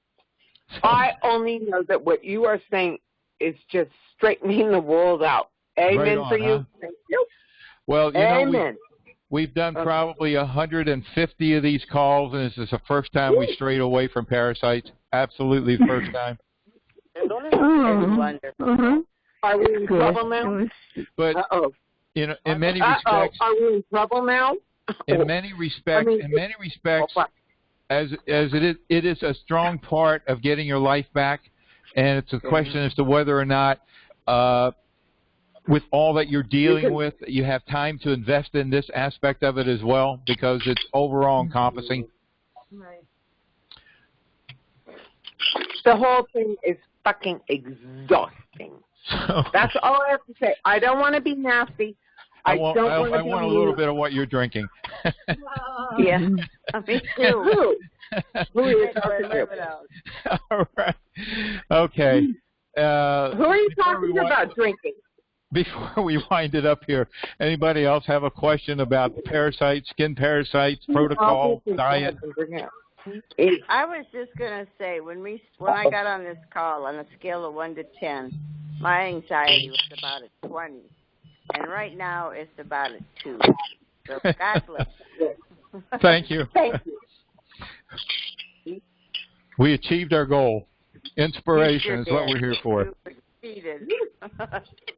I only know that what you are saying is just straightening the world out. Amen right on, for you. Huh? Thank you. Well, Amen. We've done probably 150 of these calls, and this is the first time we strayed away from parasites. Absolutely the first time. It's wonderful. Are we in trouble now? But in many respects, are we in trouble now? In many respects, as it is a strong part of getting your life back, and it's a question as to whether or not, with all that you're dealing with, you have time to invest in this aspect of it as well, because it's overall encompassing. Right. The whole thing is fucking exhausting. That's all I have to say. I don't want to be nasty. I want a little bit of what you're drinking. Yeah, me too. Who are you talking to? All right. Okay. Who are you talking about drinking? Before we wind it up here, anybody else have a question about parasites, skin parasites, protocol, diet? I was just gonna say when I got on this call, on a scale of 1 to 10, my anxiety was about a 20, and right now it's about a 2. So God bless you. Thank you. Thank you. We achieved our goal. Inspiration is what we're here for.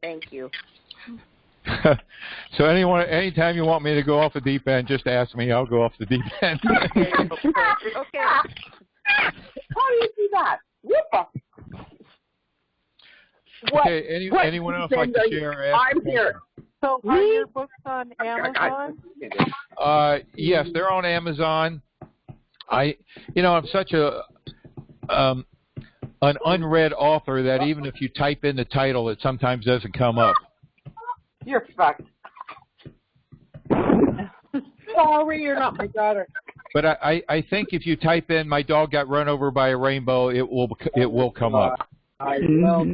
Thank you. So anytime you want me to go off the deep end, just ask me. I'll go off the deep end. Okay. How do you do that? Okay. Anyone else like to share? I'm here. So are your books on Amazon? Yes, they're on Amazon. I'm such an unread author that even if you type in the title, it sometimes doesn't come up. You're fucked. Sorry, you're not my daughter. But I think if you type in "my dog got run over by a rainbow," it will come up. I will.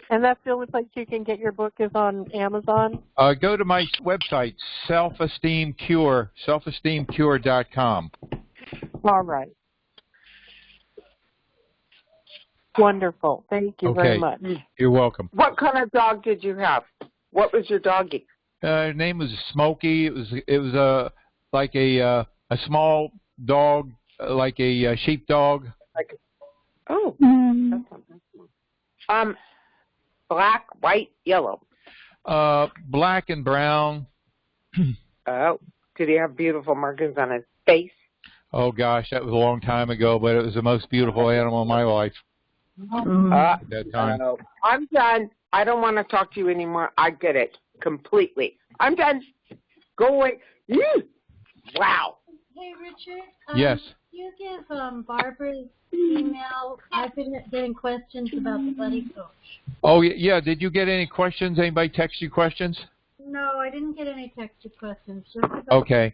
And that's the only place you can get your book is on Amazon? Go to my website, selfesteemcure.com. All right. Wonderful. Thank you very much. You're welcome. What kind of dog did you have? What was your doggie? Her name was Smokey. It was like a small dog, like a sheepdog. Black, white, yellow. Black and brown. Oh, did he have beautiful markings on his face? Oh gosh, that was a long time ago, but it was the most beautiful animal in my life. At that time. I'm done. I don't want to talk to you anymore. I get it completely. I'm done. Go away. Wow. Hey, Richard. Yes. You give Barbara's email. I've been getting questions about the buddy coach. Oh, yeah. Did you get any questions? Anybody text you questions? No, I didn't get any texted questions. Just about Okay.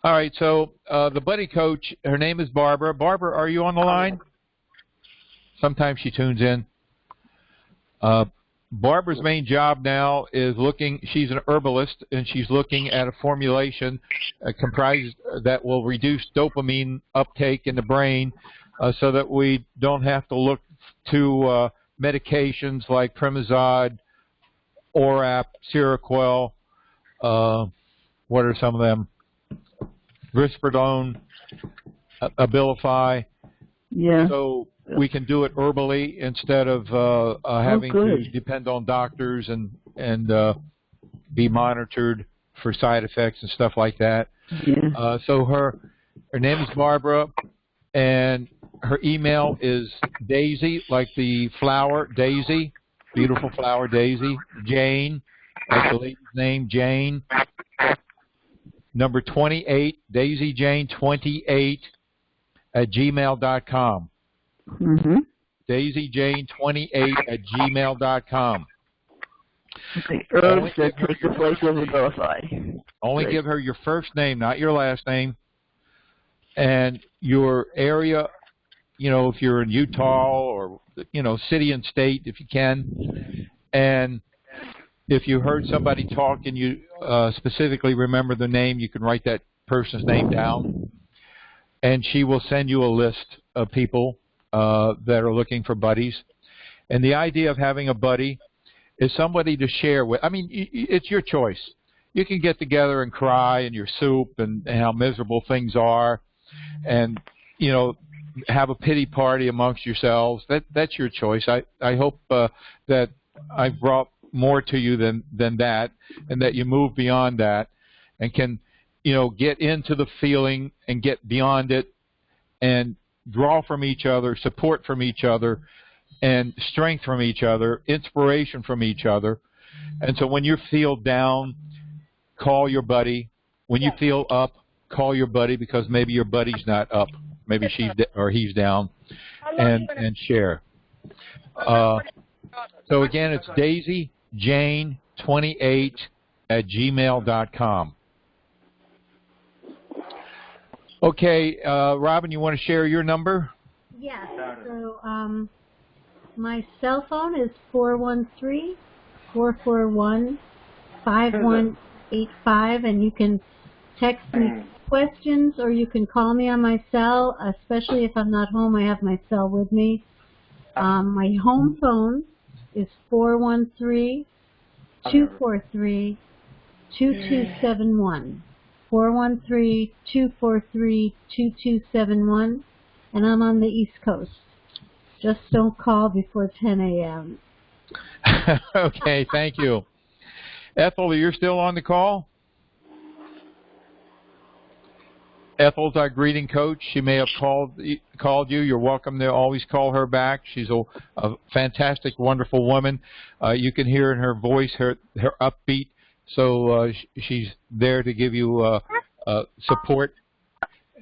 All right. So the buddy coach, her name is Barbara. Barbara, are you on the line? Sometimes she tunes in. Barbara's main job now is she's an herbalist, and she's looking at a formulation comprised that will reduce dopamine uptake in the brain so that we don't have to look to medications like Premazod, Orap, Seroquel, what are some of them? Risperidone, Abilify. Yeah. So we can do it herbally instead of having to depend on doctors and be monitored for side effects and stuff like that. Yeah. So her name is Barbara, and her email is Daisy, like the flower, Daisy, beautiful flower, Daisy, Jane, like the lady's name, Jane, number 28, Daisy Jane 28 at gmail.com. Mm-hmm. DaisyJane28 at gmail.com. The herbs that take the place of Abilify. Only give her your first name, not your last name, and your area, if you're in Utah or, city and state, if you can. And if you heard somebody talk and you specifically remember the name, you can write that person's name down. And she will send you a list of people that are looking for buddies. And the idea of having a buddy is somebody to share with. I mean, it's your choice. You can get together and cry in your soup and how miserable things are and, have a pity party amongst yourselves. That's your choice. I hope that I've brought more to you than that, and that you move beyond that and can, get into the feeling and get beyond it and draw from each other, support from each other, and strength from each other, inspiration from each other. And so when you feel down, call your buddy. When you feel up, call your buddy, because maybe your buddy's not up. Maybe he's down, and share. So again, it's DaisyJane28 at gmail.com. Okay, Robin, you want to share your number? Yes. So my cell phone is 413-441-5185, and you can text me questions, or you can call me on my cell. Especially if I'm not home, I have my cell with me. My home phone is 413-243-2271. 413-243-2271, and I'm on the East Coast. Just don't call before 10 a.m. Okay, thank you. Ethel, you're still on the call? Ethel's our greeting coach. She may have called you. You're welcome to always call her back. She's a fantastic, wonderful woman. You can hear in her voice her upbeat. So she's there to give you support,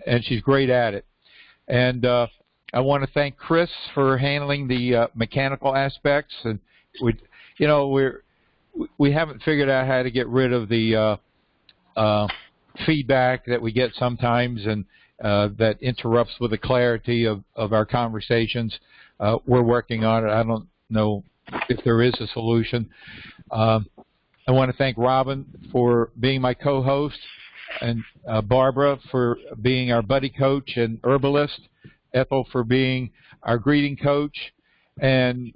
and she's great at it. And I want to thank Chris for handling the mechanical aspects. And we haven't figured out how to get rid of the feedback that we get sometimes, and that interrupts with the clarity of our conversations. We're working on it. I don't know if there is a solution. I want to thank Robin for being my co-host, and Barbara for being our buddy coach and herbalist, Ethel for being our greeting coach, And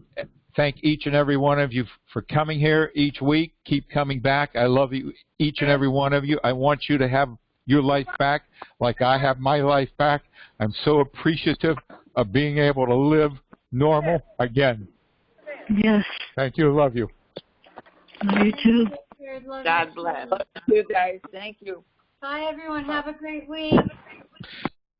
thank each and every one of you for coming here each week. Keep coming back. I love you, each and every one of you. I want you to have your life back like I have my life back. I'm so appreciative of being able to live normal again. Yes. Thank you. Love you. Love you too. God bless. You guys. Thank you. Bye, everyone. Have a great week.